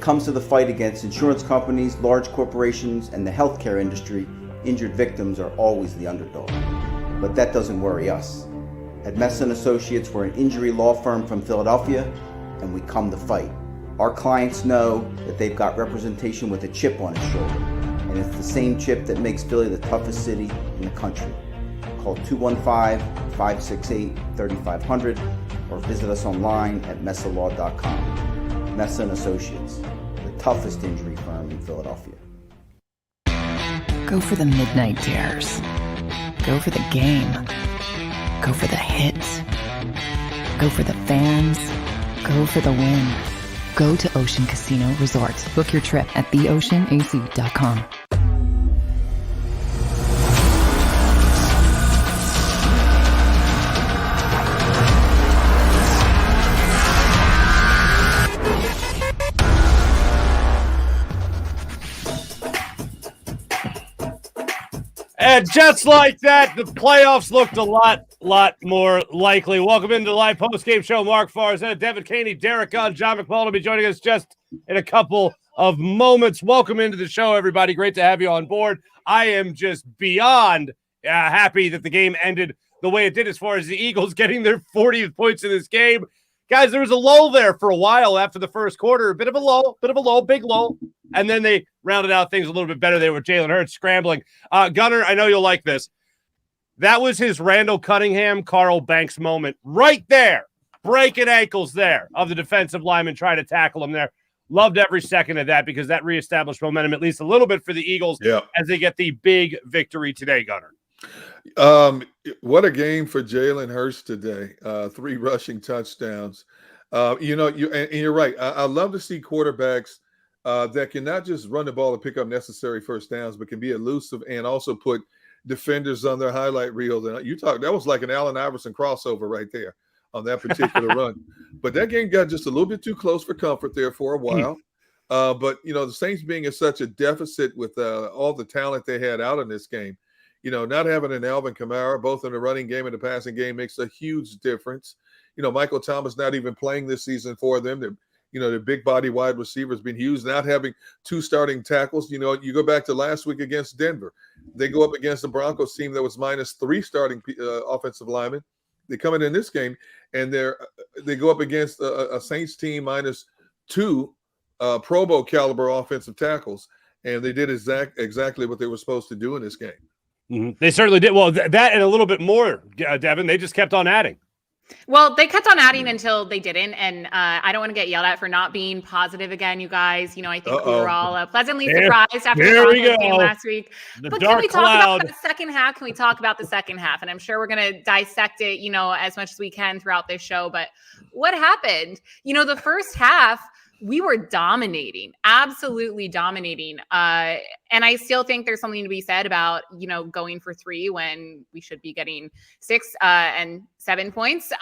comes to the fight against insurance companies, large corporations, and the healthcare industry, injured victims are always the underdog. But that doesn't worry us. At Messa & Associates, we're an injury law firm from Philadelphia, and we come to fight. Our clients know that they've got representation with a chip on its shoulder, and it's the same chip that makes Philly the toughest city in the country. Call 215-568-3500 or visit us online at messalaw.com. Messa & Associates, the toughest injury firm in Philadelphia. Go for the midnight dares. Go for the game. Go for the hits. Go for the fans. Go for the win. Go to Ocean Casino Resort. Book your trip at theoceanac.com. And just like that, the playoffs looked a lot more likely. Welcome into the live post-game show. Mark Farzetta, Devin Caney, Derek Gunn, John McMullen will be joining us just in a couple of moments. Welcome into the show, everybody. Great to have you on board. I am just beyond happy that the game ended the way it did as far as the Eagles getting their 40th points in this game. Guys, there was a lull there for a while after the first quarter. A bit of a lull, big lull. And then they rounded out things a little bit better there with Jalen Hurts scrambling. Gunner, I know you'll like this. That was his Randall Cunningham, Carl Banks moment right there. Breaking ankles there of the defensive lineman trying to tackle him there. Loved every second of that because that reestablished momentum at least a little bit for the Eagles as they get the big victory today, Gunner. What a game for Jalen Hurts today. 3 rushing touchdowns. You're right. I love to see quarterbacks that can not just run the ball and pick up necessary first downs, but can be elusive and also put defenders on their highlight reel. And that was like an Allen Iverson crossover right there on that particular run. But that game got just a little bit too close for comfort there for a while. But the Saints being in such a deficit with all the talent they had out in this game, not having an Alvin Kamara, both in the running game and the passing game, makes a huge difference. Michael Thomas not even playing this season for them. The big body wide receivers been huge. Not having 2 starting tackles. You go back to last week against Denver. They go up against the Broncos team that was -3 starting offensive linemen. They come in this game and they go up against a Saints team -2 Pro Bowl caliber offensive tackles, and they did exactly what they were supposed to do in this game. Mm-hmm. They certainly did. Well, that and a little bit more, Devin. They just kept on adding. Well, they kept on adding until they didn't, and I don't want to get yelled at for not being positive again, you guys. I think we were all pleasantly surprised after the Broncos game last week. But can we talk about the second half? Can we talk about the second half? And I'm sure we're going to dissect it, as much as we can throughout this show. But what happened? The first half, we were dominating, absolutely dominating. And I still think there's something to be said about, going for 3 when we should be getting 6 and 7 points.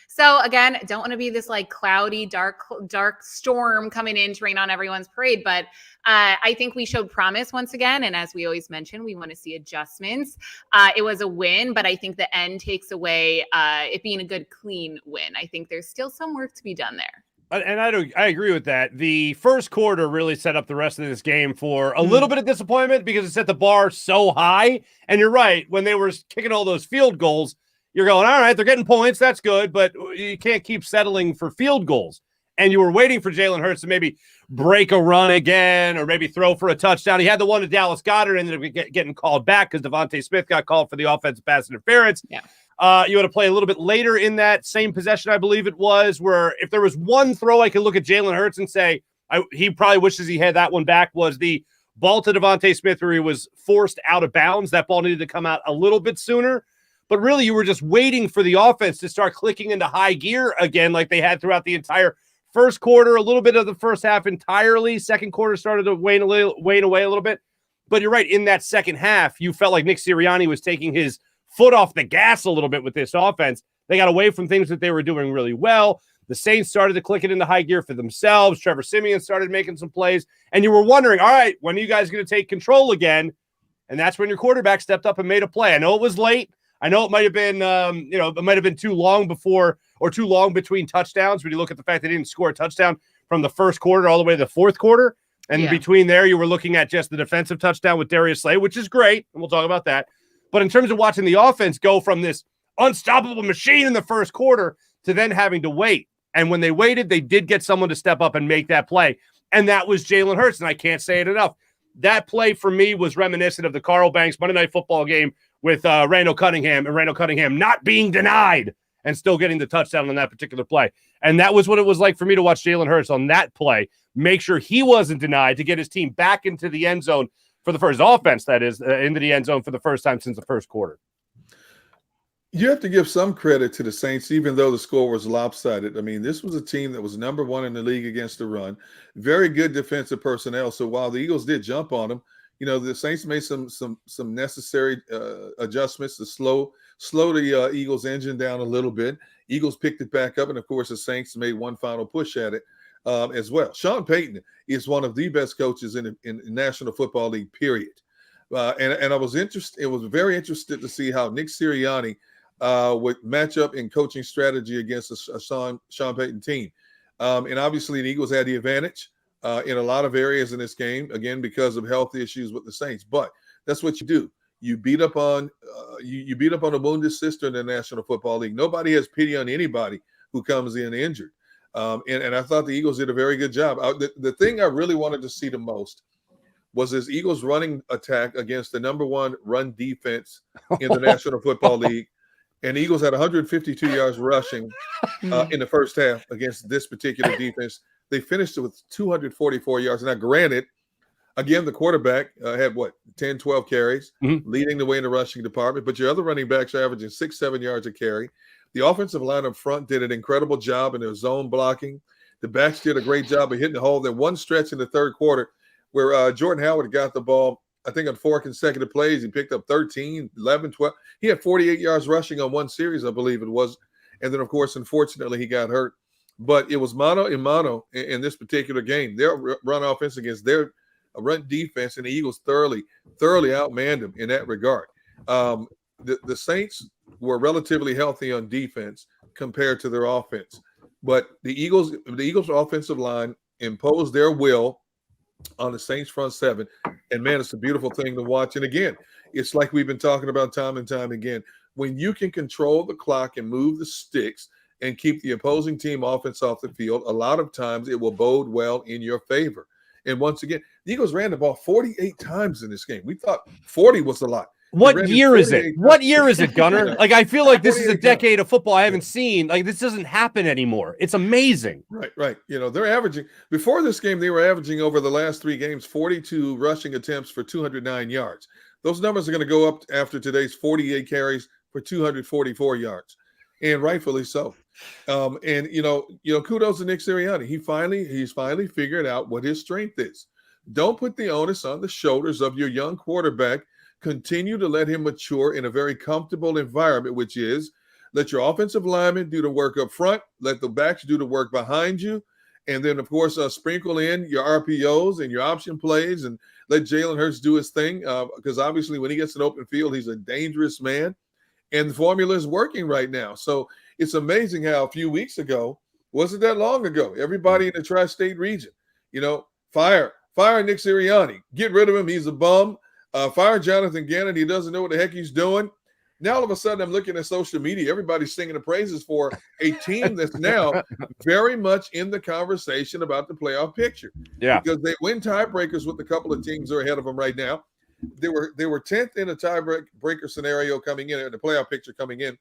So again, don't want to be this cloudy, dark storm coming in to rain on everyone's parade. But I think we showed promise once again. And as we always mention, we want to see adjustments. It was a win, but I think the end takes away it being a good, clean win. I think there's still some work to be done there. And I agree with that. The first quarter really set up the rest of this game for a little bit of disappointment because it set the bar so high. And you're right, when they were kicking all those field goals, you're going, all right, they're getting points. That's good, but you can't keep settling for field goals. And you were waiting for Jalen Hurts to maybe break a run again or maybe throw for a touchdown. He had the one to Dallas Goedert, ended up getting called back because Devontae Smith got called for the offensive pass interference. Yeah. You had to play a little bit later in that same possession, I believe it was, where if there was one throw I could look at Jalen Hurts and say he probably wishes he had that one back, was the ball to Devontae Smith where he was forced out of bounds. That ball needed to come out a little bit sooner. But really, you were just waiting for the offense to start clicking into high gear again like they had throughout the entire first quarter, a little bit of the first half entirely. Second quarter started to wane away a little bit. But you're right, in that second half, you felt like Nick Sirianni was taking his foot off the gas a little bit with this offense. They got away from things that they were doing really well. The Saints started to click it into high gear for themselves. Trevor Siemian started making some plays. And you were wondering, all right, when are you guys going to take control again? And that's when your quarterback stepped up and made a play. I know it was late. I know it might have been, it might have been too long before or too long between touchdowns when you look at the fact they didn't score a touchdown from the first quarter all the way to the fourth quarter. And between there, you were looking at just the defensive touchdown with Darius Slay, which is great, and we'll talk about that. But in terms of watching the offense go from this unstoppable machine in the first quarter to then having to wait. And when they waited, they did get someone to step up and make that play. And that was Jalen Hurts, and I can't say it enough. That play for me was reminiscent of the Carl Banks Monday Night Football game with Randall Cunningham, and Randall Cunningham not being denied and still getting the touchdown on that particular play. And that was what it was like for me to watch Jalen Hurts on that play, make sure he wasn't denied to get his team back into the end zone for the first offense, that is, into the end zone for the first time since the first quarter. You have to give some credit to the Saints, even though the score was lopsided. I mean, this was a team that was number one in the league against the run. Very good defensive personnel. So while the Eagles did jump on them, you know, the Saints made some necessary adjustments to slow the Eagles' engine down a little bit. Eagles picked it back up, and of course, the Saints made one final push at it as well. Sean Payton is one of the best coaches in the National Football League, period. And I was interested. It was very interested to see how Nick Sirianni would match up in coaching strategy against a Sean Payton team. And obviously the Eagles had the advantage in a lot of areas in this game, again, because of health issues with the Saints. But that's what you do. You beat up on you beat up on a wounded sister in the National Football League. Nobody has pity on anybody who comes in injured. And I thought the Eagles did a very good job. The thing I really wanted to see the most was this Eagles running attack against the number one run defense in the National Football League. And the Eagles had 152 yards rushing in the first half against this particular defense. They finished it with 244 yards. Now, granted, again, the quarterback had, 10, 12 carries, leading the way in the rushing department. But your other running backs are averaging 6-7 yards a carry. The offensive line up front did an incredible job in their zone blocking. The backs did a great job of hitting the hole. Then one stretch in the third quarter where Jordan Howard got the ball, I think on 4 consecutive plays. He picked up 13, 11, 12. He had 48 yards rushing on one series, I believe it was. And then, of course, unfortunately, he got hurt. But it was mano a mano in this particular game. Their run offense against their run defense, and the Eagles thoroughly outmanned them in that regard. The Saints were relatively healthy on defense compared to their offense. But the Eagles' offensive line imposed their will on the Saints front seven. And, man, it's a beautiful thing to watch. And, again, it's like we've been talking about time and time again. When you can control the clock and move the sticks and keep the opposing team offense off the field, a lot of times it will bode well in your favor. And, once again, the Eagles ran the ball 48 times in this game. We thought 40 was a lot. What year is it? What year is it, Gunner? Like, I feel like this is a decade of football I haven't seen. Like, this doesn't happen anymore. It's amazing. Right. You know, they're averaging – before this game, they were averaging over the last 3 games 42 rushing attempts for 209 yards. Those numbers are going to go up after today's 48 carries for 244 yards, and rightfully so. And, you know, kudos to Nick Sirianni. He's finally figured out what his strength is. Don't put the onus on the shoulders of your young quarterback. Continue to let him mature in a very comfortable environment, which is let your offensive linemen do the work up front, let the backs do the work behind you, and then, of course, sprinkle in your RPOs and your option plays and let Jalen Hurts do his thing because obviously when he gets an open field, he's a dangerous man, and the formula is working right now. So it's amazing how a few weeks ago, wasn't that long ago, everybody in the tri-state region, fire Nick Sirianni, get rid of him, he's a bum. Fire Jonathan Gannon. He doesn't know what the heck he's doing. Now, all of a sudden, I'm looking at social media. Everybody's singing the praises for a team that's now very much in the conversation about the playoff picture. Yeah. Because they win tiebreakers with a couple of teams that are ahead of them right now. They were 10th in a tiebreaker scenario coming in, the playoff picture coming in.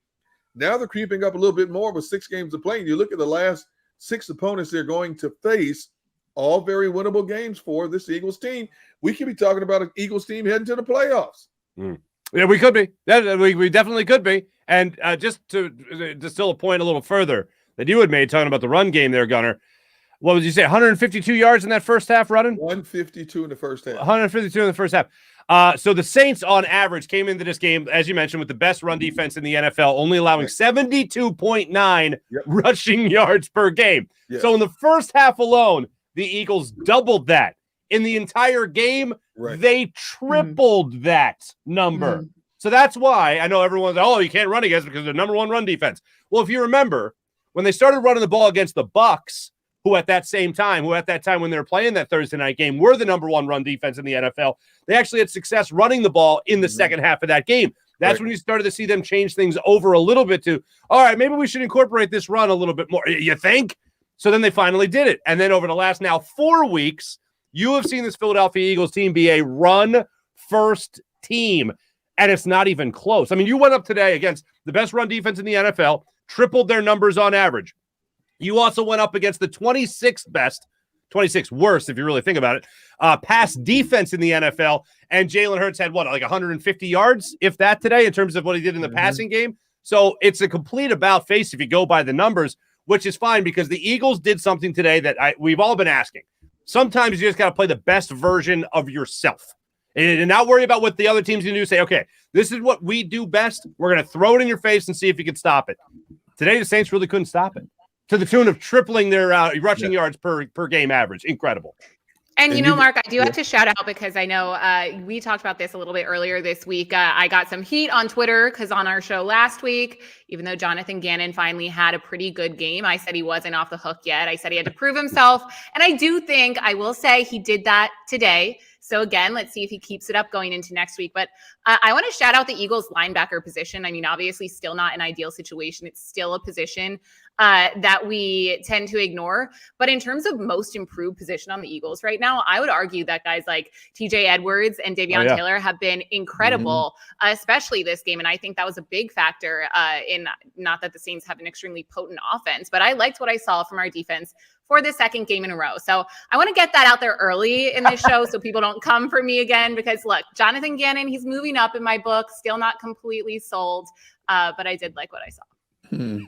Now they're creeping up a little bit more with 6 games to play. And you look at the last 6 opponents they're going to face, all very winnable games for this Eagles team. We could be talking about an Eagles team heading to the playoffs. Yeah, we could be. We definitely could be. And just to distill a point a little further that you had made talking about the run game there, Gunner, what would you say, 152 yards in that first half running? 152 in the first half. 152 in the first half. So the Saints, on average, came into this game, as you mentioned, with the best run defense in the NFL, only allowing 72.9 rushing yards per game. Yep. So in the first half alone, the Eagles doubled that. In the entire game, they tripled that number. So that's why I know everyone's, you can't run against because they're number one run defense. Well, if you remember, when they started running the ball against the Bucs, who at that time when they were playing that Thursday night game, were the number one run defense in the NFL. They actually had success running the ball in the second half of that game. That's when you started to see them change things over a little bit to, all right, maybe we should incorporate this run a little bit more. You think? So then they finally did it. And then over the last now 4 weeks, you have seen this Philadelphia Eagles team be a run-first team, and it's not even close. I mean, you went up today against the best run defense in the NFL, tripled their numbers on average. You also went up against the 26th best, 26th worst, if you really think about it, pass defense in the NFL, and Jalen Hurts had, like 150 yards, if that, today, in terms of what he did in the passing game. So it's a complete about-face if you go by the numbers, which is fine because the Eagles did something today that we've all been asking. Sometimes you just got to play the best version of yourself and not worry about what the other team's going to do. Say, okay, this is what we do best. We're going to throw it in your face and see if you can stop it. Today, the Saints really couldn't stop it, to the tune of tripling their rushing yards per game average. Incredible. And you know, Mark, I do have to shout out because I know we talked about this a little bit earlier this week. I got some heat on Twitter because on our show last week, even though Jonathan Gannon finally had a pretty good game, I said he wasn't off the hook yet. I said he had to prove himself. And I do think, I will say, he did that today. So again, let's see if he keeps it up going into next week. But I want to shout out the Eagles linebacker position. I mean, obviously still not an ideal situation. It's still a position that we tend to ignore. But in terms of most improved position on the Eagles right now, I would argue that guys like TJ Edwards and Davion Taylor have been incredible, especially this game. And I think that was a big factor in, not that the Saints have an extremely potent offense, but I liked what I saw from our defense for the second game in a row. So I want to get that out there early in this show so people don't come for me again, because look, Jonathan Gannon, he's moving up in my book, still not completely sold, but I did like what I saw.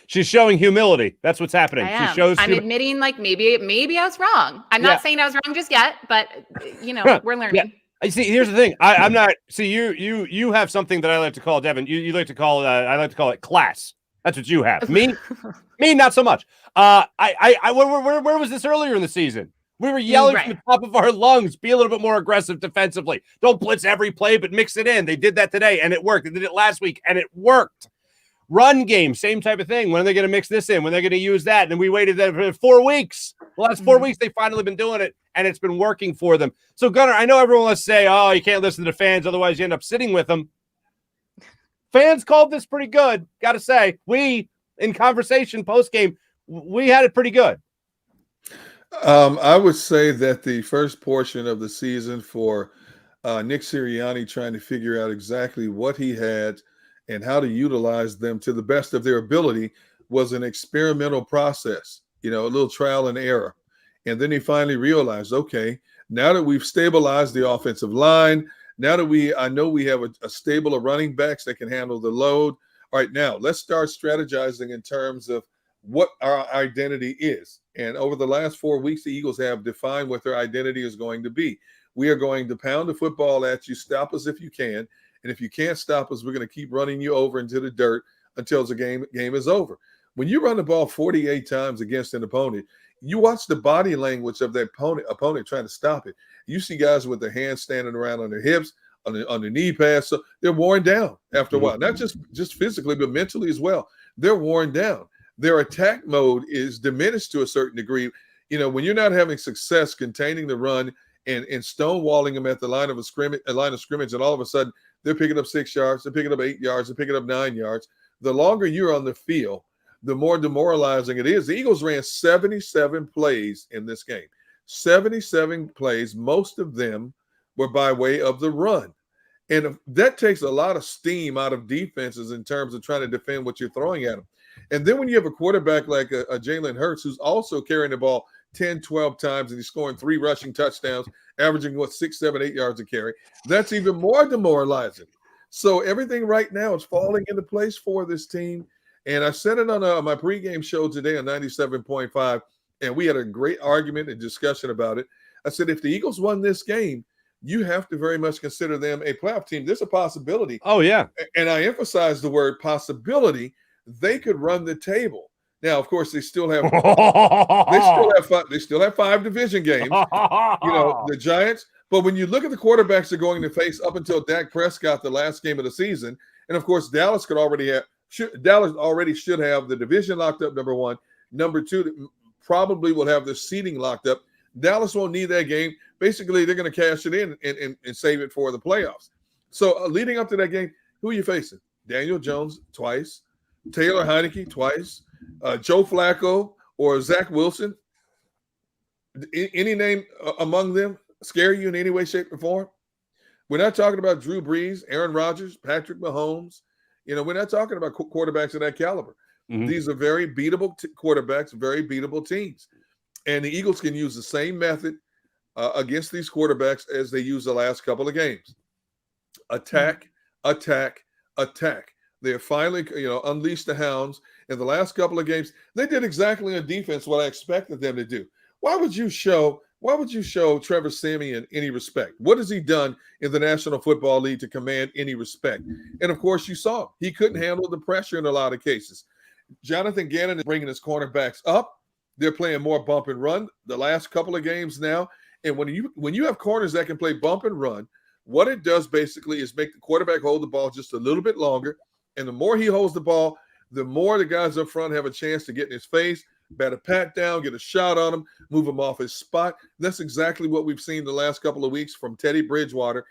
She's showing humility. That's what's happening. I'm admitting, like, maybe I was wrong. I'm not saying I was wrong just yet, but you know, we're learning. You see, here's the thing. I'm not. See, you have something that I like to call, Devin. You like to call. I like to call it class. That's what you have. Me, not so much. Where was this earlier in the season? We were yelling from the top of our lungs, be a little bit more aggressive defensively. Don't blitz every play, but mix it in. They did that today, and it worked. They did it last week, and it worked. Run game, same type of thing. When are they going to mix this in? When they're going to use that? And we waited for 4 weeks. The last 4 weeks, they've finally been doing it, and it's been working for them. So, Gunnar, I know everyone wants to say, oh, you can't listen to the fans, otherwise you end up sitting with them. Fans called this pretty good, got to say. We, in conversation post-game, we had it pretty good. I would say that the first portion of the season for Nick Sirianni trying to figure out exactly what he had and how to utilize them to the best of their ability was an experimental process, a little trial and error. And then he finally realized, okay, now that we've stabilized the offensive line, now that I know we have a stable of running backs that can handle the load. All right, now let's start strategizing in terms of what our identity is. And over the last 4 weeks, the Eagles have defined what their identity is going to be. We are going to pound the football at you, stop us if you can. And if you can't stop us, we're going to keep running you over into the dirt until the game is over. When you run the ball 48 times against an opponent, you watch the body language of that opponent trying to stop it. You see guys with their hands standing around on their hips, on the knee pads. So they're worn down after a while, not just physically, but mentally as well. They're worn down. Their attack mode is diminished to a certain degree. When you're not having success containing the run and stonewalling them at the line of scrimmage, and all of a sudden they're picking up 6 yards, they're picking up 8 yards, they're picking up 9 yards. The longer you're on the field, the more demoralizing it is. The Eagles ran 77 plays in this game. 77 plays, most of them were by way of the run. And that takes a lot of steam out of defenses in terms of trying to defend what you're throwing at them. And then when you have a quarterback like a Jalen Hurts, who's also carrying the ball 10, 12 times, and he's scoring 3 rushing touchdowns, averaging 6, 7, 8 yards a carry, that's even more demoralizing. So everything right now is falling into place for this team. And I said it on my pregame show today on 97.5, and we had a great argument and discussion about it. I said, if the Eagles won this game, you have to very much consider them a playoff team. There's a possibility. Oh, yeah. And I emphasize the word possibility. They could run the table. Now, of course, they still have they still have 5 division games. The Giants. But when you look at the quarterbacks they're going to face up until Dak Prescott, the last game of the season, and of course, Dallas already should have the division locked up, number one. Number two, probably will have the seeding locked up. Dallas won't need that game. Basically, they're going to cash it in and save it for the playoffs. So leading up to that game, who are you facing? Daniel Jones twice, Taylor Heineke twice, Joe Flacco or Zach Wilson. Any name among them scare you in any way, shape, or form? We're not talking about Drew Brees, Aaron Rodgers, Patrick Mahomes. We're not talking about quarterbacks of that caliber. Mm-hmm. These are very beatable quarterbacks, very beatable teams. And the Eagles can use the same method against these quarterbacks as they used the last couple of games. Attack, attack, attack. They have finally, unleashed the hounds. In the last couple of games, they did exactly on defense what I expected them to do. Why would you show Trevor Siemian any respect? What has he done in the National Football League to command any respect? And of course, you saw him. He couldn't handle the pressure in a lot of cases. Jonathan Gannon is bringing his cornerbacks up. They're playing more bump and run the last couple of games now. And when you have corners that can play bump and run, what it does basically is make the quarterback hold the ball just a little bit longer. And the more he holds the ball, the more the guys up front have a chance to get in his face, bat a pat down, get a shot on him, move him off his spot. That's exactly what we've seen the last couple of weeks from Teddy Bridgewater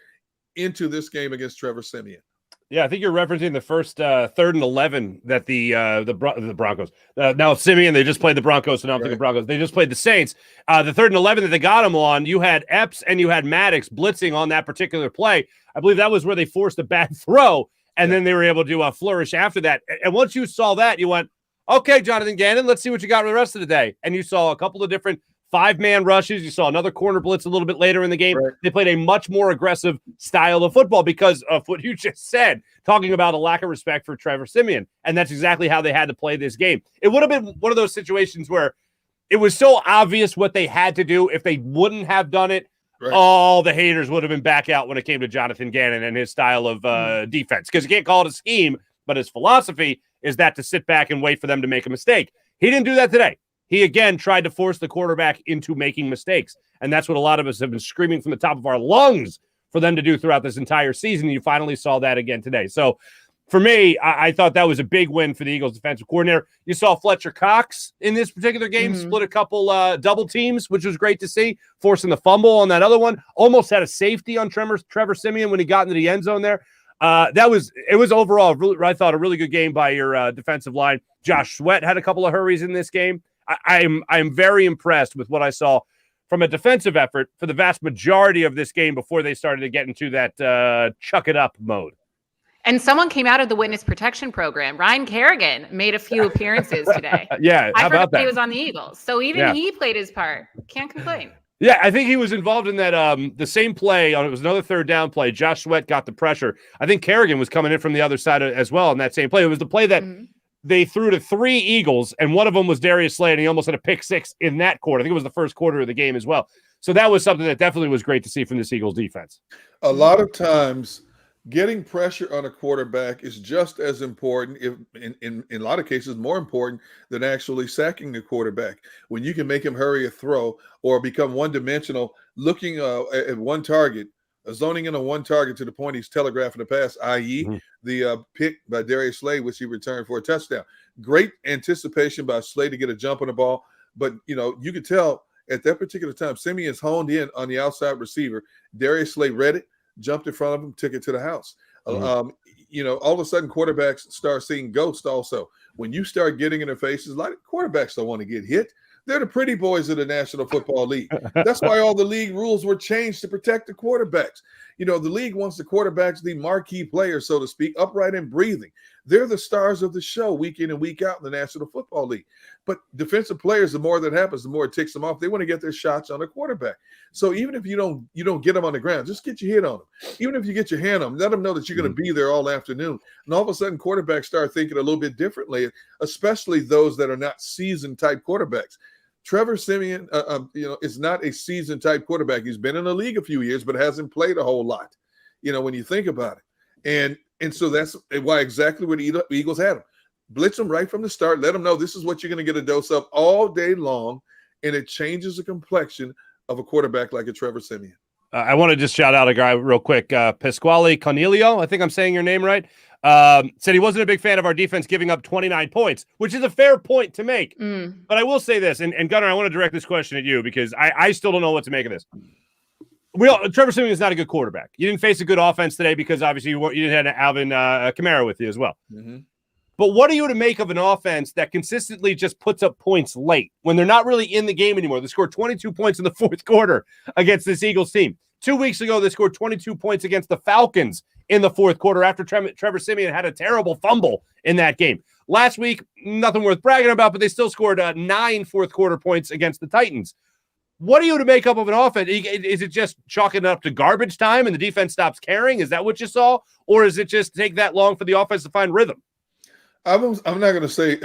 into this game against Trevor Siemian. Yeah, I think you're referencing the first 3rd and 11 that the Broncos. Now Siemian, they just played the Broncos, so now I'm thinking Broncos. They just played the Saints. The 3rd and 11 that they got him on, you had Epps and you had Maddox blitzing on that particular play. I believe that was where they forced a bad throw, and then they were able to flourish after that. And once you saw that, you went, okay, Jonathan Gannon, let's see what you got for the rest of the day. And you saw a couple of different 5-man rushes. You saw another corner blitz a little bit later in the game. Right. They played a much more aggressive style of football because of what you just said, talking about a lack of respect for Trevor Siemian. And that's exactly how they had to play this game. It would have been one of those situations where it was so obvious what they had to do. If they wouldn't have done it, all the haters would have been back out when it came to Jonathan Gannon and his style of defense. Because you can't call it a scheme, but his philosophy is that to sit back and wait for them to make a mistake. He didn't do that today. He, again, tried to force the quarterback into making mistakes. And that's what a lot of us have been screaming from the top of our lungs for them to do throughout this entire season. You finally saw that again today. So, for me, I thought that was a big win for the Eagles defensive coordinator. You saw Fletcher Cox in this particular game split a couple double teams, which was great to see, forcing the fumble on that other one. Almost had a safety on Trevor Siemian when he got into the end zone there. It was overall, I thought, a really good game by your defensive line. Josh Sweat had a couple of hurries in this game. I'm very impressed with what I saw from a defensive effort for the vast majority of this game before they started to get into that chuck it up mode. And someone came out of the witness protection program. Ryan Kerrigan made a few appearances today. Yeah, how about that? He was on the Eagles. So even he played his part. Can't complain. Yeah, I think he was involved in that the same play. It was another 3rd down play. Josh Sweat got the pressure. I think Kerrigan was coming in from the other side as well in that same play. It was the play that they threw to 3 Eagles, and one of them was Darius Slay, and he almost had a pick 6 in that quarter. I think it was the first quarter of the game as well. So that was something that definitely was great to see from this Eagles defense. A lot of times, getting pressure on a quarterback is just as important, if in a lot of cases more important, than actually sacking the quarterback. When you can make him hurry a throw or become one-dimensional, looking at one target, zoning in on one target to the point he's telegraphing a pass, i.e. the pick by Darius Slay, which he returned for a touchdown. Great anticipation by Slay to get a jump on the ball, but you could tell at that particular time, Siemian's honed in on the outside receiver. Darius Slay read it, jumped in front of him, took it to the house. All of a sudden quarterbacks start seeing ghosts also. When you start getting in their faces, like quarterbacks don't want to get hit. They're the pretty boys of the National Football League. That's why all the league rules were changed to protect the quarterbacks. The league wants the quarterbacks, the marquee players, so to speak, upright and breathing. They're the stars of the show week in and week out in the National Football League. But defensive players, the more that happens, the more it ticks them off. They want to get their shots on the quarterback. So even if you don't get them on the ground, just get your hit on them. Even if you get your hand on them, let them know that you're going to be there all afternoon. And all of a sudden, quarterbacks start thinking a little bit differently, especially those that are not seasoned type quarterbacks. Trevor Siemian, is not a seasoned type quarterback. He's been in the league a few years, but hasn't played a whole lot, when you think about it. And so that's why exactly what the Eagles had him. Blitz him right from the start. Let him know this is what you're going to get a dose of all day long, and it changes the complexion of a quarterback like a Trevor Siemian. I want to just shout out a guy real quick. Pasquale Cornelio, I think I'm saying your name right. Said he wasn't a big fan of our defense giving up 29 points, which is a fair point to make. But I will say this, and Gunnar, I want to direct this question at you because I still don't know what to make of this. Trevor Siemian is not a good quarterback. You didn't face a good offense today because obviously you didn't have Alvin Kamara with you as well. Mm-hmm. But what are you to make of an offense that consistently just puts up points late when they're not really in the game anymore? They scored 22 points in the fourth quarter against this Eagles team. 2 weeks ago, they scored 22 points against the Falcons in the fourth quarter after Trevor Siemian had a terrible fumble in that game. Last week, nothing worth bragging about, but they still scored 9 fourth quarter points against the Titans. What are you to make up of an offense? Is it just chalking it up to garbage time and the defense stops caring? Is that what you saw? Or is it just take that long for the offense to find rhythm? I'm not going to say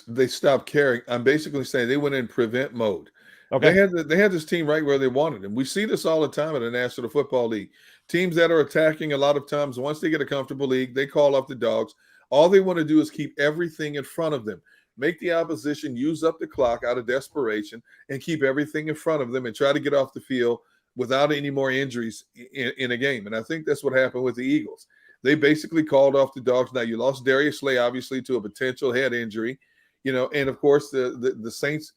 they stopped caring. I'm basically saying they went in prevent mode. Okay. They had this team right where they wanted them. We see this all the time in the National Football League. Teams that are attacking a lot of times, once they get a comfortable league, they call off the dogs. All they want to do is keep everything in front of them. Make the opposition use up the clock out of desperation and keep everything in front of them and try to get off the field without any more injuries in a game. And I think that's what happened with the Eagles. They basically called off the dogs. Now, you lost Darius Slay, obviously, to a potential head injury, and of course the Saints,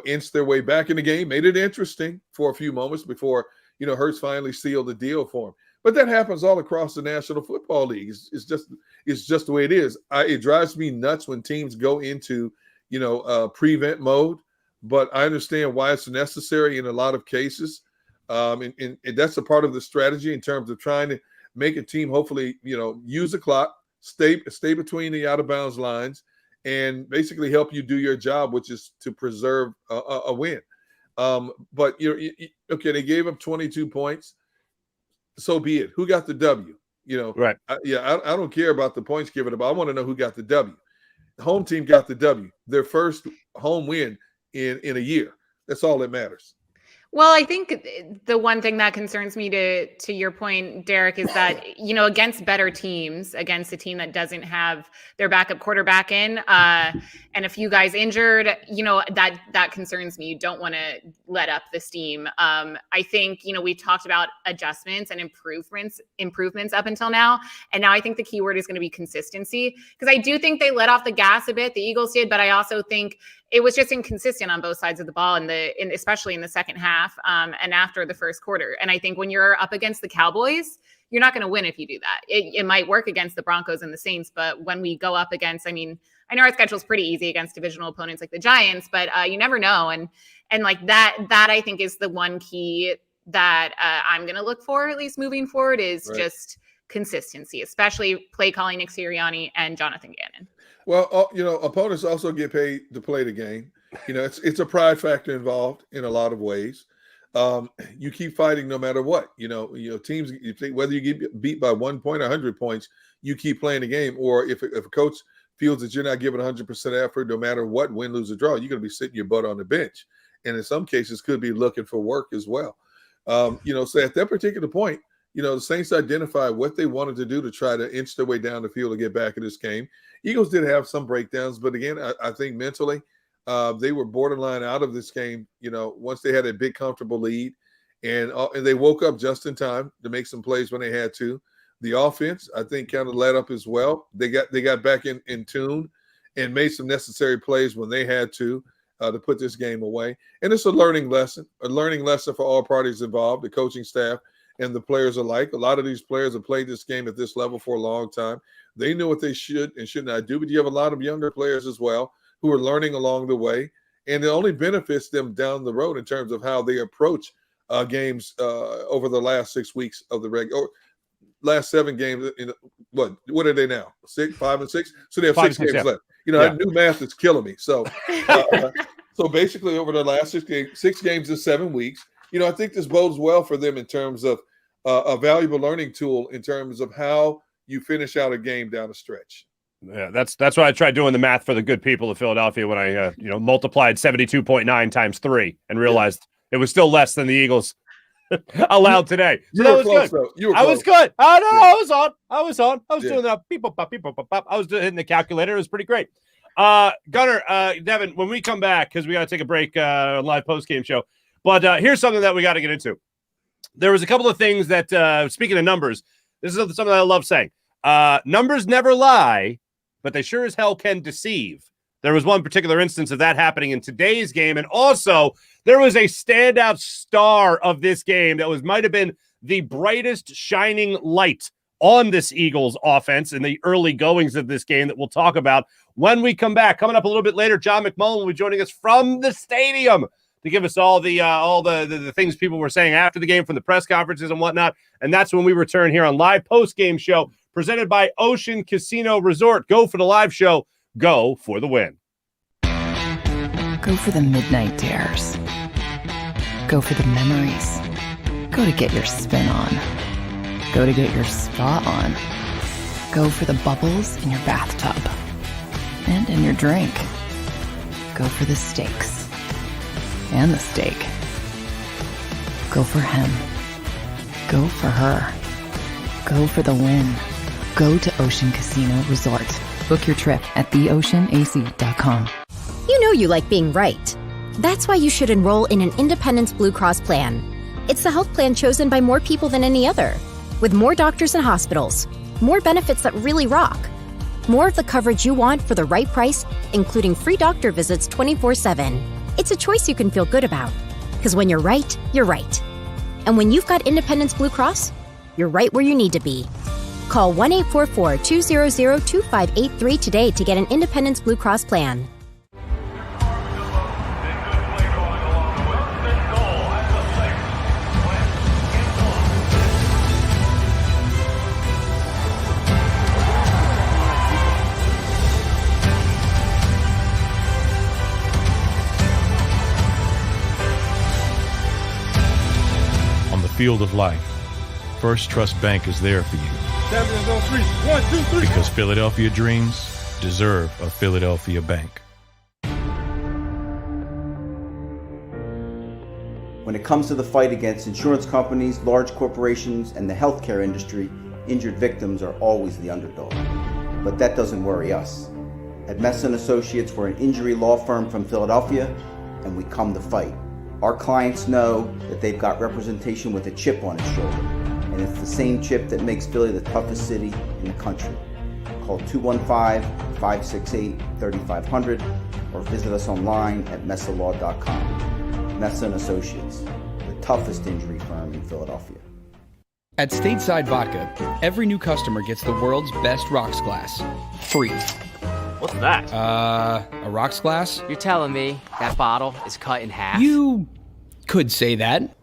inched their way back in the game, made it interesting for a few moments before, Hurts finally sealed the deal for him. But that happens all across the National Football League. It's just the way it is. It drives me nuts when teams go into, prevent mode. But I understand why it's necessary in a lot of cases, and that's a part of the strategy in terms of trying to make a team hopefully, use the clock, stay between the out of bounds lines, and basically help you do your job, which is to preserve a win. But okay, they gave up 22 points. So be it. Who got the W? Right. I don't care about the points given up. I want to know who got the W. The home team got the W. Their first home win in a year. That's all that matters. Well, I think the one thing that concerns me to your point, Derek, is that, against better teams, against a team that doesn't have their backup quarterback in, and a few guys injured, that concerns me. You don't want to let up the steam. I think, we talked about adjustments and improvements up until now. And now I think the key word is going to be consistency, because I do think they let off the gas a bit. The Eagles did, but I also think it was just inconsistent on both sides of the ball, especially in the second half and after the first quarter. And I think when you're up against the Cowboys, you're not going to win if you do that. It might work against the Broncos and the Saints, but when we go up against, I know our schedule is pretty easy against divisional opponents like the Giants, but you never know. And like that I think is the one key that I'm going to look for, at least moving forward, is just consistency, especially play calling Nick Sirianni and Jonathan Gannon. Well, opponents also get paid to play the game. It's a pride factor involved in a lot of ways. You keep fighting no matter what. Teams, whether you get beat by 1 point or 100 points, you keep playing the game. Or if a coach feels that you're not giving 100% effort, no matter what, win, lose, or draw, you're going to be sitting your butt on the bench. And in some cases could be looking for work as well. So at that particular point, the Saints identified what they wanted to do to try to inch their way down the field to get back in this game. Eagles did have some breakdowns, but again, I think mentally they were borderline out of this game, once they had a big, comfortable lead. And they woke up just in time to make some plays when they had to. The offense, I think, kind of let up as well. They got back in tune and made some necessary plays when they had to put this game away. And it's a learning lesson for all parties involved, the coaching staff and the players alike. A lot of these players have played this game at this level for a long time. They know what they should and should not do, but you have a lot of younger players as well who are learning along the way, and it only benefits them down the road in terms of how they approach games over the last 6 weeks of the last 7 games. What are they now? 5 and 6? So they have 6 games left. New math is killing me. So, so basically over the last 6 games in 7 weeks, I think this bodes well for them in terms of a valuable learning tool in terms of how you finish out a game down the stretch. Yeah, that's why I tried doing the math for the good people of Philadelphia when I multiplied 72.9 times 3 and realized it was still less than the Eagles allowed today. So that was good. Though. I was good. Oh no, I was on. I was doing that. Beep, pop, beep, pop, pop. I was hitting the calculator. It was pretty great. Gunnar, Devin, when we come back, because we got to take a break, live post-game show. But here's something that we got to get into. there was a couple of things that, speaking of numbers, this is something that I love saying. Numbers never lie, but they sure as hell can deceive. There was one particular instance of that happening in today's game. And also, there was a standout star of this game that might have been the brightest shining light on this Eagles offense in the early goings of this game that we'll talk about when we come back. Coming up a little bit later, John McMullen will be joining us from the stadium to give us all the things people were saying after the game from the press conferences and whatnot. And that's when we return here on Live Postgame Show presented by Ocean Casino Resort. Go for the live show. Go for the win. Go for the midnight dares. Go for the memories. Go to get your spin on. Go to get your spa on. Go for the bubbles in your bathtub and in your drink. Go for the steaks and the steak. Go for him. Go for her. Go for the win. Go to Ocean Casino Resort. Book your trip at theoceanac.com. You know you like being right. That's why you should enroll in an Independence Blue Cross plan. It's the health plan chosen by more people than any other. With more doctors and hospitals, more benefits that really rock, more of the coverage you want for the right price, including free doctor visits 24/7. It's a choice you can feel good about. Because when you're right, you're right. And when you've got Independence Blue Cross, you're right where you need to be. Call 1-844-200-2583 today to get an Independence Blue Cross plan. Field of life, First Trust Bank is there for you. 1, 2, 3. Because Philadelphia dreams deserve a Philadelphia bank. When it comes to the fight against insurance companies, large corporations, and the healthcare industry, injured victims are always the underdog. But that doesn't worry us. At Messon Associates, we're an injury law firm from Philadelphia, and we come to fight. Our clients know that they've got representation with a chip on its shoulder, and it's the same chip that makes Philly the toughest city in the country. Call 215-568-3500 or visit us online at messalaw.com. Messon Associates, the toughest injury firm in Philadelphia. At Stateside Vodka, every new customer gets the world's best rocks glass, free. What's that? A rocks glass? You're telling me that bottle is cut in half? You could say that.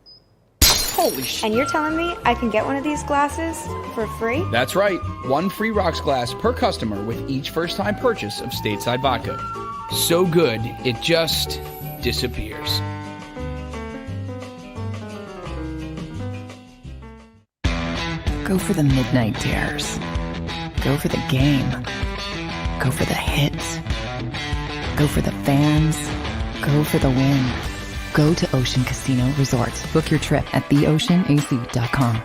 Holy shit. And you're telling me I can get one of these glasses for free? That's right. One free rocks glass per customer with each first-time purchase of Stateside Vodka. So good, it just disappears. Go for the midnight dares. Go for the game. Go for the hits. Go for the fans. Go for the win. Go to Ocean Casino Resort. Book your trip at theoceanac.com.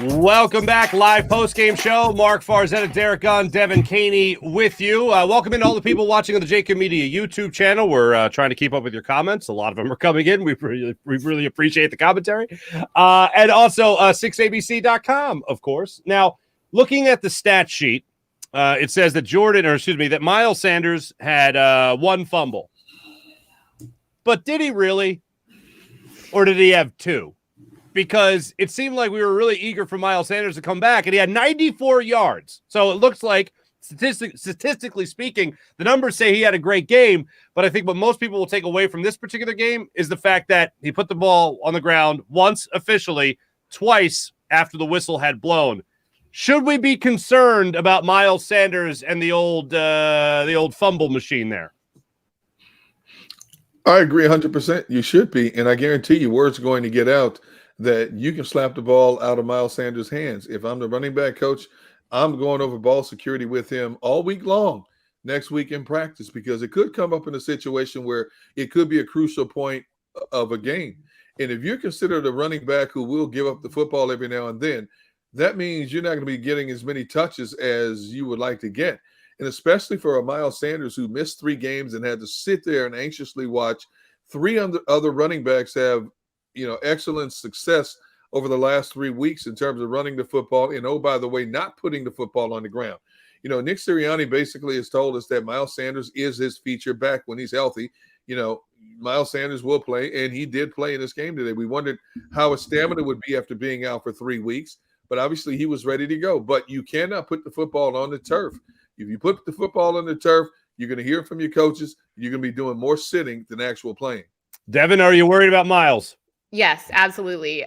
Welcome back, live post-game show. Mark Farzetta, Derek Gunn, Devin Caney with you. Welcome in all the people watching on the JAKIB Media YouTube channel. We're trying to keep up with your comments. A lot of them are coming in. We really appreciate the commentary. And also 6abc.com, of course. Now, looking at the stat sheet, it says that that Miles Sanders had one fumble. But did he really? Or did he have two? Because it seemed like we were really eager for Miles Sanders to come back, and he had 94 yards. So it looks like, statistically speaking, the numbers say he had a great game, but I think what most people will take away from this particular game is the fact that he put the ball on the ground once officially, twice after the whistle had blown. Should we be concerned about Miles Sanders and the old fumble machine there? I agree 100%. You should be, and I guarantee you word's going to get out that you can slap the ball out of Miles Sanders' hands. If I'm the running back coach, I'm going over ball security with him all week long next week in practice, because it could come up in a situation where it could be a crucial point of a game. And if you're considered a running back who will give up the football every now and then, that means you're not going to be getting as many touches as you would like to get. And especially for a Miles Sanders who missed 3 games and had to sit there and anxiously watch 3 other running backs have, excellent success over the last 3 weeks in terms of running the football. And, oh, by the way, not putting the football on the ground. Nick Sirianni basically has told us that Miles Sanders is his feature back when he's healthy. Miles Sanders will play, and he did play in this game today. We wondered how his stamina would be after being out for 3 weeks, but obviously he was ready to go. But you cannot put the football on the turf. If you put the football on the turf, you're going to hear from your coaches. You're going to be doing more sitting than actual playing. Devin, are you worried about Miles? Yes, absolutely.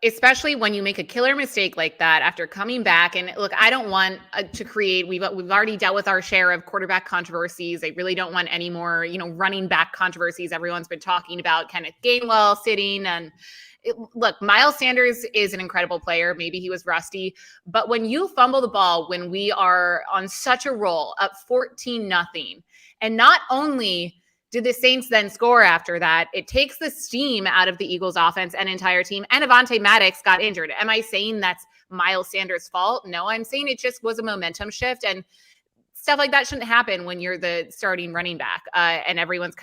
Especially when you make a killer mistake like that after coming back. And look, I don't want to create, we've already dealt with our share of quarterback controversies. I really don't want any more, running back controversies. Everyone's been talking about Kenneth Gainwell sitting. And look, Miles Sanders is an incredible player. Maybe he was rusty, but when you fumble the ball, when we are on such a roll, up 14-0, and not only did the Saints then score after that, it takes the steam out of the Eagles offense and entire team. And Avonte Maddox got injured. Am I saying that's Miles Sanders' fault? No, I'm saying it just was a momentum shift, and stuff like that shouldn't happen when you're the starting running back. And everyone's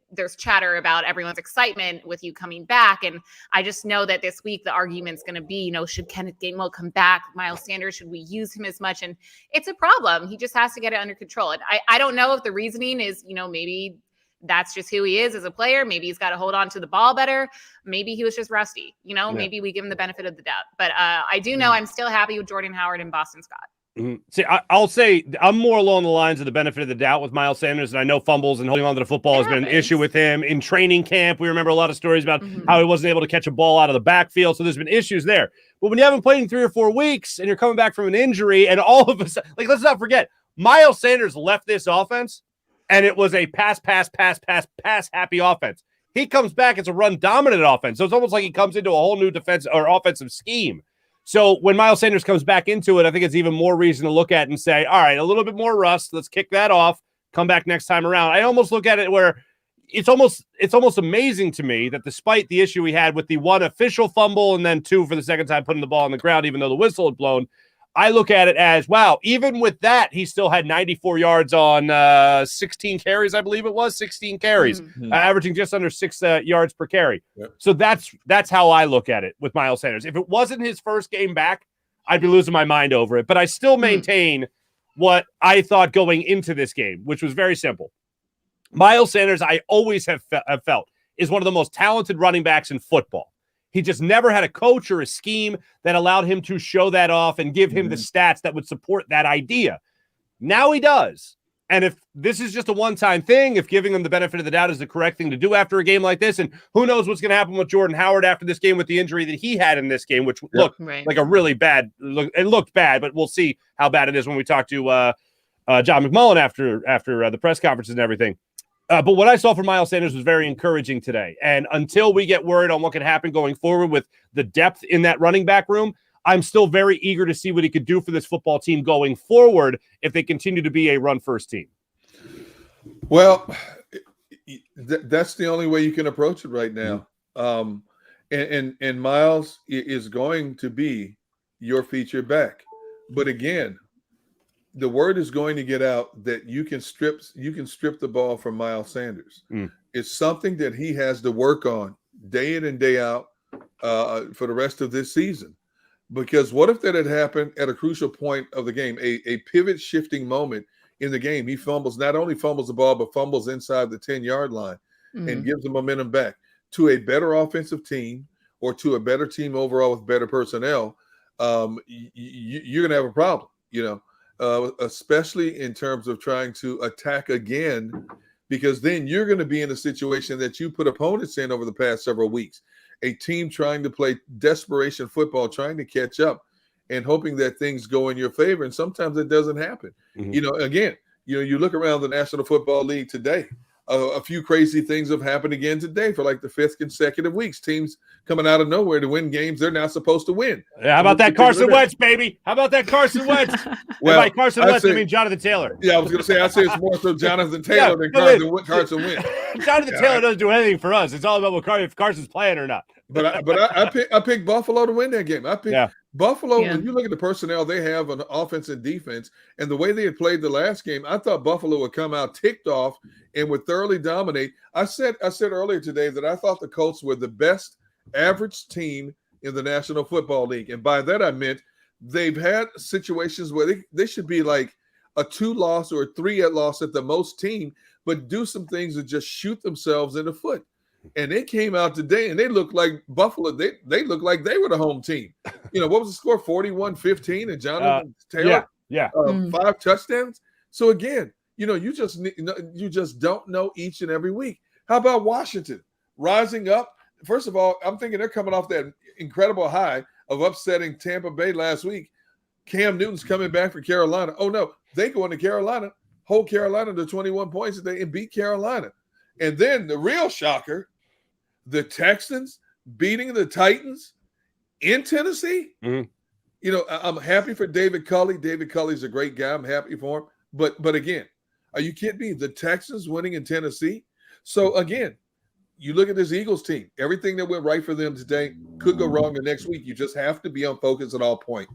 there's chatter about everyone's excitement with you coming back. And I just know that this week, the argument's going to be, should Kenneth Gainwell come back? Miles Sanders, should we use him as much? And it's a problem. He just has to get it under control. And I don't know if the reasoning is, maybe that's just who he is as a player. Maybe he's got to hold on to the ball better. Maybe he was just rusty. Maybe we give him the benefit of the doubt. But I do know I'm still happy with Jordan Howard and Boston Scott. Mm-hmm. See, I'll say I'm more along the lines of the benefit of the doubt with Miles Sanders, and I know fumbles and holding on to the football has been an issue with him in training camp. We remember a lot of stories about how he wasn't able to catch a ball out of the backfield, so there's been issues there. But when you haven't played in 3 or 4 weeks and you're coming back from an injury, and all of a sudden, let's not forget, Miles Sanders left this offense, and it was a pass happy offense. He comes back, it's a run dominant offense, so it's almost like he comes into a whole new defense or offensive scheme. So when Miles Sanders comes back into it, I think it's even more reason to look at and say, all right, a little bit more rust. Let's kick that off. Come back next time around. I almost look at it where it's almost amazing to me that despite the issue we had with the 1 official fumble and then 2 for the second time putting the ball on the ground, even though the whistle had blown, I look at it as, wow, even with that, he still had 94 yards on 16 carries, I believe it was, 16 carries, averaging just under 6 yards per carry. Yep. So that's how I look at it with Miles Sanders. If it wasn't his first game back, I'd be losing my mind over it. But I still maintain what I thought going into this game, which was very simple. Miles Sanders, I always have felt, is one of the most talented running backs in football. He just never had a coach or a scheme that allowed him to show that off and give him the stats that would support that idea. Now he does. And if this is just a one-time thing, if giving him the benefit of the doubt is the correct thing to do after a game like this, and who knows what's going to happen with Jordan Howard after this game with the injury that he had in this game, which looked like a really bad look. It looked bad, but we'll see how bad it is when we talk to John McMullen after the press conferences and everything. But what I saw from Miles Sanders was very encouraging today. And until we get word on what can happen going forward with the depth in that running back room, I'm still very eager to see what he could do for this football team going forward if they continue to be a run-first team. Well, that's the only way you can approach it right now. And Miles is going to be your feature back. But again, the word is going to get out that you can strip the ball from Miles Sanders. It's something that he has to work on day in and day out for the rest of this season. Because what if that had happened at a crucial point of the game, a pivot shifting moment in the game? He not only fumbles the ball, but fumbles inside the 10-yard line and gives the momentum back to a better offensive team or to a better team overall with better personnel. You're going to have a problem, especially in terms of trying to attack again, because then you're going to be in a situation that you put opponents in over the past several weeks. A team trying to play desperation football, trying to catch up and hoping that things go in your favor. And sometimes it doesn't happen. Again, you look around the National Football League today. a few crazy things have happened again today for like the 5th consecutive weeks. Teams coming out of nowhere to win games they're not supposed to win. Yeah, how about that Carson Wentz, baby? How about that Carson Wentz? Well, by Carson Wentz, I mean Jonathan Taylor. Yeah, I was going to say, I say it's more so Jonathan Taylor than Carson Wentz. Jonathan Taylor doesn't do anything for us. It's all about if Carson's playing or not. But I picked Buffalo to win that game. I picked Buffalo. When you look at the personnel they have on offense and defense, and the way they had played the last game, I thought Buffalo would come out ticked off and would thoroughly dominate. I said earlier today that I thought the Colts were the best average team in the National Football League, and by that I meant they've had situations where they should be like a 2-loss or a 3-loss at the most team, but do some things that just shoot themselves in the foot. And they came out today and they looked like Buffalo. They looked like they were the home team. What was the score? 41-15, and Jonathan Taylor, 5 touchdowns. So again, you just don't know each and every week. How about Washington rising up? First of all, I'm thinking they're coming off that incredible high of upsetting Tampa Bay last week. Cam Newton's coming back for Carolina. Oh no, they go into Carolina, hold Carolina to 21 points today and beat Carolina. And then the real shocker, the Texans beating the Titans in Tennessee. Mm-hmm. I'm happy for David Culley. David Culley's a great guy. I'm happy for him. But again, are you kidding me? The Texans winning in Tennessee. So again, you look at this Eagles team. Everything that went right for them today could go wrong the next week. You just have to be on focus at all points.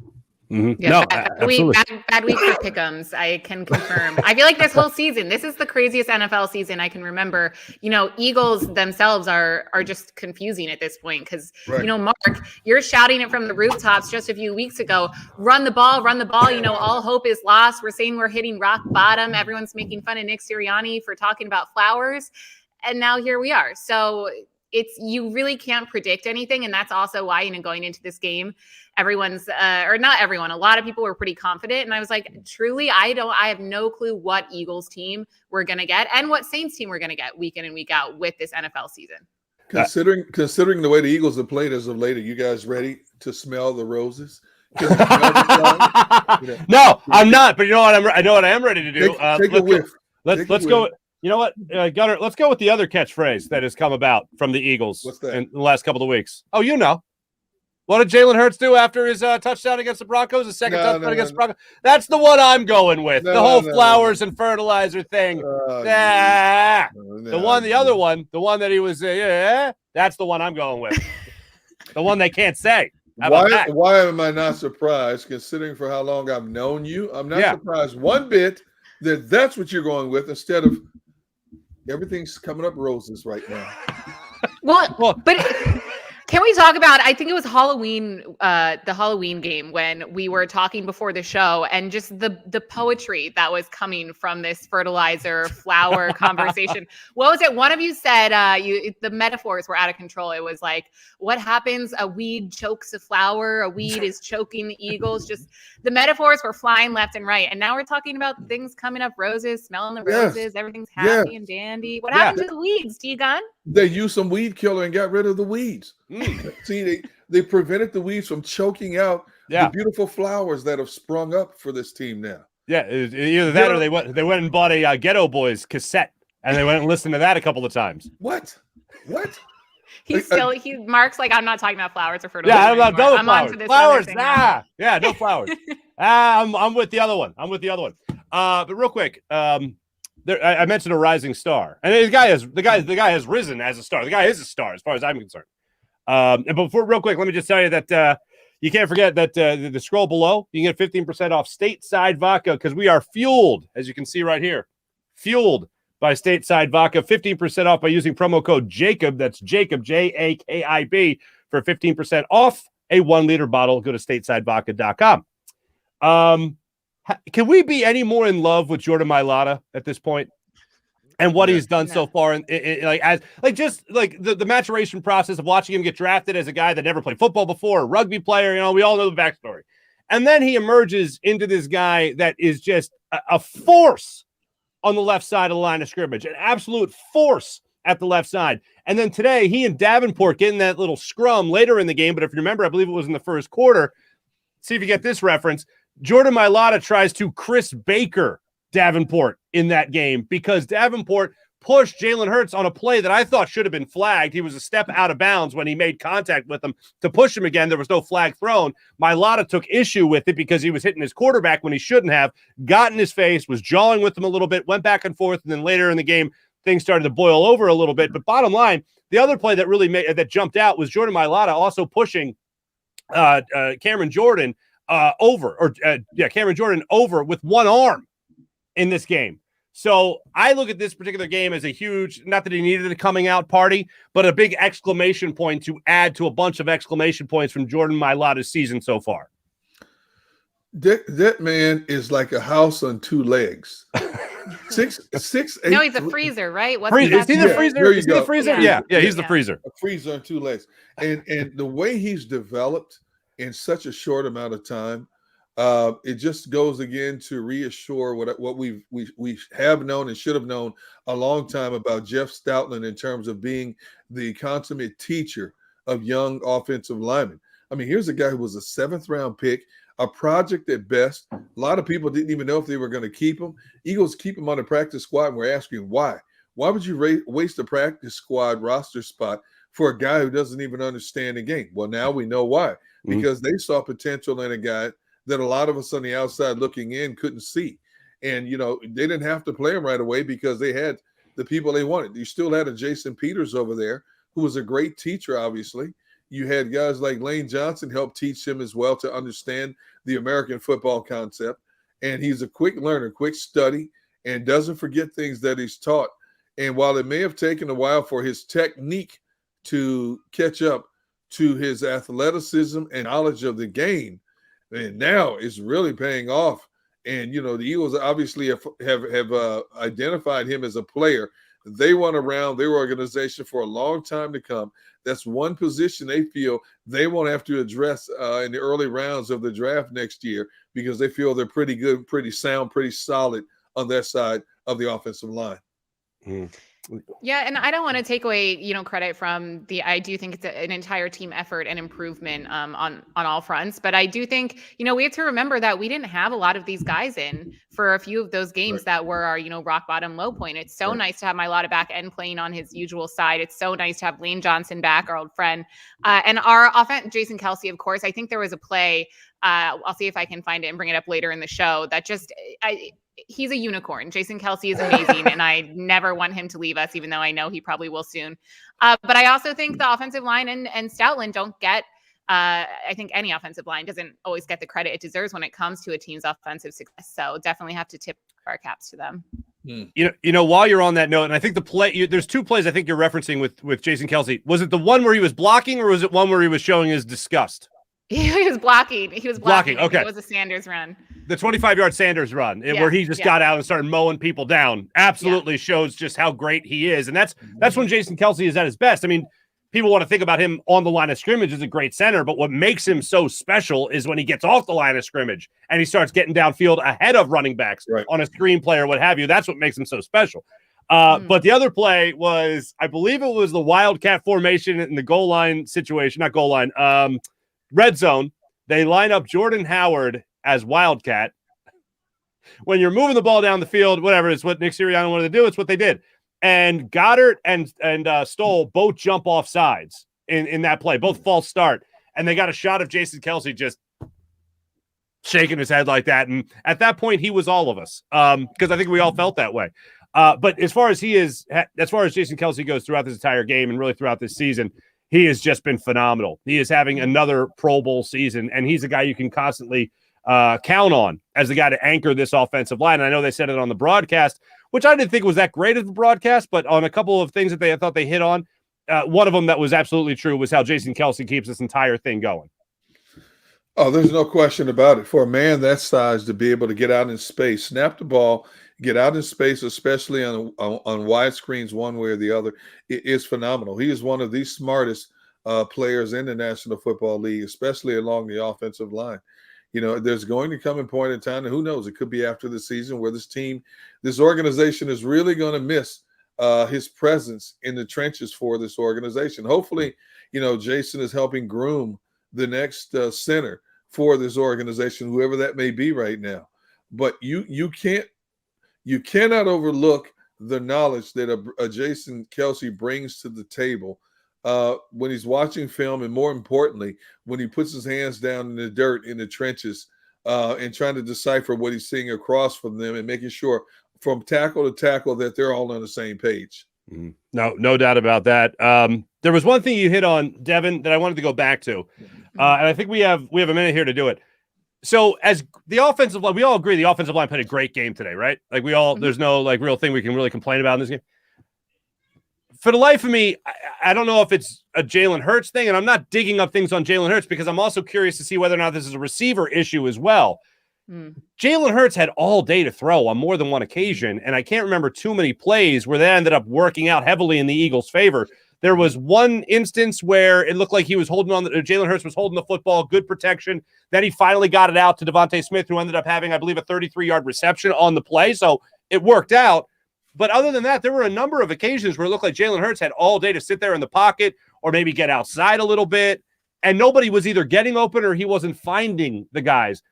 Mm-hmm. Yeah, no, bad week for pick'ems. I can confirm. I feel like this whole season, this is the craziest NFL season I can remember. Eagles themselves are just confusing at this point because, Mark, you're shouting it from the rooftops just a few weeks ago. Run the ball, run the ball. All hope is lost. We're saying we're hitting rock bottom. Everyone's making fun of Nick Sirianni for talking about flowers. And now here we are. So you really can't predict anything. And that's also why, going into this game, everyone's or not everyone, a lot of people were pretty confident. And I was like, truly, I have no clue what Eagles team we're going to get and what Saints team we're going to get week in and week out with this NFL season. Considering the way the Eagles have played as of late, are you guys ready to smell the roses? No, I'm not. But I know what I am ready to do. Take a whiff. Let's go. You know what, Gunnar? Let's go with the other catchphrase that has come about from the Eagles in the last couple of weeks. Oh, what did Jalen Hurts do after his touchdown against the Broncos? His second touchdown against the Broncos. That's the one I'm going with. The whole flowers and fertilizer thing. The other one, the one that he was. That's the one I'm going with. The one they can't say. Why am I not surprised? Considering for how long I've known you, I'm not surprised one bit that that's what you're going with instead of. Everything's coming up roses right now. Well, but can we talk about, I think it was Halloween, the Halloween game when we were talking before the show and just the poetry that was coming from this fertilizer flower conversation. What was it? One of you said the metaphors were out of control. It was like, what happens? A weed chokes a flower. A weed is choking the Eagles. Just the metaphors were flying left and right. And now we're talking about things coming up roses, smelling the roses. Everything's happy and dandy. What happened to the weeds, T-Gun? They used some weed killer and got rid of the weeds. See, they prevented the weeds from choking out the beautiful flowers that have sprung up for this team now. Yeah, either that or they went and bought a Ghetto Boys cassette and they went and listened to that a couple of times. What? Mark's like, I'm not talking about flowers or fertilizer. Yeah, I'm flowers. On to this flowers. Yeah, no flowers. I'm with the other one. But real quick, I mentioned a rising star, and the guy has risen as a star. The guy is a star, as far as I'm concerned. And before, real quick, let me just tell you that you can't forget that the scroll below, you can get 15% off Stateside Vodka because we are fueled, as you can see right here, fueled by Stateside Vodka. 15% off by using promo code JAKIB. That's JAKIB, JAKIB, for 15% off a 1-liter bottle. Go to statesidevodka.com. Can we be any more in love with Jordan Mailata at this point? And what he's done so far, the maturation process of watching him get drafted as a guy that never played football before, a rugby player, we all know the backstory. And then he emerges into this guy that is just a force on the left side of the line of scrimmage, an absolute force at the left side. And then today, he and Davenport getting that little scrum later in the game. But if you remember, I believe it was in the first quarter. See if you get this reference. Jordan Mailata tries to Chris Baker Davenport in that game because Davenport pushed Jalen Hurts on a play that I thought should have been flagged. He was a step out of bounds when he made contact with him to push him again. There was no flag thrown. Mailata took issue with it because he was hitting his quarterback when he shouldn't have, got in his face, was jawing with him a little bit, went back and forth, and then later in the game, things started to boil over a little bit. But bottom line, the other play that really that jumped out was Jordan Mailata also pushing Cameron Jordan Cameron Jordan over with one arm in this game. So I look at this particular game as a huge, not that he needed a coming out party, but a big exclamation point to add to a bunch of exclamation points from Jordan Mailata's season so far. That man is like a house on two legs. 6'8". No, he's a freezer, right? Is he the freezer? There you is he go. the freezer? Yeah, he's the freezer. A freezer on two legs. And the way he's developed in such a short amount of time, it just goes again to reassure what we have known and should have known a long time about Jeff Stoutland in terms of being the consummate teacher of young offensive linemen. I mean, here's a guy who was a 7th round pick, a project at best. A lot of people didn't even know if they were going to keep him. Eagles keep him on the practice squad, and we're asking why. Why would you waste a practice squad roster spot for a guy who doesn't even understand the game? Well, now we know why. Because they saw potential in a guy that a lot of us on the outside looking in couldn't see. And, they didn't have to play him right away because they had the people they wanted. You still had a Jason Peters over there who was a great teacher, obviously. You had guys like Lane Johnson help teach him as well to understand the American football concept. And he's a quick learner, quick study, and doesn't forget things that he's taught. And while it may have taken a while for his technique to catch up to his athleticism and knowledge of the game, and now it's really paying off. And, the Eagles obviously have identified him as a player they want around their organization for a long time to come. That's one position they feel they won't have to address in the early rounds of the draft next year because they feel they're pretty good, pretty sound, pretty solid on their side of the offensive line. Yeah, and I don't want to take away, credit from I do think it's an entire team effort and improvement on all fronts. But I do think, we have to remember that we didn't have a lot of these guys in for a few of those games that were our, rock bottom low point. It's so nice to have Mailata back and playing on his usual side. It's so nice to have Lane Johnson back, our old friend. And our offense, Jason Kelce, of course. I think there was a play. I'll see if I can find it and bring it up later in the show. That he's a unicorn. Jason Kelce is amazing, and I never want him to leave us, even though I know he probably will soon. But I also think the offensive line and Stoutland don't get, I think any offensive line doesn't always get the credit it deserves when it comes to a team's offensive success. So definitely have to tip our caps to them. While you're on that note, and I think the play, there's two plays I think you're referencing with Jason Kelce. Was it the one where he was blocking, or was it one where he was showing his disgust? He was blocking. Okay. It was a Sanders run. The 25-yard Sanders run, where he just got out and started mowing people down, absolutely shows just how great he is. And that's when Jason Kelce is at his best. I mean, people want to think about him on the line of scrimmage as a great center, but what makes him so special is when he gets off the line of scrimmage and he starts getting downfield ahead of running backs on a screenplay or what have you. That's what makes him so special. But the other play was, I believe it was the Wildcat formation in the goal line situation, not goal line, red zone. They line up Jordan Howard as Wildcat. When you're moving the ball down the field, whatever, it's what Nick Sirianni wanted to do. It's what they did. And Goddard and Stoll both jump off sides in that play, both false start. And they got a shot of Jason Kelce just shaking his head like that. And at that point, he was all of us because I think we all felt that way. But as far as Jason Kelce goes throughout this entire game and really throughout this season, he has just been phenomenal. He is having another Pro Bowl season, and he's a guy you can constantly count on as the guy to anchor this offensive line. And I know they said it on the broadcast, which I didn't think was that great of a broadcast, but on a couple of things that I thought they hit on, one of them that was absolutely true was how Jason Kelce keeps this entire thing going. Oh, there's no question about it. For a man that size to be able to get out in space, snap the ball, get out in space, especially on wide screens one way or the other, it is phenomenal. He is one of the smartest players in the National Football League, especially along the offensive line. There's going to come a point in time, and who knows, it could be after the season where this organization is really going to miss his presence in the trenches for this organization. Hopefully, Jason is helping groom the next center for this organization, whoever that may be right now. But you cannot overlook the knowledge that a Jason Kelce brings to the table when he's watching film, and more importantly, when he puts his hands down in the dirt, in the trenches, and trying to decipher what he's seeing across from them and making sure from tackle to tackle that they're all on the same page. No doubt about that. There was one thing you hit on, Devin, that I wanted to go back to. And I think we have a minute here to do it. So as the offensive line, we all agree the offensive line played a great game today, right? Like there's no like real thing we can really complain about in this game. For the life of me, I don't know if it's a Jalen Hurts thing, and I'm not digging up things on Jalen Hurts because I'm also curious to see whether or not this is a receiver issue as well. Jalen Hurts had all day to throw on more than one occasion, and I can't remember too many plays where that ended up working out heavily in the Eagles' favor. There was one instance where it looked like he was holding on. Jalen Hurts was holding the football, good protection. Then he finally got it out to Devontae Smith, who ended up having, I believe, a 33-yard reception on the play. So it worked out. But other than that, there were a number of occasions where it looked like Jalen Hurts had all day to sit there in the pocket or maybe get outside a little bit, and nobody was either getting open or he wasn't finding the guys.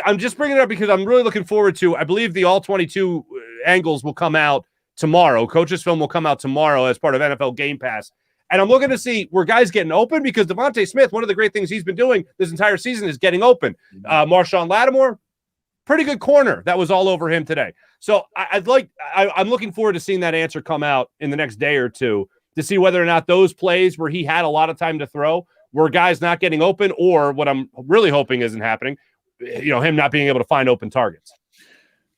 I'm just bringing it up because I'm really looking forward to, I believe the all 22 angles will come out tomorrow. Coach's film will come out tomorrow as part of NFL Game Pass. And I'm looking to see where guys getting open because Devontae Smith, one of the great things he's been doing this entire season is getting open. Marshawn Lattimore, pretty good corner. That was all over him today. So I'm looking forward to seeing that answer come out in the next day or two to see whether or not those plays where he had a lot of time to throw were guys not getting open, or what I'm really hoping isn't happening, him not being able to find open targets.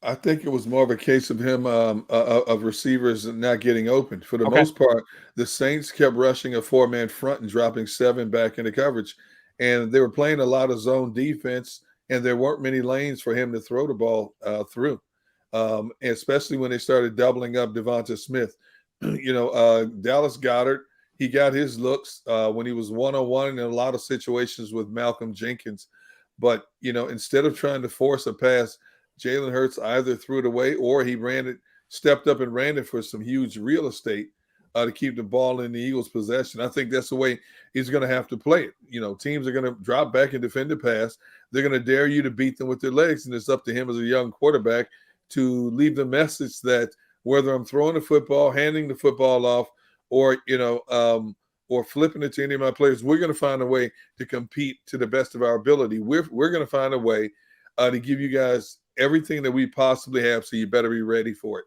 I think it was more of a case of him of receivers not getting open. For the most part, the Saints kept rushing a 4-man front and dropping 7 back into coverage. And they were playing a lot of zone defense, and there weren't many lanes for him to throw the ball through, especially when they started doubling up Devonta Smith. Dallas Goedert, he got his looks when he was one-on-one in a lot of situations with Malcolm Jenkins. But, instead of trying to force a pass, Jalen Hurts either threw it away or he stepped up and ran it for some huge real estate to keep the ball in the Eagles' possession. I think that's the way he's going to have to play it. Teams are going to drop back and defend the pass. They're going to dare you to beat them with their legs, and it's up to him as a young quarterback to leave the message that whether I'm throwing the football, handing the football off, or flipping it to any of my players, we're going to find a way to compete to the best of our ability. We're going to find a way to give you guys everything that we possibly have, so you better be ready for it.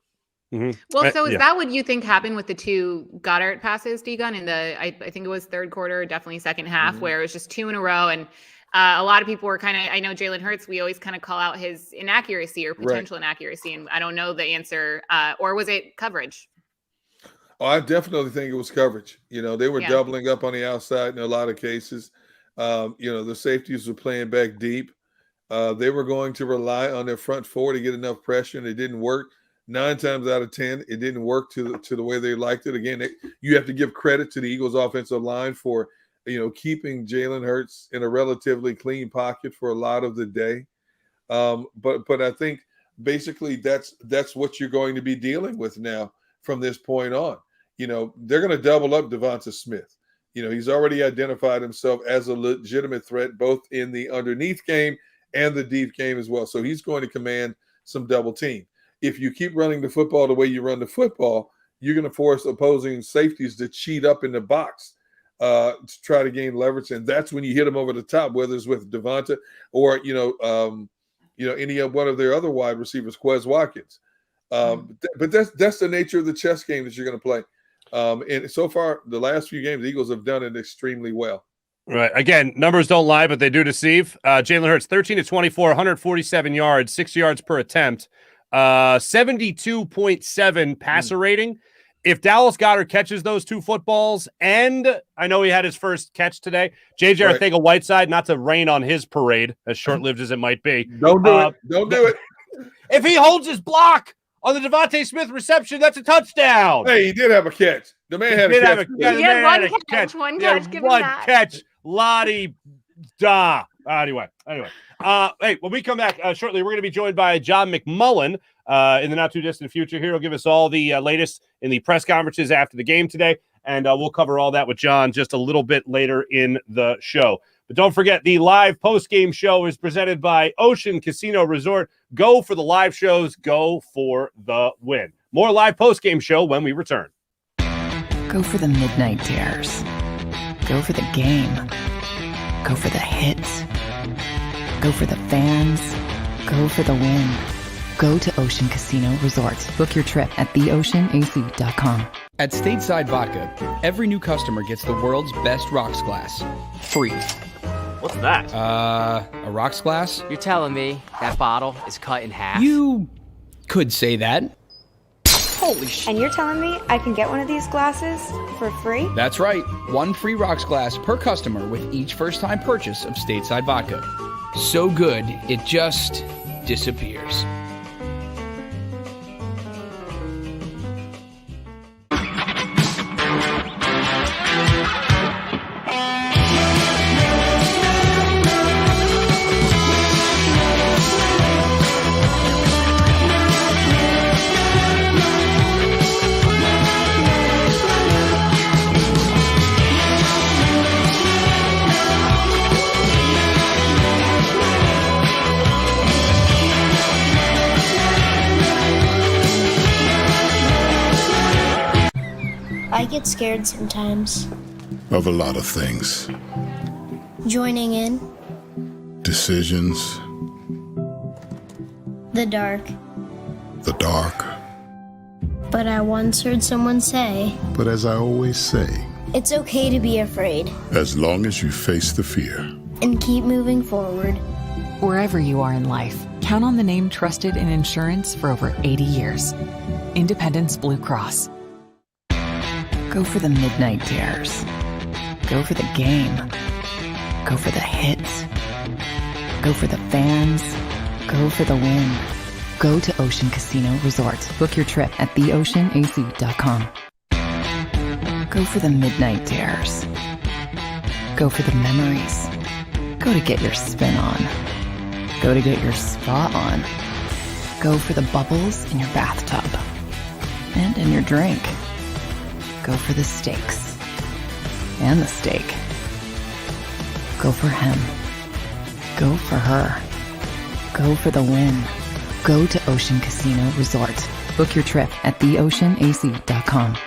Well, so is that what you think happened with the 2 Goddard passes, D-Gun, in the I think it was third quarter, definitely second half, where it was just 2 in a row, and a lot of people were I know Jalen Hurts, we always kind of call out his inaccuracy or potential inaccuracy, and I don't know the answer, or was it coverage? Oh, I definitely think it was coverage. They were doubling up on the outside in a lot of cases. The safeties were playing back deep. They were going to rely on their front 4 to get enough pressure, and it didn't work. 9 times out of 10, it didn't work to the way they liked it. Again, you have to give credit to the Eagles' offensive line for keeping Jalen Hurts in a relatively clean pocket for a lot of the day. But I think basically that's what you're going to be dealing with now from this point on. They're going to double up Devonta Smith. He's already identified himself as a legitimate threat both in the underneath game and the deep game as well. So he's going to command some double team. If you keep running the football the way you run the football, you're going to force opposing safeties to cheat up in the box to try to gain leverage. And that's when you hit them over the top, whether it's with Devonta or, any of one of their other wide receivers, Quez Watkins. But that's the nature of the chess game that you're going to play. And so far, the last few games, the Eagles have done it extremely well. Right. Again, numbers don't lie, but they do deceive. Jalen Hurts, 13 to 24, 147 yards, 6 yards per attempt, 72.7 passer rating. If Dallas Goedert catches those 2 footballs, and I know he had his first catch today, J.J. Arcega-Whiteside, not to rain on his parade, as short-lived as it might be. Don't do it. Don't do it. If he holds his block on the Devontae Smith reception, that's a touchdown. Hey, he did have a catch. The man had a catch. He had one catch. One catch. Give him that. Catch. Lottie da. Anyway. Hey, when we come back shortly, we're going to be joined by John McMullen in the not-too-distant future here. He'll give us all the latest in the press conferences after the game today, and we'll cover all that with John just a little bit later in the show. But don't forget, the live post-game show is presented by Ocean Casino Resort. Go for the live shows. Go for the win. More live postgame show when we return. Go for the midnight dares. Go for the game. Go for the hits. Go for the fans. Go for the win. Go to Ocean Casino Resort. Book your trip at theoceanac.com. At Stateside Vodka, every new customer gets the world's best rocks glass. Free. What's that? A rocks glass? You're telling me that bottle is cut in half? You could say that. Holy shit. And you're telling me I can get one of these glasses for free? That's right. One free rocks glass per customer with each first-time purchase of Stateside Vodka. So good, it just disappears. I get scared sometimes. Of a lot of things. Joining in. Decisions. The dark. The dark. But I once heard someone say, But as I always say, it's okay to be afraid. As long as you face the fear. And keep moving forward. Wherever you are in life, count on the name trusted in insurance for over 80 years. Independence Blue Cross. Go for the midnight dares. Go for the game. Go for the hits. Go for the fans. Go for the win. Go to Ocean Casino Resort. Book your trip at theoceanac.com. Go for the midnight dares. Go for the memories. Go to get your spin on. Go to get your spa on. Go for the bubbles in your bathtub. And in your drink. Go for the steaks. And the steak. Go for him. Go for her. Go for the win. Go to Ocean Casino Resort. Book your trip at theoceanac.com.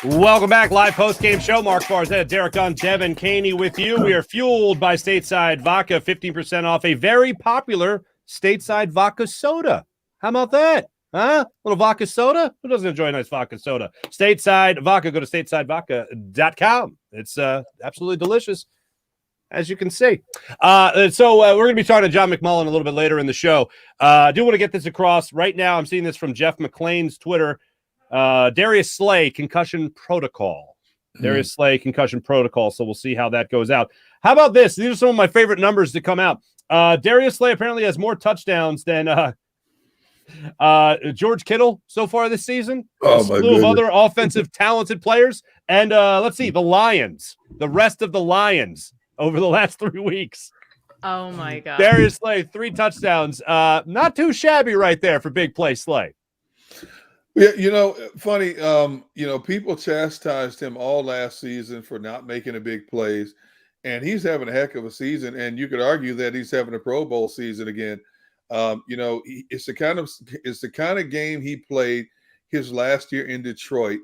Welcome back. Live post-game show. Mark Barzetta, Derek Gunn, Devin Caney with you. We are fueled by Stateside Vodka, 15% off a very popular Stateside Vodka soda. How about that? Huh? Little vodka soda? Who doesn't enjoy a nice vodka soda? Stateside Vodka. Go to statesidvodka.com. It's absolutely delicious, as you can see. So we're going to be talking to John McMullen a little bit later in the show. I do want to get this across. Right now, I'm seeing this from Jeff McClain's Twitter. Darius Slay concussion protocol. Darius Slay concussion protocol. So we'll see how that goes out. How about this? These are some of my favorite numbers to come out. Darius Slay apparently has more touchdowns than George Kittle so far this season. Oh, a slew of other offensive talented players. And let's see, the Lions, the rest of the Lions over the last 3 weeks. Oh my God. Darius Slay, 3 touchdowns. Not too shabby right there for big play Slay. Yeah, funny, people chastised him all last season for not making a big plays, and he's having a heck of a season, and you could argue that he's having a Pro Bowl season again. It's the kind of game he played his last year in Detroit,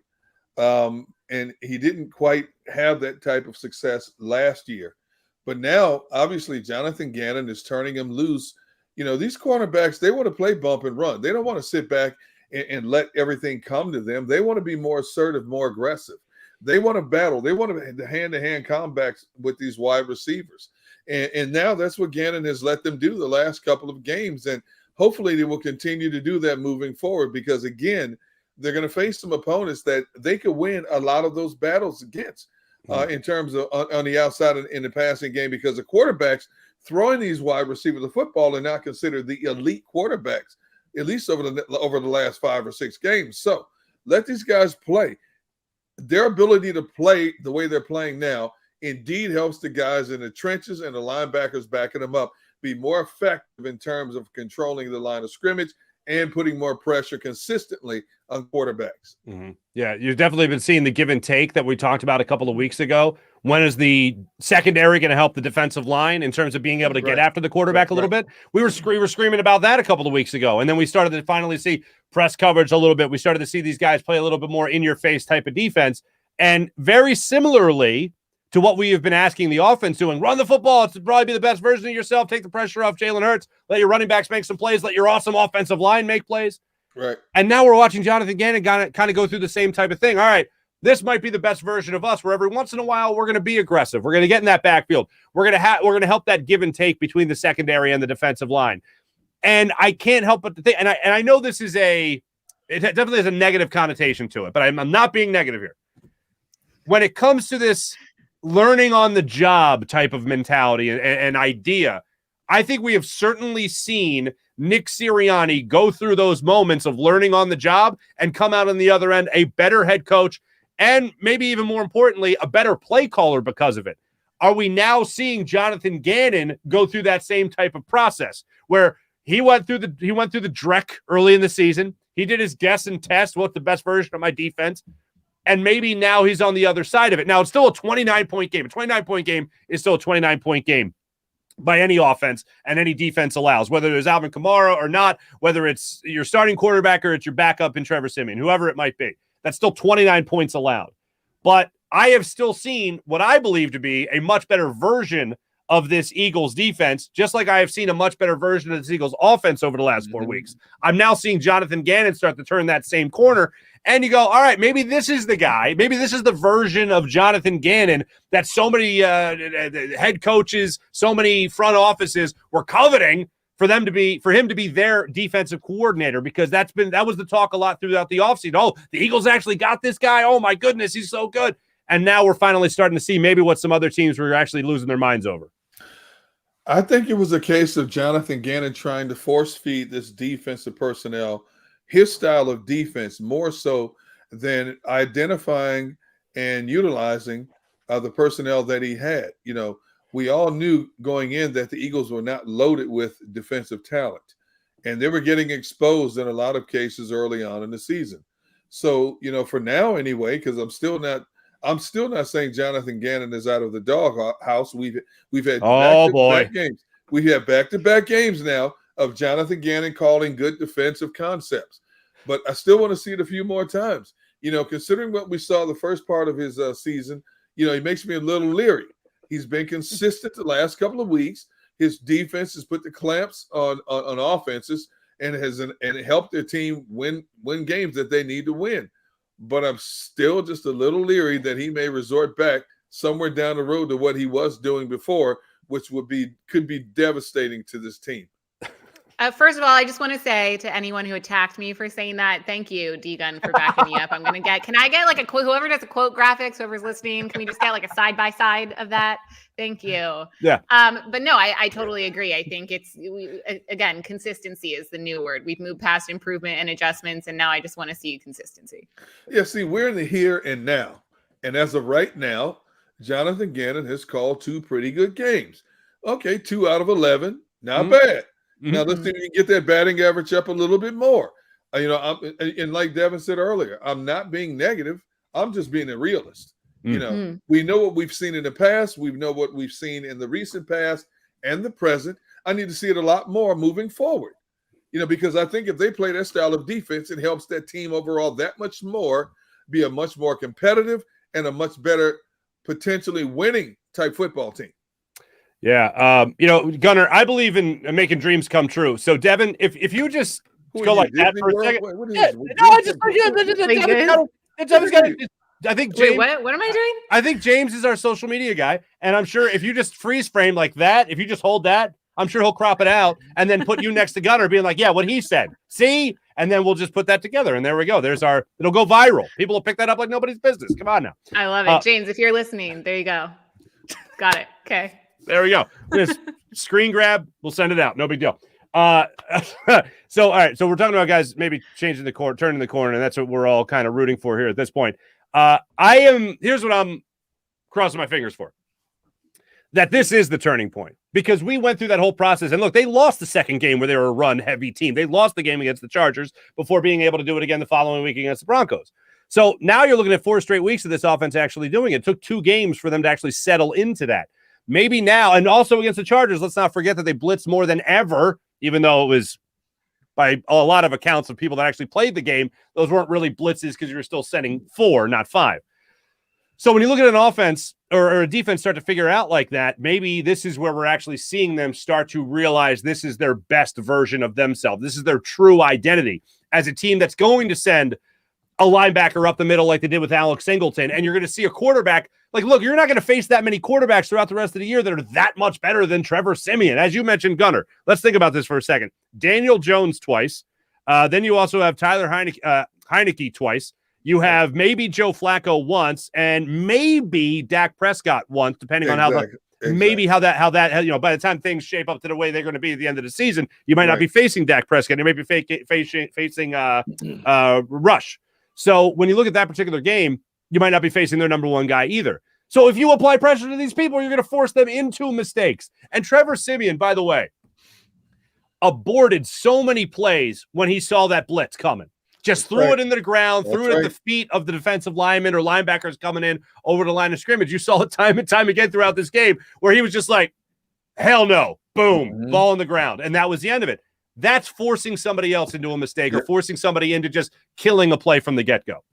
and he didn't quite have that type of success last year. But now, obviously, Jonathan Gannon is turning him loose. These cornerbacks, they want to play bump and run. They don't want to sit back and let everything come to them. They want to be more assertive, more aggressive. They want to battle. They want to hand-to-hand combats with these wide receivers. And now that's what Gannon has let them do the last couple of games. And hopefully they will continue to do that moving forward because, again, they're going to face some opponents that they could win a lot of those battles against in terms of on the outside in the passing game because the quarterbacks throwing these wide receivers the football are not considered the elite quarterbacks, at least over the last 5 or 6 games. So let these guys play. Their ability to play the way they're playing now indeed helps the guys in the trenches and the linebackers backing them up be more effective in terms of controlling the line of scrimmage and putting more pressure consistently on quarterbacks. Mm-hmm. Yeah, you've definitely been seeing the give and take that we talked about a couple of weeks ago. When is the secondary going to help the defensive line in terms of being able to get after the quarterback a little bit? We were screaming about that a couple of weeks ago, and then we started to finally see press coverage a little bit. We started to see these guys play a little bit more in-your-face type of defense, and very similarly to what we have been asking the offense doing, run the football. It's probably be the best version of yourself. Take the pressure off Jalen Hurts. Let your running backs make some plays. Let your awesome offensive line make plays. Right. And now we're watching Jonathan Gannon kind of go through the same type of thing. All right, this might be the best version of us, where every once in a while we're going to be aggressive. We're going to get in that backfield. We're going to help that give and take between the secondary and the defensive line. And I can't help but to think, and I know this is it definitely has a negative connotation to it, but I'm not being negative here. When it comes to this learning on the job type of mentality and idea, I think we have certainly seen Nick Sirianni go through those moments of learning on the job and come out on the other end a better head coach, and maybe even more importantly, a better play caller because of it. Are we now seeing Jonathan Gannon go through that same type of process where he went through the Drek early in the season? He did his guess and test, what's the best version of my defense? And maybe now he's on the other side of it. Now, it's still a 29-point game. A 29-point game is still a 29-point game by any offense and any defense allows, whether there's Alvin Kamara or not, whether it's your starting quarterback or it's your backup in Trevor Siemian, whoever it might be. That's still 29 points allowed. But I have still seen what I believe to be a much better version of this Eagles defense, just like I have seen a much better version of this Eagles offense over the last 4 weeks. I'm now seeing Jonathan Gannon start to turn that same corner. And you go, all right, maybe this is the guy. Maybe this is the version of Jonathan Gannon that so many head coaches, so many front offices were coveting for him to be their defensive coordinator, because that was the talk a lot throughout the offseason. Oh, the Eagles actually got this guy. Oh my goodness, he's so good. And now we're finally starting to see maybe what some other teams were actually losing their minds over. I think it was a case of Jonathan Gannon trying to force feed this defensive personnel his style of defense more so than identifying and utilizing the personnel that he had. You know, we all knew going in that the Eagles were not loaded with defensive talent, and they were getting exposed in a lot of cases early on in the season. So, you know, for now anyway, because I'm still not saying Jonathan Gannon is out of the doghouse. We've had back-to-back games. We have back-to-back games now of Jonathan Gannon calling good defensive concepts. But I still want to see it a few more times. You know, considering what we saw the first part of his season, you know, he makes me a little leery. He's been consistent the last couple of weeks. His defense has put the clamps on offenses and it helped their team win games that they need to win. But I'm still just a little leery that he may resort back somewhere down the road to what he was doing before, which could be devastating to this team. First of all, I just want to say to anyone who attacked me for saying that, thank you, D-Gun, for backing me up. Can I get like a quote, whoever does a quote graphics, whoever's listening, can we just get like a side-by-side of that? Thank you. Yeah. But no, I totally agree. I think again, consistency is the new word. We've moved past improvement and adjustments, and now I just want to see consistency. Yeah, see, we're in the here and now. And as of right now, Jonathan Gannon has called 2 pretty good games. Okay, 2 out of 11, not bad. Now, let's see if we can get that batting average up a little bit more. You know, and like Devin said earlier, I'm not being negative. I'm just being a realist. You know, we know what we've seen in the past. We know what we've seen in the recent past and the present. I need to see it a lot more moving forward, you know, because I think if they play that style of defense, it helps that team overall that much more, be a much more competitive and a much better potentially winning type football team. Yeah. You know, Gunnar, I believe in making dreams come true. So, Devin, if you just go like that for a second. I think James, what am I doing? I think James is our social media guy. And I'm sure if you just freeze frame like that, if you just hold that, I'm sure he'll crop it out and then put you next to Gunnar being like, yeah, what he said. See? And then we'll just put that together. And there we go. It'll go viral. People will pick that up like nobody's business. Come on now. I love it. James, if you're listening, there you go. Got it. Okay. There we go. This screen grab, we'll send it out. No big deal. So, all right. So we're talking about guys maybe changing the corner, turning the corner, and that's what we're all kind of rooting for here at this point. Here's what I'm crossing my fingers for. That this is the turning point. because we went through that whole process. And look, they lost the second game where they were a run-heavy team. They lost the game against the Chargers before being able to do it again the following week against the Broncos. So now you're looking at 4 straight weeks of this offense actually doing it. It took 2 games for them to actually settle into that. Maybe now, and also against the Chargers, let's not forget that they blitzed more than ever, even though it was by a lot of accounts of people that actually played the game, those weren't really blitzes because you were still sending 4, not 5. So when you look at an offense or a defense start to figure out like that, maybe this is where we're actually seeing them start to realize this is their best version of themselves. This is their true identity as a team that's going to send a linebacker up the middle like they did with Alex Singleton. And you're going to see a quarterback. Like, look, you're not going to face that many quarterbacks throughout the rest of the year that are that much better than Trevor Siemian. As you mentioned, Gunner, let's think about this for a second. Daniel Jones twice. Then you also have Tyler Heineke twice. You have maybe Joe Flacco once, and maybe Dak Prescott once, depending on how by the time things shape up to the way they're going to be at the end of the season, you might not be facing Dak Prescott. You may be facing Rush. So when you look at that particular game, you might not be facing their number 1 guy either. So if you apply pressure to these people, you're going to force them into mistakes. And Trevor Siemian, by the way, aborted so many plays when he saw that blitz coming. Just threw it into the ground, threw it at the feet of the defensive lineman or linebackers coming in over the line of scrimmage. You saw it time and time again throughout this game where he was just like, hell no, boom, ball on the ground. And that was the end of it. That's forcing somebody else into a mistake or forcing somebody into just killing a play from the get-go.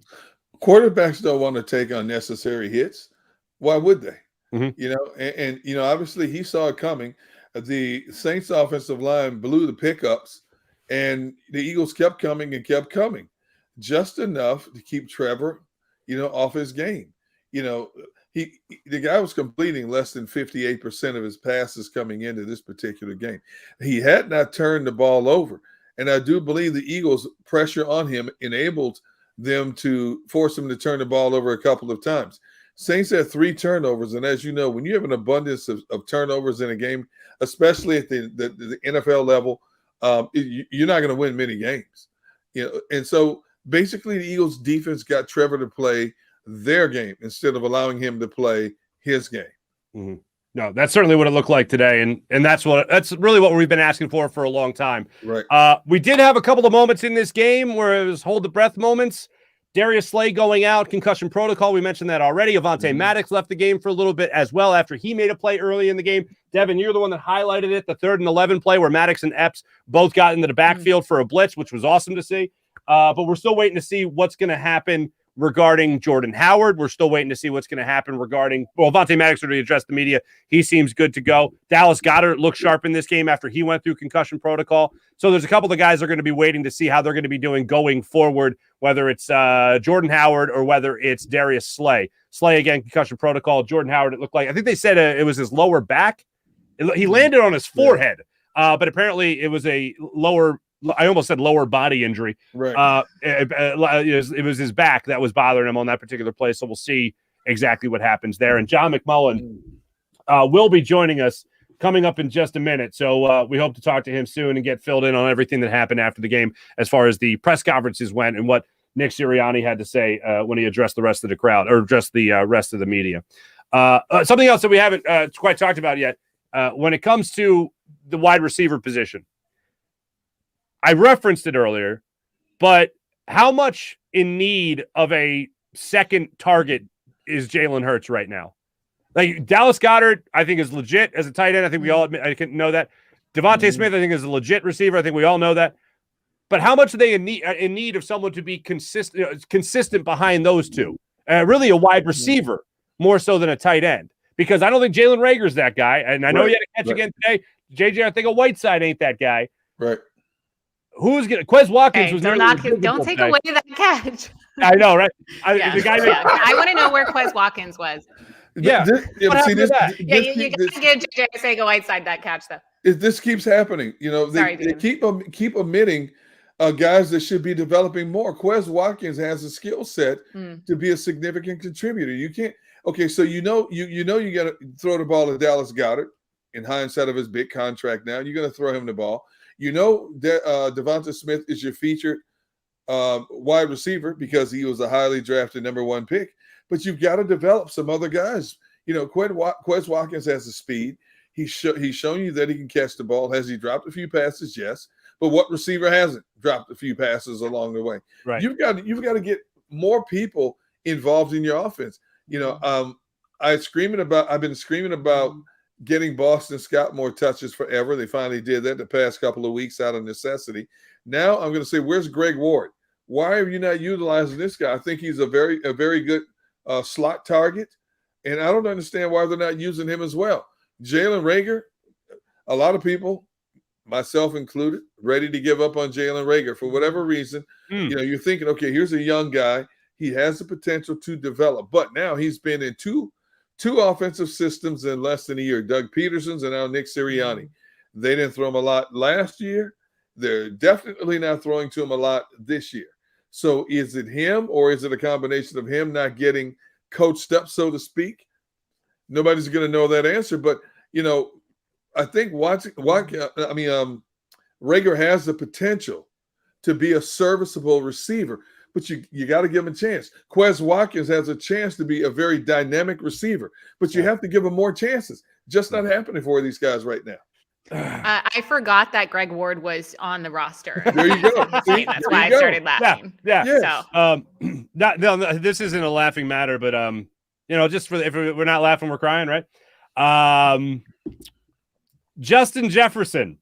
Quarterbacks don't want to take unnecessary hits. Why would they? And obviously he saw it coming. The Saints offensive line blew the pickups, and the Eagles kept coming and kept coming, just enough to keep Trevor, off his game. The guy was completing less than 58% of his passes coming into this particular game. He had not turned the ball over, and I do believe the Eagles' pressure on him enabled them to force him to turn the ball over a couple of times. Saints had 3 turnovers, and as you know, when you have an abundance of turnovers in a game, especially at the NFL level, you're not going to win many games. And so basically the Eagles defense got Trevor to play their game instead of allowing him to play his game. No, that's certainly what it looked like today, and that's really what we've been asking for a long time. Right. We did have a couple of moments in this game where it was hold the breath moments. Darius Slay going out, concussion protocol. We mentioned that already. Avonte Maddox left the game for a little bit as well after he made a play early in the game. Devin, you're the one that highlighted it, the 3rd and 11 play where Maddox and Epps both got into the backfield for a blitz, which was awesome to see. But we're still waiting to see what's going to happen regarding Jordan Howard. We're still waiting to see what's going to happen regarding, Avonte Maddox already addressed the media. He seems good to go. Dallas Goedert looked sharp in this game after he went through concussion protocol. So there's a couple of guys that are going to be waiting to see how they're going to be doing going forward, whether it's Jordan Howard or whether it's Darius Slay. Slay, again, concussion protocol. Jordan Howard, it looked like, I think they said it was his lower back. He landed on his forehead, but apparently it was a I almost said lower body injury. Right. It was his back that was bothering him on that particular play. So we'll see exactly what happens there. And John McMullen will be joining us coming up in just a minute. So we hope to talk to him soon and get filled in on everything that happened after the game as far as the press conferences went and what Nick Sirianni had to say when he addressed the rest of the crowd or addressed the rest of the media. Something else that we haven't quite talked about yet when it comes to the wide receiver position. I referenced it earlier, but how much in need of a second target is Jalen Hurts right now? Like Dallas Goedert, I think is legit as a tight end. I think we all admit, I can know that. Devontae Smith, I think is a legit receiver. I think we all know that. But how much are they in need of someone to be consistent behind those two? Really a wide receiver more so than a tight end. Because I don't think Jalen Reagor's that guy. And I know he had a catch again today. JJ, I think a Whiteside ain't that guy. Right. Who's gonna? Quez Watkins was don't take away that catch. I know, right? I want to know where Quez Watkins was. Yeah, you got to give JJ Arcega-Whiteside that catch, though. This keeps happening. They keep omitting guys that should be developing more. Quez Watkins has a skill set to be a significant contributor. You can't. Okay, so you got to throw the ball to Dallas Goedert. In hindsight of his big contract, now you're going to throw him the ball. Devonta Smith is your featured wide receiver because he was a highly drafted number 1 pick. But you've got to develop some other guys. Quez Watkins has the speed. He's shown you that he can catch the ball. Has he dropped a few passes? Yes. But what receiver hasn't dropped a few passes along the way? Right. You've got to get more people involved in your offense. I've been screaming about getting Boston Scott more touches forever. They finally did that the past couple of weeks out of necessity. Now I'm going to say, where's Greg Ward? Why are you not utilizing this guy? I think he's a very good slot target, and I don't understand why they're not using him as well. Jalen Reagor, a lot of people, myself included, ready to give up on Jalen Reagor for whatever reason. You're thinking, okay, here's a young guy. He has the potential to develop, but now he's been in two offensive systems in less than a year. Doug Peterson's and now Nick Sirianni. They didn't throw him a lot last year. They're definitely not throwing to him a lot this year. So is it him, or is it a combination of him not getting coached up, so to speak? Nobody's going to know that answer, but I think Reagor has the potential to be a serviceable receiver, but you got to give him a chance. Quez Watkins has a chance to be a very dynamic receiver, but you have to give him more chances. Just not happening for these guys right now. I forgot that Greg Ward was on the roster. There you go. See, that's why I started laughing. Yeah. Yes. So. No, this isn't a laughing matter, but just if we're not laughing, we're crying, right? Justin Jefferson,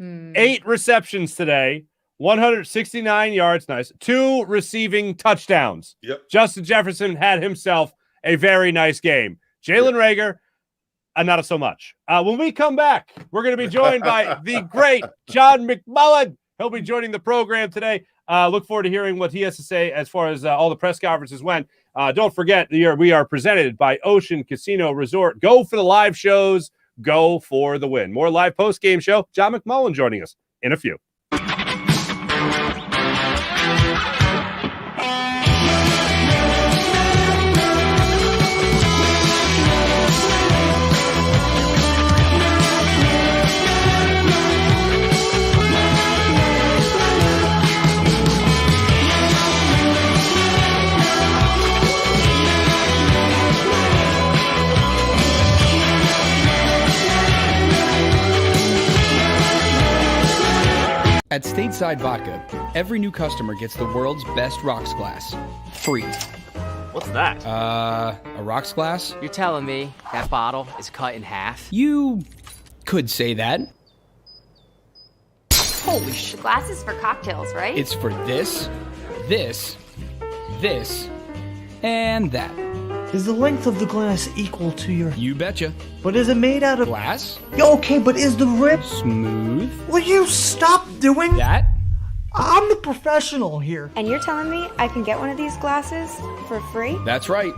8 receptions today, 169 yards, nice, 2 receiving touchdowns. Yep. Justin Jefferson had himself a very nice game. Jalen Reagor, not so much. When we come back, we're going to be joined by the great John McMullen. He'll be joining the program today. Look forward to hearing what he has to say as far as all the press conferences went. Don't forget, we are presented by Ocean Casino Resort. Go for the live shows. Go for the win. More live post-game show. John McMullen joining us in a few. At Stateside Vodka, every new customer gets the world's best rocks glass, free. What's that? A rocks glass? You're telling me that bottle is cut in half? You could say that. Holy shit. The glass is for cocktails, right? It's for this, and that. Is the length of the glass equal to your... You betcha. But is it made out of... Glass? Okay, but is the rip... Smooth? Will you stop doing... That? I'm the professional here. And you're telling me I can get one of these glasses for free? That's right.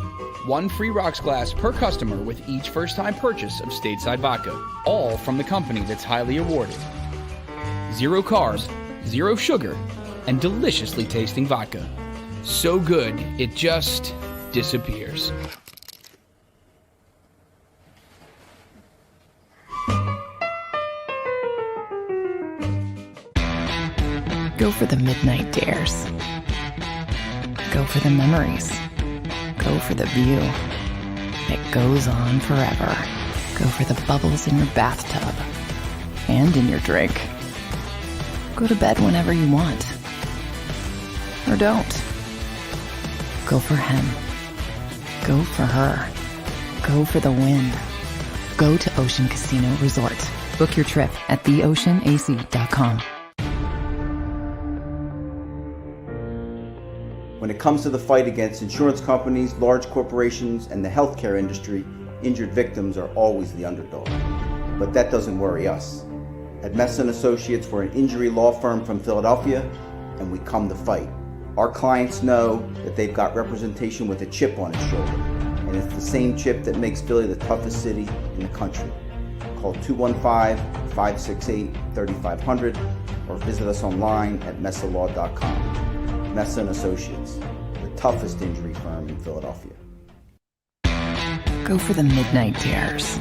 1 free rocks glass per customer with each first-time purchase of Stateside Vodka. All from the company that's highly awarded. 0 carbs, 0 sugar, and deliciously tasting vodka. So good, it just... disappears. Go for the midnight dares. Go for the memories. Go for the view that goes on forever. Go for the bubbles in your bathtub and in your drink. Go to bed whenever you want. Or don't. Go for him. Go for her. Go for the win. Go to Ocean Casino Resort. Book your trip at theoceanac.com. When it comes to the fight against insurance companies, large corporations, and the healthcare industry, injured victims are always the underdog. But that doesn't worry us. At Messa & Associates, we're an injury law firm from Philadelphia, and we come to fight. Our clients know that they've got representation with a chip on its shoulder, and it's the same chip that makes Philly the toughest city in the country. Call 215-568-3500 or visit us online at messalaw.com. Messa & Associates, the toughest injury firm in Philadelphia. Go for the midnight dares.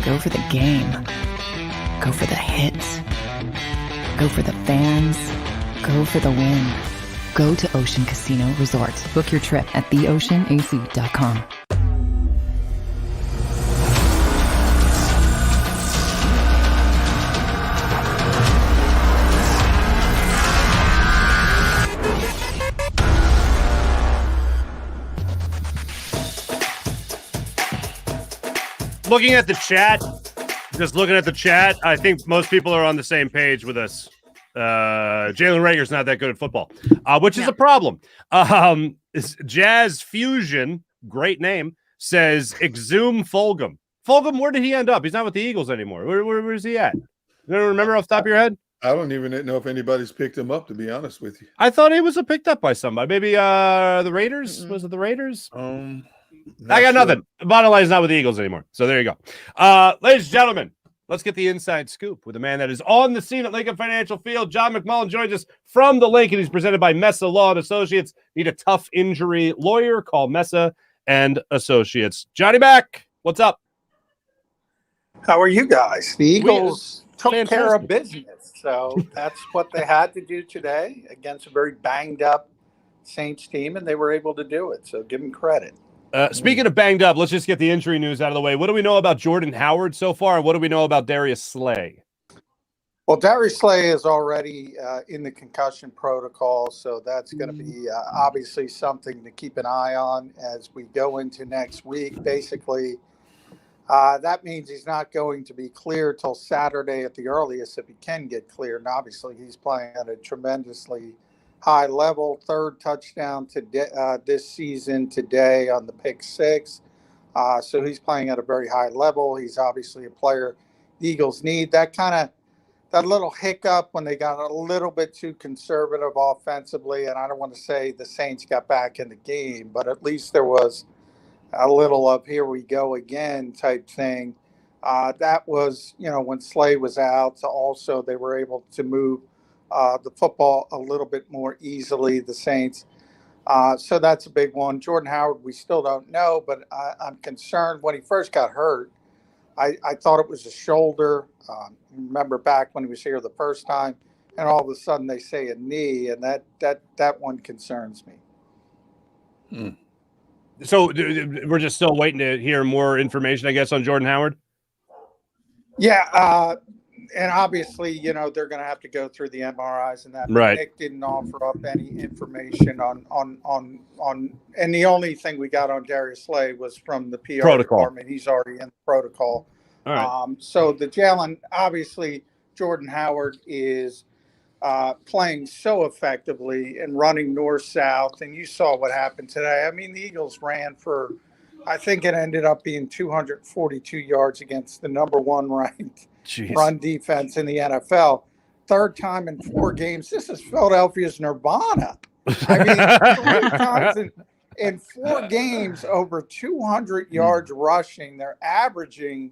Go for the game. Go for the hits. Go for the fans. Go for the win. Go to Ocean Casino Resort. Book your trip at theoceanac.com. looking at the chat, I think most people are on the same page with us. Jalen Reagor's not that good at football, which is a problem. Jazz Fusion, great name, says Exhume Fulgham. Fulgham, where did he end up? He's not with the Eagles anymore. Where is he at? You don't remember off the top of your head? I don't even know if anybody's picked him up, to be honest with you. I thought he was picked up by somebody. Maybe the Raiders? Was it the Raiders? I got nothing. Bottom line is not with the Eagles anymore. So there you go. Ladies and gentlemen, let's get the inside scoop with a man that is on the scene at Lincoln Financial Field. John McMullen joins us from the Lincoln. He's presented by Mesa Law and Associates. Need a tough injury lawyer? Call Mesa and Associates. Johnny Mac, what's up? How are you guys? The Eagles took care of business. So that's what they had to do today against a very banged up Saints team, and they were able to do it. So give them credit. Speaking of banged up, let's just get the injury news out of the way. What do we know about Jordan Howard so far, and what do we know about Darius Slay? Well, Darius Slay is already in the concussion protocol, so that's going to be obviously something to keep an eye on as we go into next week. Basically, that means he's not going to be cleared till Saturday at the earliest if he can get cleared. And obviously, he's playing at a tremendously high level. Third touchdown today, this season today on the pick six. So he's playing at a very high level. He's obviously a player the Eagles need. That little hiccup when they got a little bit too conservative offensively, and I don't want to say the Saints got back in the game, but at least there was a little of here we go again type thing. That was, when Slay was out. So also they were able to move the football a little bit more easily, the Saints. So that's a big one. Jordan Howard, we still don't know, but I'm concerned. When he first got hurt, I thought it was a shoulder. Remember back when he was here the first time, and all of a sudden they say a knee, and that one concerns me. So we're just still waiting to hear more information, I guess, on Jordan Howard? Yeah, and obviously, they're going to have to go through the MRIs and that. Right. Nick didn't offer up any information on, and the only thing we got on Darius Slay was from the PR department. He's already in the protocol. All right. So the Jalen, obviously, Jordan Howard is playing so effectively and running north-south, and you saw what happened today. I mean, the Eagles ran for, I think it ended up being 242 yards against the number one ranked run defense in the NFL. Third time in 4 games. This is Philadelphia's nirvana. I mean, 3 times in 4 games over 200 yards rushing. They're averaging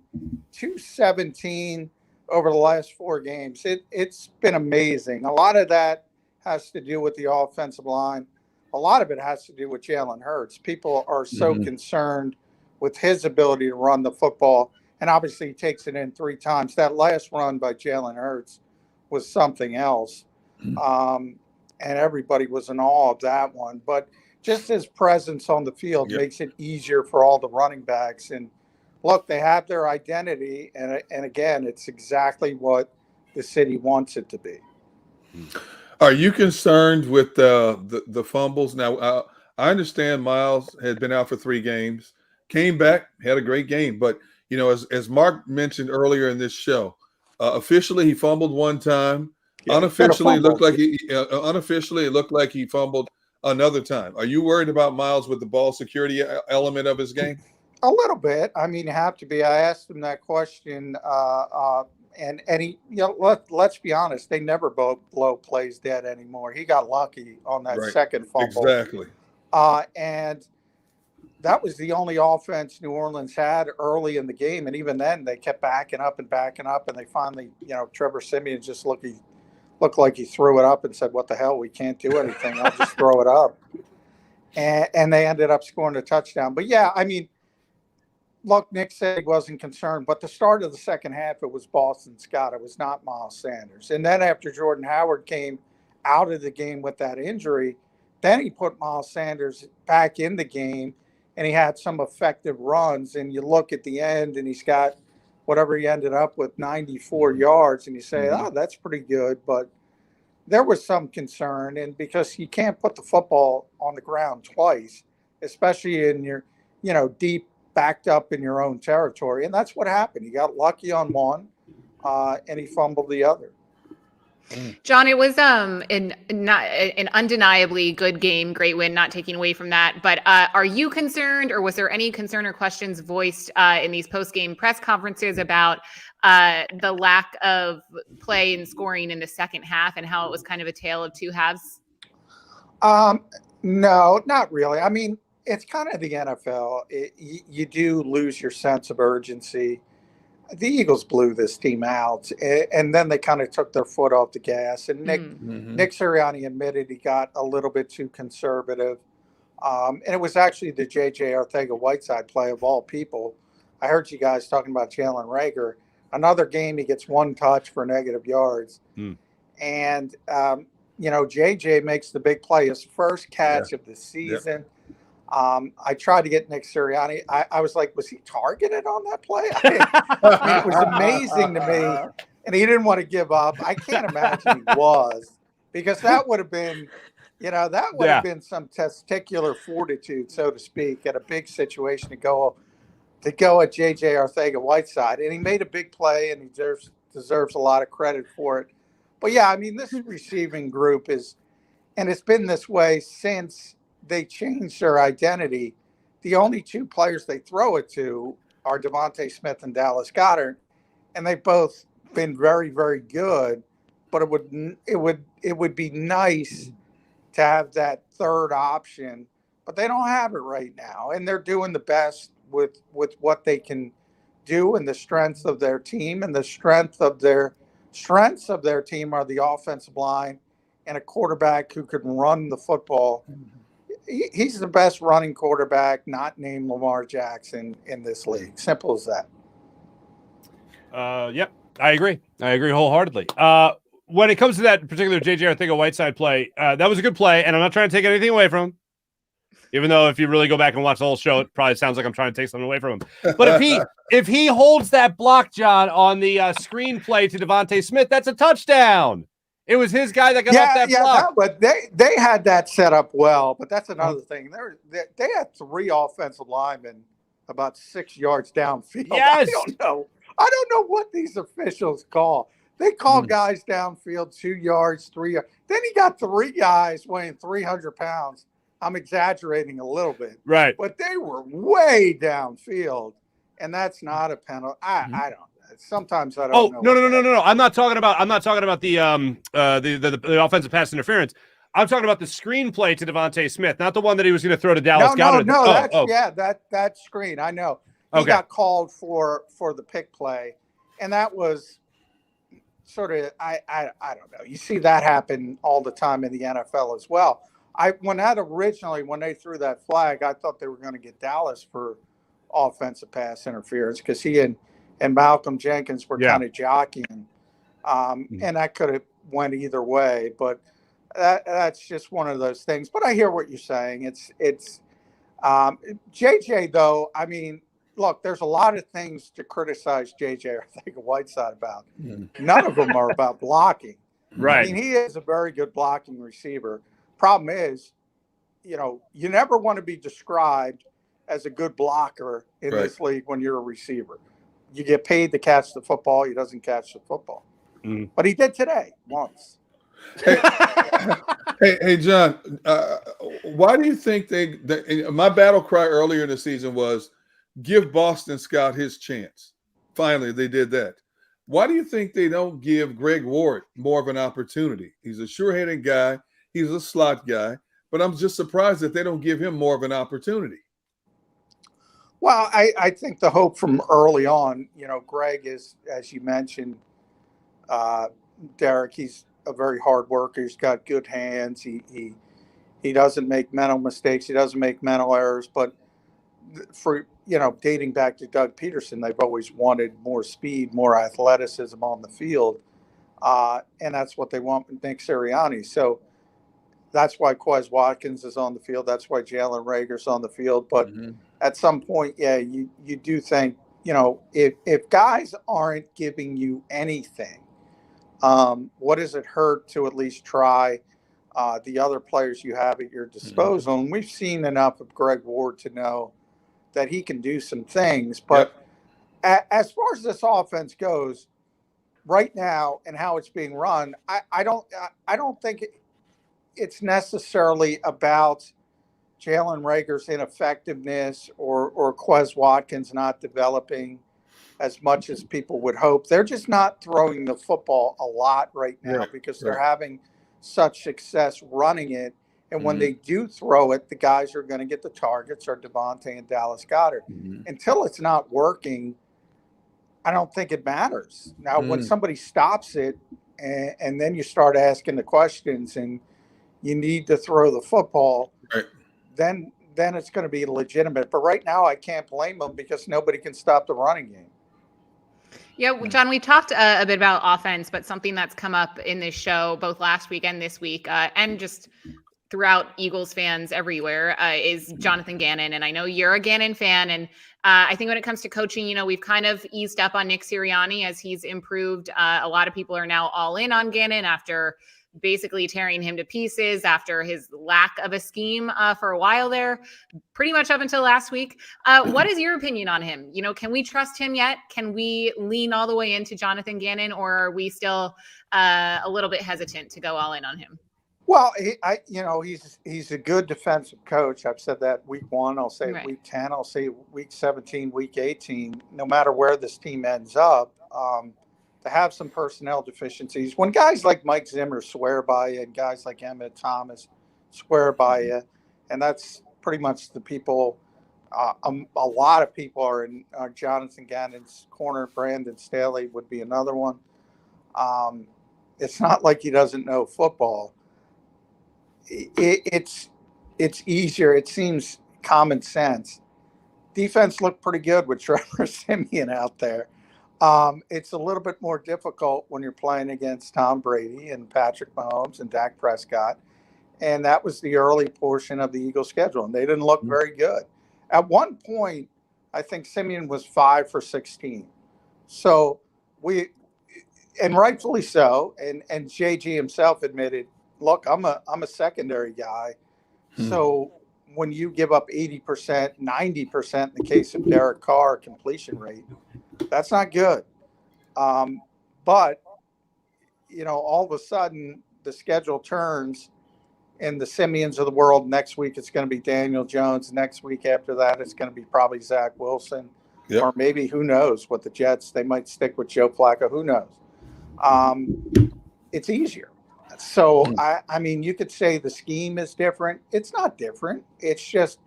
217 over the last 4 games. It's been amazing. A lot of that has to do with the offensive line. A lot of it has to do with Jalen Hurts. People are so concerned with his ability to run the football, and obviously he takes it in 3 times. That last run by Jalen Hurts was something else, and everybody was in awe of that one. But just his presence on the field makes it easier for all the running backs. And look, they have their identity, and again, it's exactly what the city wants it to be. Are you concerned with the fumbles? Now, I understand Miles had been out for 3 games, came back, had a great game, but as Mark mentioned earlier in this show, officially he fumbled 1 time. Unofficially, it looked like he fumbled another time. Are you worried about Miles with the ball security element of his game? A little bit. I mean, you have to be. I asked him that question, and he, let's be honest, they never blow plays dead anymore. He got lucky on that second fumble. Exactly. And that was the only offense New Orleans had early in the game, and even then they kept backing up, and they finally, Trevor Siemian just looked like he threw it up and said, "What the hell? We can't do anything. I'll just throw it up." And they ended up scoring a touchdown. But yeah, I mean, look, Nick said he wasn't concerned, but the start of the second half, it was Boston Scott. It was not Miles Sanders. And then after Jordan Howard came out of the game with that injury, then he put Miles Sanders back in the game, and he had some effective runs. And you look at the end, and he's got whatever he ended up with, 94 yards, and you say, oh, that's pretty good. But there was some concern, and because you can't put the football on the ground twice, especially in your, deep backed up in your own territory. And that's what happened. He got lucky on one, and he fumbled the other. John, it was an undeniably good game, great win, not taking away from that. But are you concerned, or was there any concern or questions voiced in these post-game press conferences about the lack of play and scoring in the second half and how it was kind of a tale of two halves? No, not really. I mean, it's kind of the NFL. You do lose your sense of urgency. The Eagles blew this team out, and then they kind of took their foot off the gas. And Nick Sirianni admitted he got a little bit too conservative. And it was actually the J.J. Arcega-Whiteside play of all people. I heard you guys talking about Jalen Reagor. Another game, he gets one touch for negative yards. And, J.J. makes the big play, his first catch of the season. I tried to get Nick Sirianni. I was like, was he targeted on that play? I mean, it was amazing to me. And he didn't want to give up. I can't imagine he was, because that would have been, have been some testicular fortitude, so to speak, at a big situation to go at J.J. Arcega-Whiteside. And he made a big play, and he deserves a lot of credit for it. But, yeah, I mean, this receiving group and it's been this way since they changed their identity. The only two players they throw it to are Devontae Smith and Dallas Goedert, and they've both been very, very good. But it would be nice to have that third option, but they don't have it right now, and they're doing the best with what they can do and the strengths of their team. And the strengths of their team are the offensive line and a quarterback who can run the football. He's the best running quarterback, not named Lamar Jackson, in this league. Simple as that. Yep, I agree. I agree wholeheartedly. When it comes to that particular J.J. Arcega-Whiteside play, that was a good play, and I'm not trying to take anything away from him. Even though if you really go back and watch the whole show, it probably sounds like I'm trying to take something away from him. But if he holds that block, John, on the screen play to Devontae Smith, that's a touchdown. It was his guy that got off that block. But they had that set up well. But that's another thing. They had three offensive linemen about 6 yards downfield. Yes. I don't know what these officials call. They call guys downfield 2 yards, 3 yards. Then he got three guys weighing 300 pounds. I'm exaggerating a little bit. Right. But they were way downfield, and that's not a penalty. I don't. Sometimes I don't know. No. I'm not talking about the offensive pass interference. I'm talking about the screenplay to Devontae Smith, not the one that he was going to throw to Dallas Goedert. That screen. I know. He got called for the pick play, and that was sort of I don't know. You see that happen all the time in the NFL as well. When they threw that flag, I thought they were going to get Dallas for offensive pass interference, because he and Malcolm Jenkins were kind of jockeying, and that could have went either way. But that's just one of those things. But I hear what you're saying. It's JJ, though. I mean, look, there's a lot of things to criticize JJ Arcega-Whiteside about. None of them are about blocking. Right. I mean, he is a very good blocking receiver. Problem is, you never want to be described as a good blocker in this league when you're a receiver. You get paid to catch the football. He doesn't catch the football. But he did today once. Hey, John, why do you think my battle cry earlier in the season was give Boston Scott his chance? Finally, they did that. Why do you think they don't give Greg Ward more of an opportunity? He's a sure-handed guy. He's a slot guy. But I'm just surprised that they don't give him more of an opportunity. Well, I think the hope from early on, Greg is, as you mentioned, Derek, he's a very hard worker. He's got good hands. He doesn't make mental mistakes. He doesn't make mental errors. But for, dating back to Doug Peterson, they've always wanted more speed, more athleticism on the field. And that's what they want with Nick Sirianni. So that's why Quez Watkins is on the field. That's why Jalen Reagor's on the field. But at some point, you do think, if guys aren't giving you anything, what does it hurt to at least try the other players you have at your disposal? And we've seen enough of Greg Ward to know that he can do some things. But as far as this offense goes right now and how it's being run, I don't think it's necessarily about Jalen Reagor's ineffectiveness or Quez Watkins not developing as much as people would hope. They're just not throwing the football a lot right now because they're having such success running it. And when they do throw it, the guys who are going to get the targets are Devontae and Dallas Goedert. Until it's not working, I don't think it matters. Now, when somebody stops it and then you start asking the questions and you need to throw the football, then it's going to be legitimate. But right now, I can't blame them because nobody can stop the running game. Yeah, John, we talked a bit about offense, but something that's come up in this show, both last week and this week, and just throughout Eagles fans everywhere, is Jonathan Gannon. And I know you're a Gannon fan. And I think when it comes to coaching, we've kind of eased up on Nick Sirianni as he's improved. A lot of people are now all in on Gannon after basically tearing him to pieces after his lack of a scheme for a while there, pretty much up until last week. What is your opinion on him? Can we trust him yet? Can we lean all the way into Jonathan Gannon, or are we still a little bit hesitant to go all in on him? Well, he's a good defensive coach. I've said that week 1, I'll say week 10, I'll say week 17, week 18, no matter where this team ends up. To have some personnel deficiencies. When guys like Mike Zimmer swear by you and guys like Emmett Thomas swear by you, and that's pretty much the people, a lot of people are in Jonathan Gannon's corner. Brandon Staley would be another one. It's not like he doesn't know football. It's easier. It seems common sense. Defense looked pretty good with Trevor Siemian out there. It's a little bit more difficult when you're playing against Tom Brady and Patrick Mahomes and Dak Prescott. And that was the early portion of the Eagles schedule. And they didn't look very good. At one point, I think Siemian was 5 for 16. So and rightfully so. And JG himself admitted, look, I'm a secondary guy. So when you give up 80%, 90% in the case of Derek Carr completion rate, that's not good. But, all of a sudden the schedule turns and the Siemians of the world. Next week, it's going to be Daniel Jones. Next week after that, it's going to be probably Zach Wilson. Or maybe, who knows, what the Jets, they might stick with Joe Flacco. Who knows? It's easier. So, I mean, you could say the scheme is different. It's not different. It's just,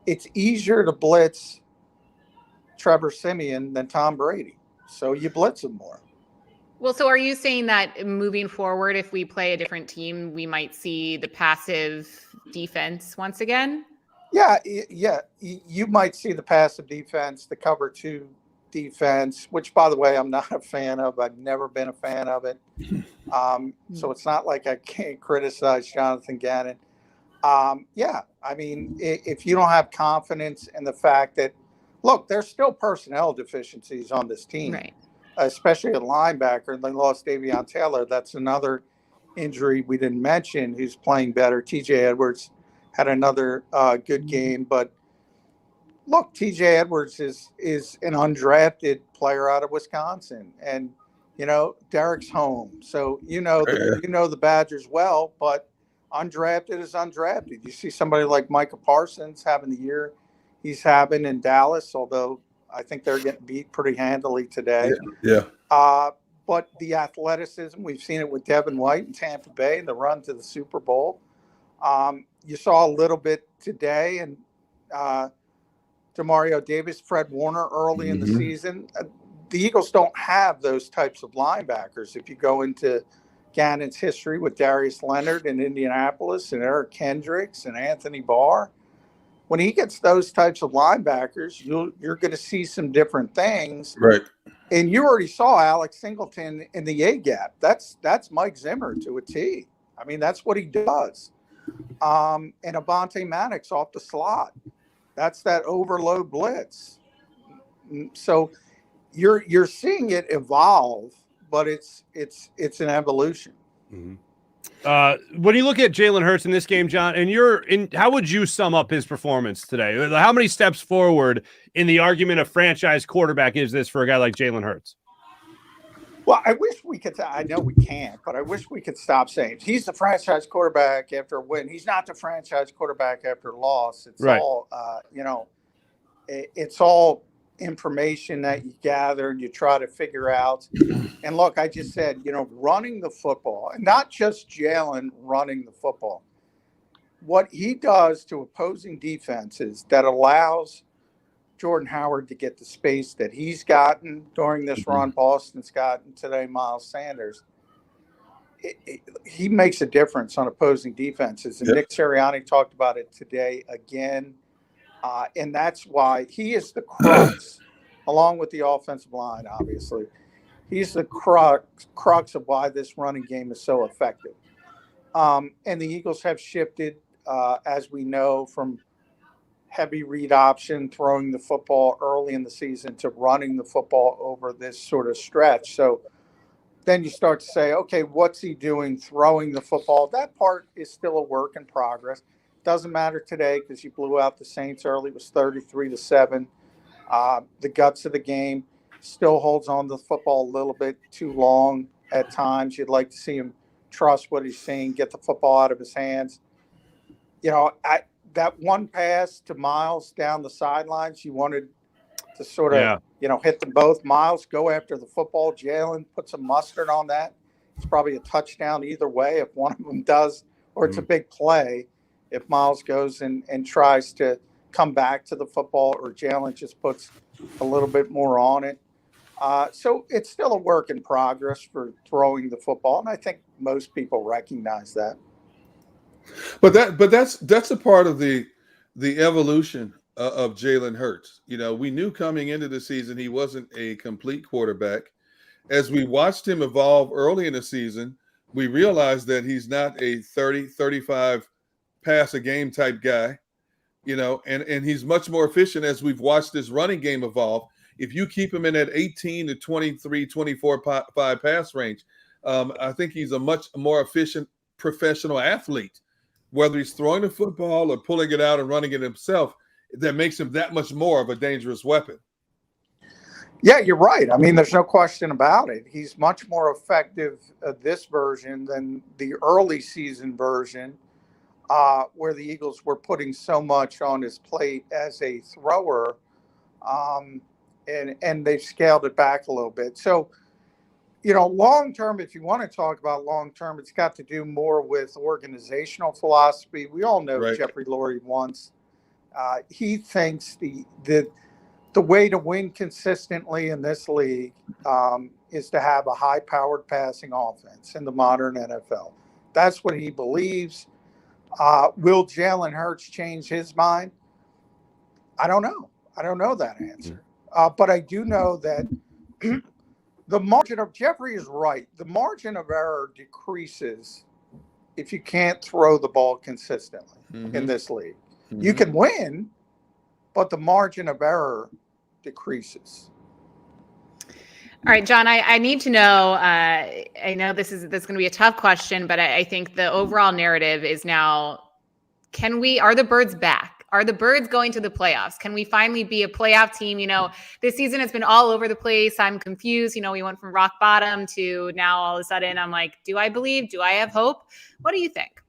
it's easier to blitz Trevor Siemian than Tom Brady. So you blitz him more. Well, so are you saying that moving forward, if we play a different team, we might see the passive defense once again? Yeah. You might see the passive defense, the cover 2 defense, which, by the way, I'm not a fan of. I've never been a fan of it. So it's not like I can't criticize Jonathan Gannon. Yeah, I mean, if you don't have confidence in the fact that, look, there's still personnel deficiencies on this team, especially at linebacker. They lost Davion Taylor. That's another injury we didn't mention who's playing better. TJ Edwards had another good game. But, look, TJ Edwards is an undrafted player out of Wisconsin. And, Derek's home. So, the Badgers well, but undrafted is undrafted. You see somebody like Micah Parsons having the year he's having in Dallas, although I think they're getting beat pretty handily today. Yeah. But the athleticism, we've seen it with Devin White in Tampa Bay in the run to the Super Bowl. You saw a little bit today, and Demario Davis, Fred Warner early in the season. The Eagles don't have those types of linebackers. If you go into Gannon's history with Darius Leonard in Indianapolis and Eric Kendricks and Anthony Barr, when he gets those types of linebackers, you're going to see some different things. Right. And you already saw Alex Singleton in the A-gap. That's Mike Zimmer to a T. I mean, that's what he does. And Avonte Maddox off the slot. That's that overload blitz. So you're seeing it evolve, but it's an evolution. When you look at Jalen Hurts in this game, John, and how would you sum up his performance today? How many steps forward in the argument of franchise quarterback is this for a guy like Jalen Hurts? Well, I wish we could. I know we can't, but I wish we could stop saying he's the franchise quarterback after a win. He's not the franchise quarterback after a loss. It's right. all, it's all information that you gather and you try to figure out. And look, I just said, running the football, and not just Jalen running the football. What he does to opposing defenses that allows Jordan Howard to get the space that he's gotten during this run, Boston's gotten today, Miles Sanders, he makes a difference on opposing defenses. And Nick Sirianni talked about it today again. And that's why he is the crux, along with the offensive line, obviously. He's the crux of why this running game is so effective. And the Eagles have shifted, as we know, from heavy read option, throwing the football early in the season, to running the football over this sort of stretch. So then you start to say, okay, what's he doing throwing the football? That part is still a work in progress. Doesn't matter today because you blew out the Saints early. It was 33-7. The guts of the game, still holds on to the football a little bit too long at times. You'd like to see him trust what he's saying, get the football out of his hands. That one pass to Miles down the sidelines, you wanted to sort of, hit them both. Miles, go after the football. Jalen, put some mustard on that. It's probably a touchdown either way if one of them does, or it's a big play if Miles goes and tries to come back to the football, or Jalen just puts a little bit more on it. So it's still a work in progress for throwing the football, and I think most people recognize that. But that's a part of the evolution of Jalen Hurts. We knew coming into the season he wasn't a complete quarterback. As we watched him evolve early in the season, we realized that he's not a 30, 35 pass a game type guy, and he's much more efficient as we've watched this running game evolve. If you keep him in that 18 to 23, 24 5 pass range, I think he's a much more efficient professional athlete. Whether he's throwing the football or pulling it out and running it himself, that makes him that much more of a dangerous weapon. Yeah, you're right. I mean, there's no question about it. He's much more effective this version than the early season version, where the Eagles were putting so much on his plate as a thrower, and they've scaled it back a little bit. So, long term, if you want to talk about long term, it's got to do more with organizational philosophy. We all know Jeffrey Lurie wants. He thinks the way to win consistently in this league is to have a high-powered passing offense in the modern NFL. That's what he believes. Will Jalen Hurts change his mind? I don't know. I don't know that answer. But I do know that the margin of Jeffrey is right. The margin of error decreases if you can't throw the ball consistently in this league. You can win, but the margin of error decreases. All right, John, I need to know, I know this is going to be a tough question, but I think the overall narrative is now, are the Birds back? Are the Birds going to the playoffs? Can we finally be a playoff team? This season has been all over the place. I'm confused. We went from rock bottom to now all of a sudden I'm like, do I believe? Do I have hope? What do you think?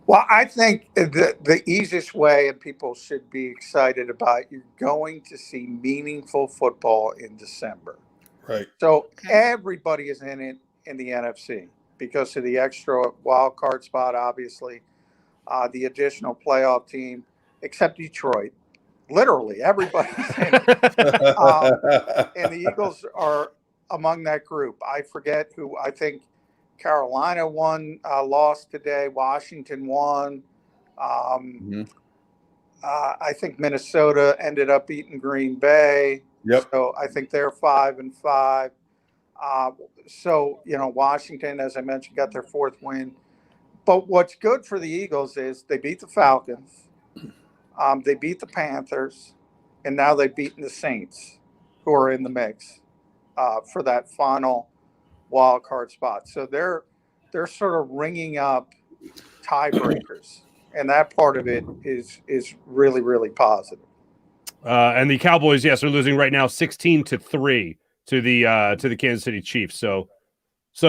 Well, I think the easiest way, and people should be excited about, you're going to see meaningful football in December. Right. So everybody is in it in the NFC because of the extra wild card spot, obviously, the additional playoff team, except Detroit. Literally, everybody's in it. And the Eagles are among that group. I forget who. I think Carolina won, lost today. Washington won. I think Minnesota ended up beating Green Bay. Yep. So I think they're 5-5. So, Washington, as I mentioned, got their fourth win. But what's good for the Eagles is they beat the Falcons, they beat the Panthers, and now they've beaten the Saints, who are in the mix for that final wild card spot. So they're they're sort of ringing up tiebreakers, and that part of it is really, really positive. And the Cowboys, yes, are losing right now 16-3 to the Kansas City Chiefs. So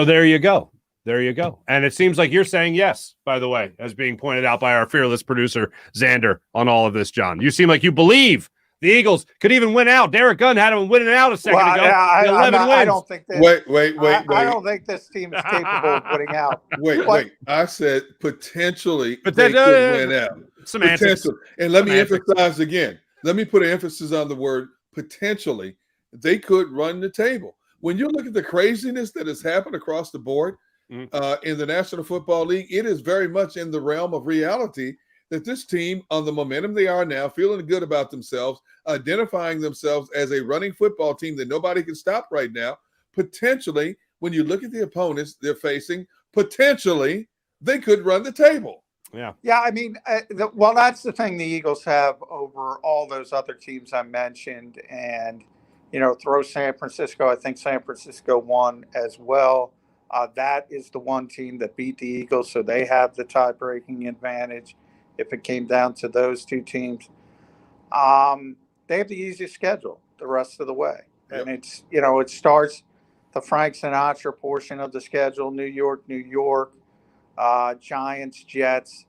there you go. There you go. And it seems like you're saying yes, by the way, as being pointed out by our fearless producer, Xander, on all of this, John. You seem like you believe the Eagles could even win out. Derek Gunn had them winning out a second ago. I don't think that. Wait. I don't think this team is capable of winning out. Wait. I said potentially they could win out. Semantics. And let me emphasize again. Let me put an emphasis on the word potentially. They could run the table. When you look at the craziness that has happened across the board in the National Football League, it is very much in the realm of reality that this team, on the momentum they are now, feeling good about themselves, identifying themselves as a running football team that nobody can stop right now, potentially, when you look at the opponents they're facing, potentially they could run the table. Yeah. I mean, well, that's the thing the Eagles have over all those other teams I mentioned. And, throw San Francisco. I think San Francisco won as well. That is the one team that beat the Eagles, so they have the tie-breaking advantage if it came down to those two teams. They have the easiest schedule the rest of the way. Yep. And it's, it starts the Frank Sinatra portion of the schedule, New York, Giants, Jets.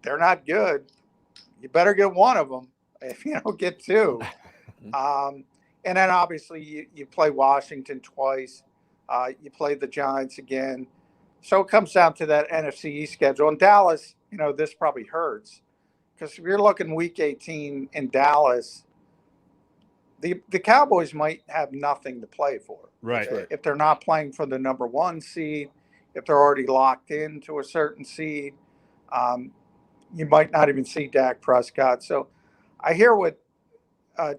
They're not good. You better get one of them if you don't get two. And then obviously you play Washington twice. You play the Giants again. So it comes down to that NFC East schedule. And Dallas, this probably hurts. Because if you're looking week 18 in Dallas, the Cowboys might have nothing to play for. Right. If they're not playing for the number 1 seed, if they're already locked into a certain seed, you might not even see Dak Prescott. So I hear what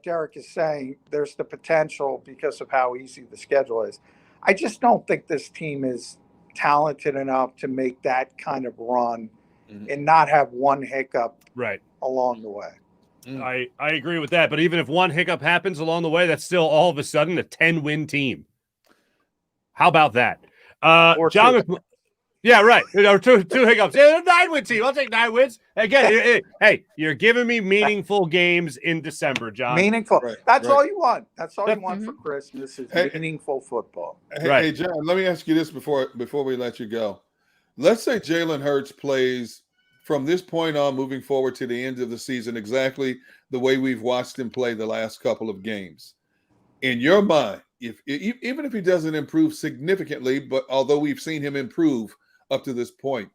Derek is saying. There's the potential because of how easy the schedule is. I just don't think this team is talented enough to make that kind of run and not have one hiccup along the way. I agree with that. But even if one hiccup happens along the way, that's still all of a sudden a 10-win team. How about that? John Yeah, right. Two hiccups. Yeah, 9-win team. I'll take 9 wins. Again, hey, you're giving me meaningful games in December, John. Meaningful. That's all you want. That's all you want for Christmas is meaningful football. Hey, John, let me ask you this before we let you go. Let's say Jalen Hurts plays from this point on moving forward to the end of the season exactly the way we've watched him play the last couple of games. In your mind, even if he doesn't improve significantly, but although we've seen him improve up to this point,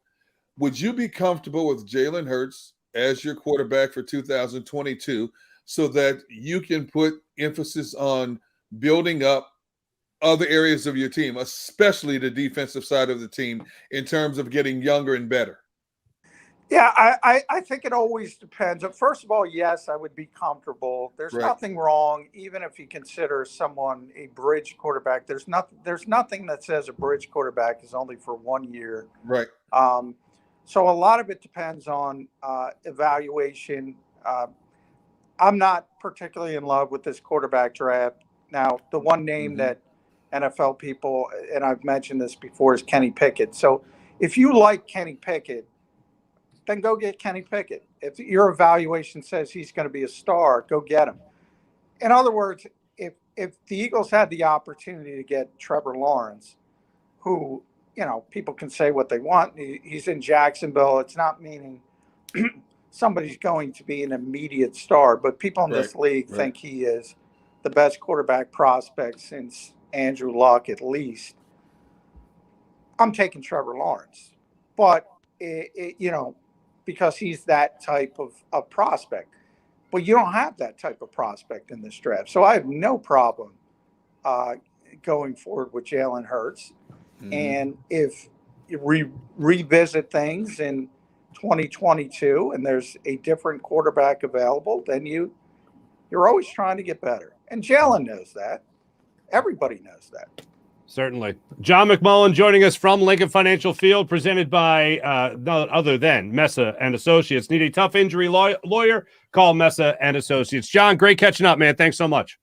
would you be comfortable with Jalen Hurts as your quarterback for 2022 so that you can put emphasis on building up other areas of your team, especially the defensive side of the team, in terms of getting younger and better? Yeah, I think it always depends. First of all, yes, I would be comfortable. There's nothing wrong, even if you consider someone a bridge quarterback. There's nothing that says a bridge quarterback is only for 1 year. Right. So a lot of it depends on evaluation. I'm not particularly in love with this quarterback draft. Now, the one name that NFL people, and I've mentioned this before, is Kenny Pickett. So if you like Kenny Pickett, then go get Kenny Pickett. If your evaluation says he's going to be a star, go get him. In other words, if the Eagles had the opportunity to get Trevor Lawrence, who, people can say what they want. He's in Jacksonville. It's not meaning somebody's going to be an immediate star, but people in this league think he is the best quarterback prospect since Andrew Luck, at least. I'm taking Trevor Lawrence. But, because he's that type of prospect. But you don't have that type of prospect in this draft. So I have no problem going forward with Jalen Hurts. And if you revisit things in 2022 and there's a different quarterback available, then you're always trying to get better. And Jalen knows that. Everybody knows that. Certainly. John McMullen joining us from Lincoln Financial Field, presented by none other than Mesa and Associates. Need a tough injury lawyer? Call Mesa and Associates. John, great catching up, man. Thanks so much.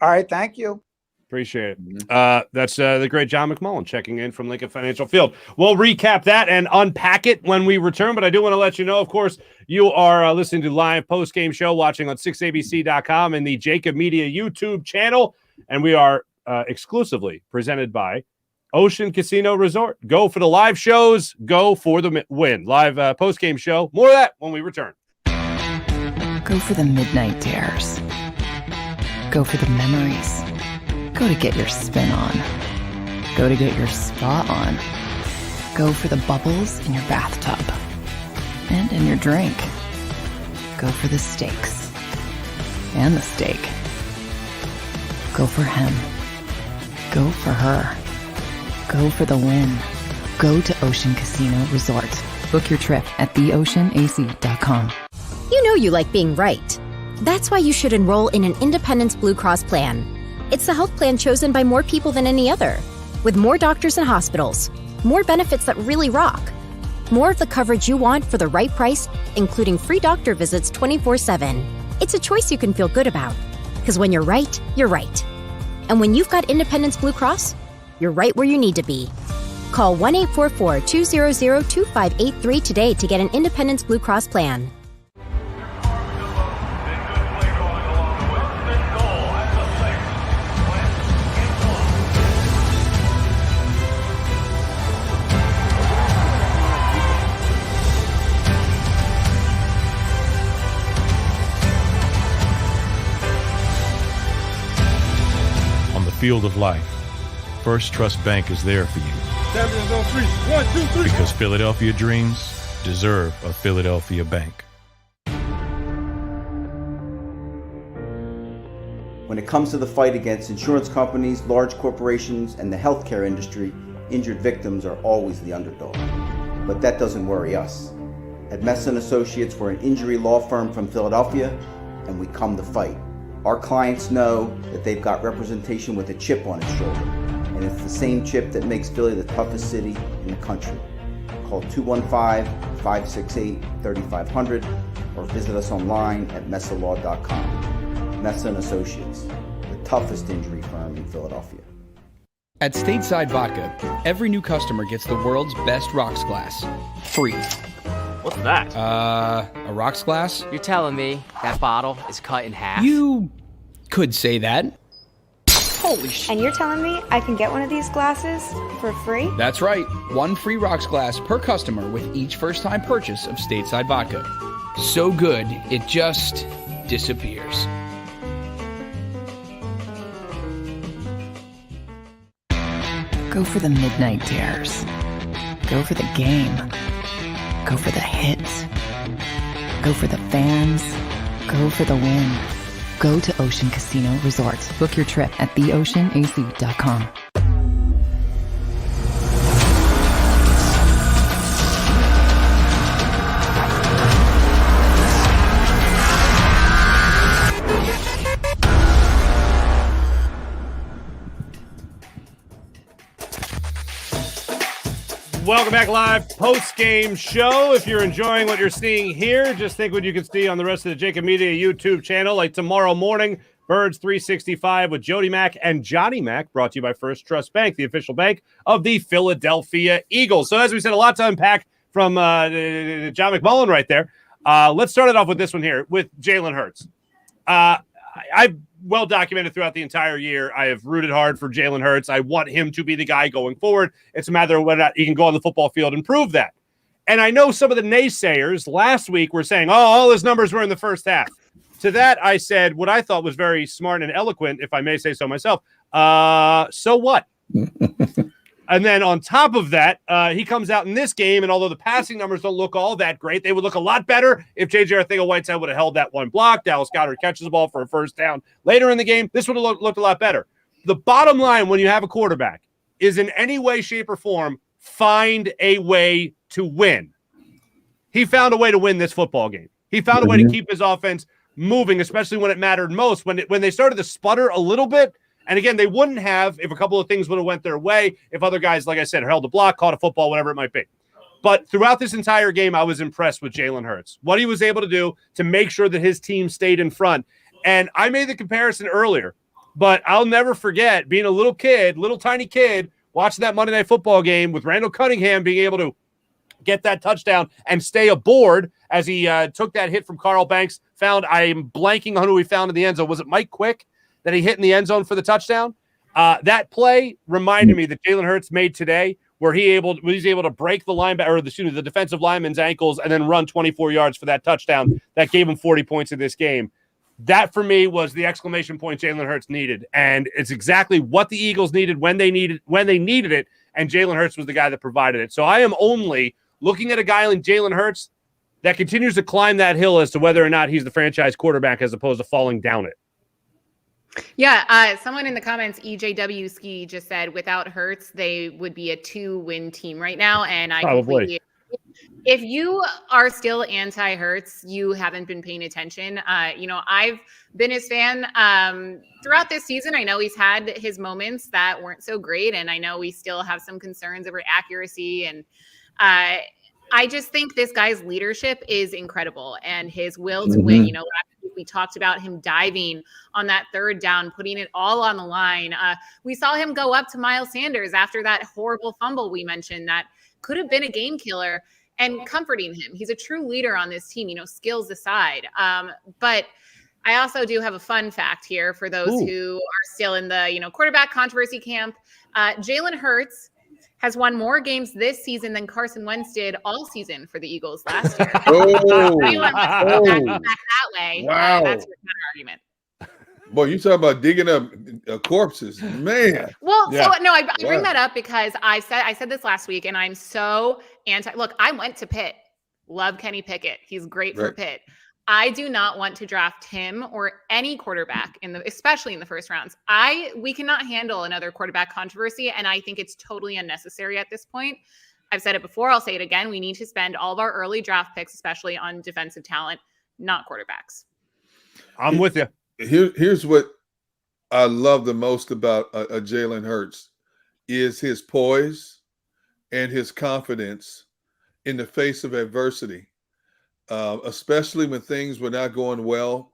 All right. Thank you. Appreciate it. That's the great John McMullen checking in from Lincoln Financial Field. We'll recap that and unpack it when we return, but I do want to let you know, of course, you are listening to live post-game show, watching on 6abc.com and the JAKIB Media YouTube channel, and we are exclusively presented by Ocean Casino Resort. Go for the live shows, go for the win. Live post-game show. More of that when we return. Go for the midnight dares. Go for the memories. Go to get your spin on. Go to get your spa on. Go for the bubbles in your bathtub and in your drink. Go for the steaks and the steak. Go for him. Go for her. Go for the win. Go to Ocean Casino Resort. Book your trip at theoceanac.com. You know you like being right. That's why you should enroll in an Independence Blue Cross plan. It's the health plan chosen by more people than any other, with more doctors and hospitals, more benefits that really rock, more of the coverage you want for the right price, including free doctor visits 24/7. It's a choice you can feel good about, because when you're right, you're right. And when you've got Independence Blue Cross, you're right where you need to be. Call 1-844-200-2583 today to get an Independence Blue Cross plan. Field of life, First Trust Bank is there for you. 7-3, 1, 2, 3. Because Philadelphia dreams deserve a Philadelphia bank. When it comes to the fight against insurance companies, large corporations, and the healthcare industry, injured victims are always the underdog. But that doesn't worry us. At Messon Associates, we're an injury law firm from Philadelphia, and we come to fight. Our clients know that they've got representation with a chip on its shoulder, and it's the same chip that makes Philly the toughest city in the country. Call 215-568-3500 or visit us online at messalaw.com. Messon Associates, the toughest injury firm in Philadelphia. At Stateside Vodka, every new customer gets the world's best rocks glass, free. What's that? A rocks glass? You're telling me that bottle is cut in half? You could say that. Holy shit. And you're telling me I can get one of these glasses for free? That's right. One free rocks glass per customer with each first-time purchase of Stateside Vodka. So good, it just disappears. Go for the midnight dares. Go for the game. Go for the hits. Go for the fans. Go for the win. Go to Ocean Casino Resort. Book your trip at theoceanac.com. Welcome back live post-game show. If you're enjoying what you're seeing here, just think what you can see on the rest of the JAKIB Media YouTube channel. Like tomorrow morning, Birds 365 with Jody Mack and Johnny Mack, brought to you by First Trust Bank, the official bank of the Philadelphia Eagles. So as we said, a lot to unpack from John McMullen right there. Let's start it off with this one here with Jalen Hurts. I've well documented throughout the entire year. I have rooted hard for Jalen Hurts. I want him to be the guy going forward. It's a matter of whether or not he can go on the football field and prove that. And I know some of the naysayers last week were saying, oh, all his numbers were in the first half. To that, I said what I thought was very smart and eloquent, if I may say so myself. So what? And then on top of that, he comes out in this game, and although the passing numbers don't look all that great, they would look a lot better if J.J. Arcega-Whiteside would have held that one block. Dallas Goedert catches the ball for a first down later in the game. This would have looked a lot better. The bottom line when you have a quarterback is in any way, shape, or form, find a way to win. He found a way to win this football game. He found a way to keep his offense moving, especially when it mattered most. When they started to sputter a little bit, and again, they wouldn't have if a couple of things would have went their way, if other guys, like I said, held a block, caught a football, whatever it might be. But throughout this entire game, I was impressed with Jalen Hurts, what he was able to do to make sure that his team stayed in front. And I made the comparison earlier. But I'll never forget being a little tiny kid, watching that Monday Night Football game with Randall Cunningham being able to get that touchdown and stay aboard as he took that hit from Carl Banks. I'm blanking on who he found in the end zone. Was it Mike Quick that he hit in the end zone for the touchdown? That play reminded me that Jalen Hurts made today, where he was able to break the linebacker, or the defensive lineman's ankles and then run 24 yards for that touchdown that gave him 40 points in this game. That for me was the exclamation point Jalen Hurts needed, and it's exactly what the Eagles needed when they needed it, and Jalen Hurts was the guy that provided it. So I am only looking at a guy like Jalen Hurts that continues to climb that hill as to whether or not he's the franchise quarterback as opposed to falling down it. Yeah, someone in the comments, EJW Ski, just said without Hurts, they would be a 2-win team right now. And I completely agree. If you are still anti-Hurts, you haven't been paying attention. I've been his fan throughout this season. I know he's had his moments that weren't so great, and I know we still have some concerns over accuracy. And I just think this guy's leadership is incredible, and his will to win. We talked about him diving on that third down, putting it all on the line. We saw him go up to Miles Sanders after that horrible fumble we mentioned that could have been a game killer, and comforting him. He's a true leader on this team, skills aside. But I also do have a fun fact here for those who are still in the, quarterback controversy camp. Jalen Hurts has won more games this season than Carson Wentz did all season for the Eagles last year. Back that way. Wow. That's your counter argument. Boy, you talking about digging up corpses, man. Well, I bring that up because I said this last week, and I'm so anti. Look, I went to Pitt. Love Kenny Pickett. He's great for Pitt. I do not want to draft him or any quarterback especially in the first rounds. We cannot handle another quarterback controversy, and I think it's totally unnecessary at this point. I've said it before. I'll say it again. We need to spend all of our early draft picks, especially on defensive talent, not quarterbacks. I'm with you. Here's what I love the most about a Jalen Hurts is his poise and his confidence in the face of adversity. Especially when things were not going well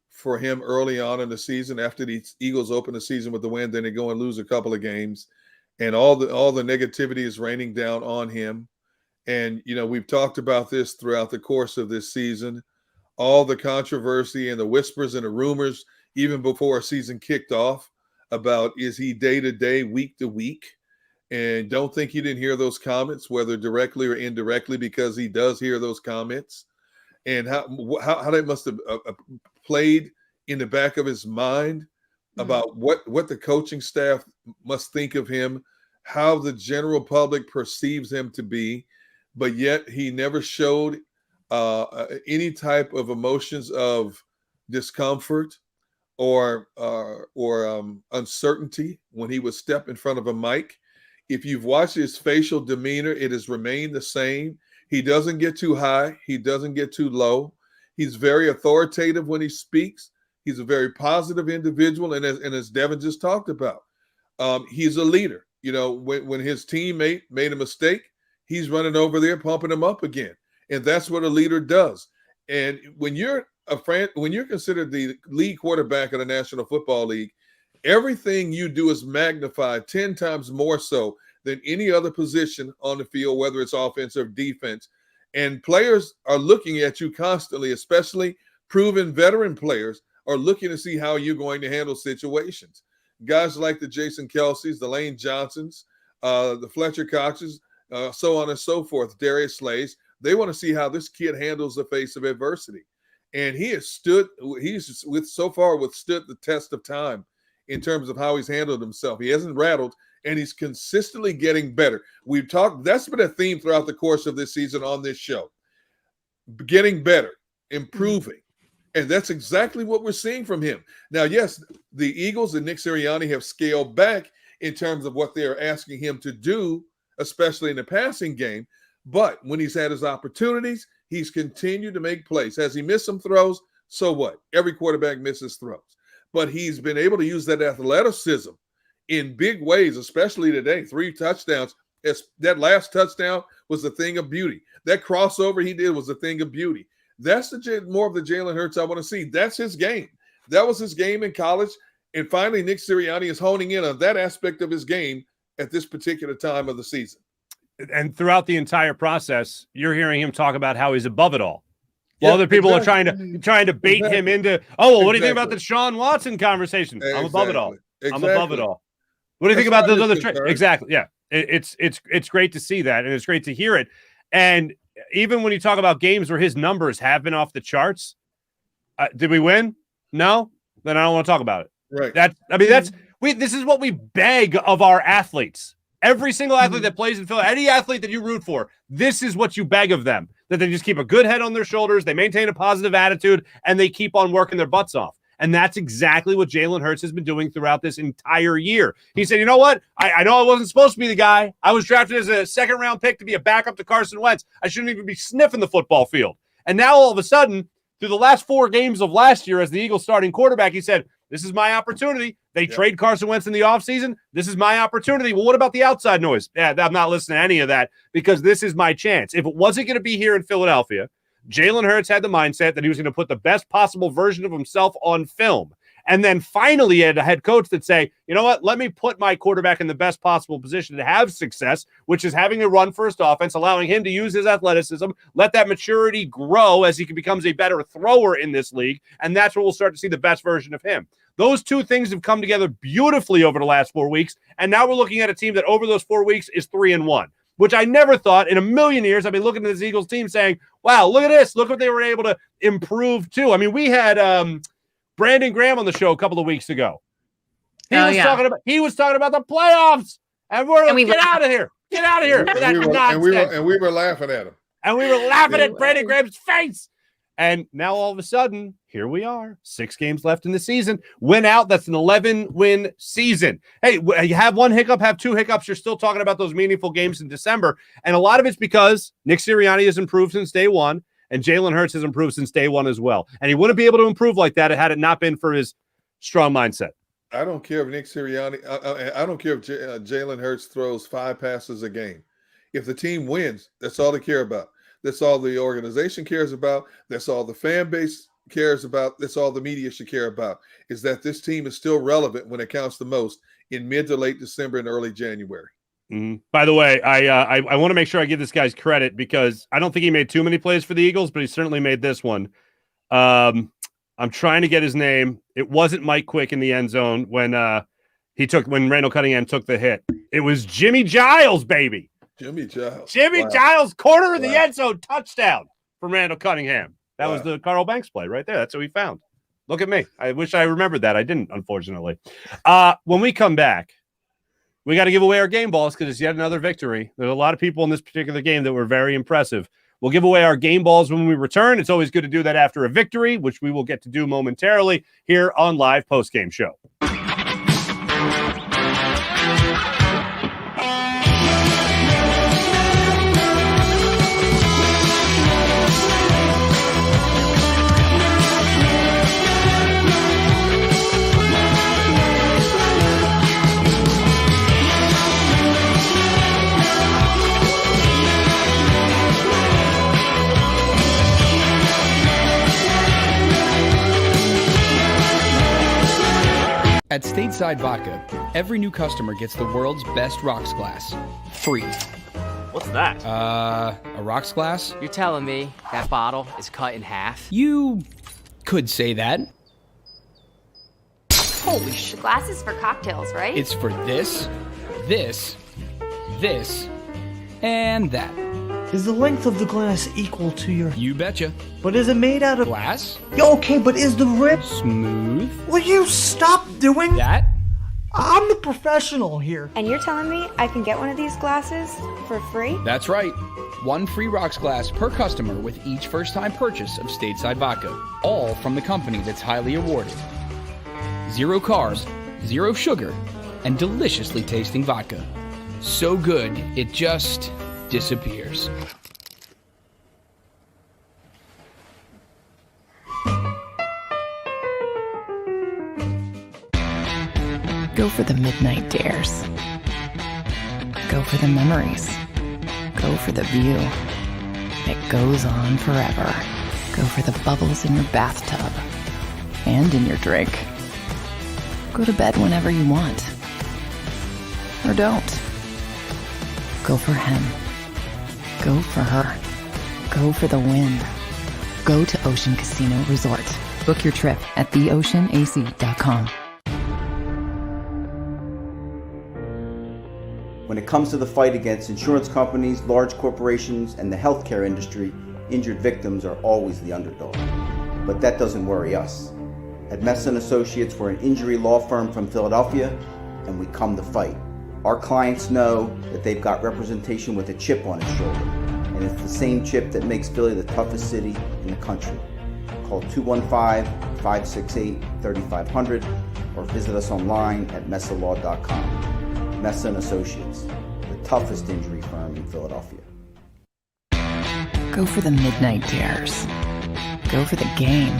for him early on in the season. After the Eagles open the season with the win, then they go and lose a couple of games, and all the negativity is raining down on him. And we've talked about this throughout the course of this season, all the controversy and the whispers and the rumors, even before a season kicked off, about is he day to day, week to week. And don't think he didn't hear those comments, whether directly or indirectly, because he does hear those comments. And how that must have played in the back of his mind about what the coaching staff must think of him, how the general public perceives him to be, but yet he never showed any type of emotions of discomfort or uncertainty when he would step in front of a mic. If you've watched his facial demeanor, it has remained the same. He doesn't get too high. He doesn't get too low. He's very authoritative when he speaks. He's a very positive individual. And as Devin just talked about, he's a leader. When his teammate made a mistake, he's running over there, pumping him up again. And that's what a leader does. And when you're considered the lead quarterback of the National Football League, everything you do is magnified 10 times more so than any other position on the field, whether it's offense or defense. And players are looking at you constantly, especially proven veteran players are looking to see how you're going to handle situations. Guys like the Jason Kelces, the Lane Johnsons, the Fletcher Coxes, so on and so forth, Darius Slays, they want to see how this kid handles the face of adversity. And he's so far withstood the test of time in terms of how he's handled himself. He hasn't rattled, and he's consistently getting better. We've talked, that's been a theme throughout the course of this season on this show. Getting better, improving. And that's exactly what we're seeing from him. Now, yes, the Eagles and Nick Sirianni have scaled back in terms of what they're asking him to do, especially in the passing game. But when he's had his opportunities, he's continued to make plays. Has he missed some throws? So what? Every quarterback misses throws. But he's been able to use that athleticism in big ways, especially today. 3 touchdowns. That last touchdown was a thing of beauty. That crossover he did was a thing of beauty. That's more of the Jalen Hurts I want to see. That's his game. That was his game in college. And finally, Nick Sirianni is honing in on that aspect of his game at this particular time of the season. And throughout the entire process, you're hearing him talk about how he's above it all. While other people are trying to bait him into, what do you think about the Sean Watson conversation? I'm above it all. I'm above it all. What do you think about those other trades? Exactly. Yeah. It's great to see that, and it's great to hear it. And even when you talk about games where his numbers have been off the charts, did we win? No? Then I don't want to talk about it. Right. This is what we beg of our athletes. Every single athlete that plays in Philly, any athlete that you root for, this is what you beg of them, that they just keep a good head on their shoulders, they maintain a positive attitude, and they keep on working their butts off. And that's exactly what Jalen Hurts has been doing throughout this entire year. He said, you know what? I know I wasn't supposed to be the guy. I was drafted as a second-round pick to be a backup to Carson Wentz. I shouldn't even be sniffing the football field. And now all of a sudden, through the last 4 games of last year as the Eagles starting quarterback, he said, this is my opportunity. They trade Carson Wentz in the offseason. This is my opportunity. Well, what about the outside noise? Yeah, I'm not listening to any of that because this is my chance. If it wasn't going to be here in Philadelphia, Jalen Hurts had the mindset that he was going to put the best possible version of himself on film. And then finally, he had a head coach that say, you know what, let me put my quarterback in the best possible position to have success, which is having a run-first offense, allowing him to use his athleticism, let that maturity grow as he becomes a better thrower in this league, and that's where we'll start to see the best version of him. Those two things have come together beautifully over the last 4 weeks, and now we're looking at a team that over those 4 weeks is 3-1, which I never thought in a million years I'd be looking at this Eagles team saying, wow, look at this. Look what they were able to improve too. I mean, we had Brandon Graham on the show a couple of weeks ago. He was talking about the playoffs, and we get out of here. Get out of here. And we were laughing at him. And we were laughing at Brandon Graham's face. And now all of a sudden, here we are. 6 games left in the season. Win out. That's an 11-win season. Hey, you have 1 hiccup, have 2 hiccups. You're still talking about those meaningful games in December. And a lot of it's because Nick Sirianni has improved since day one, and Jalen Hurts has improved since day one as well. And he wouldn't be able to improve like that had it not been for his strong mindset. I don't care if Nick Sirianni, I don't care if Jalen Hurts throws 5 passes a game. If the team wins, that's all they care about. That's all the organization cares about. That's all the fan base cares about. That's all the media should care about, is that this team is still relevant when it counts the most in mid to late December and early January. Mm-hmm. By the way, I want to make sure I give this guy's credit because I don't think he made too many plays for the Eagles, but he certainly made this one. I'm trying to get his name. It wasn't Mike Quick in the end zone when Randall Cunningham took the hit. It was Jimmy Giles, baby. Jimmy Giles. Giles, corner in the end zone, touchdown from Randall Cunningham. That was the Carl Banks play right there. That's what we found. Look at me. I wish I remembered that. I didn't, unfortunately. When we come back, we got to give away our game balls because it's yet another victory. There's a lot of people in this particular game that were very impressive. We'll give away our game balls when we return. It's always good to do that after a victory, which we will get to do momentarily here on Live Postgame Show. At Stateside Vodka, every new customer gets the world's best rocks glass, free. What's that? A rocks glass? You're telling me that bottle is cut in half? You could say that. Holy shit. The glass is for cocktails, right? It's for this, this, this, and that. Is the length of the glass equal to your... You betcha. But is it made out of... Glass? Okay, but is the rim... Smooth? Will you stop doing... That? I'm the professional here. And you're telling me I can get one of these glasses for free? That's right. 1 free rocks glass per customer with each first-time purchase of Stateside Vodka. All from the company that's highly awarded. 0 carbs, 0 sugar, and deliciously tasting vodka. So good, it just... disappears. Go for the midnight dares. Go for the memories. Go for the view that goes on forever. Go for the bubbles in your bathtub and in your drink. Go to bed whenever you want. Or don't. Go for him. Go for her. Go for the win. Go to Ocean Casino Resort. Book your trip at theoceanac.com. When it comes to the fight against insurance companies, large corporations, and the healthcare industry, injured victims are always the underdog. But that doesn't worry us. At Messon Associates, we're an injury law firm from Philadelphia, and we come to fight. Our clients know that they've got representation with a chip on its shoulder, and it's the same chip that makes Philly the toughest city in the country. Call 215-568-3500 or visit us online at messalaw.com. Messon Associates, the toughest injury firm in Philadelphia. Go for the midnight dares. Go for the game.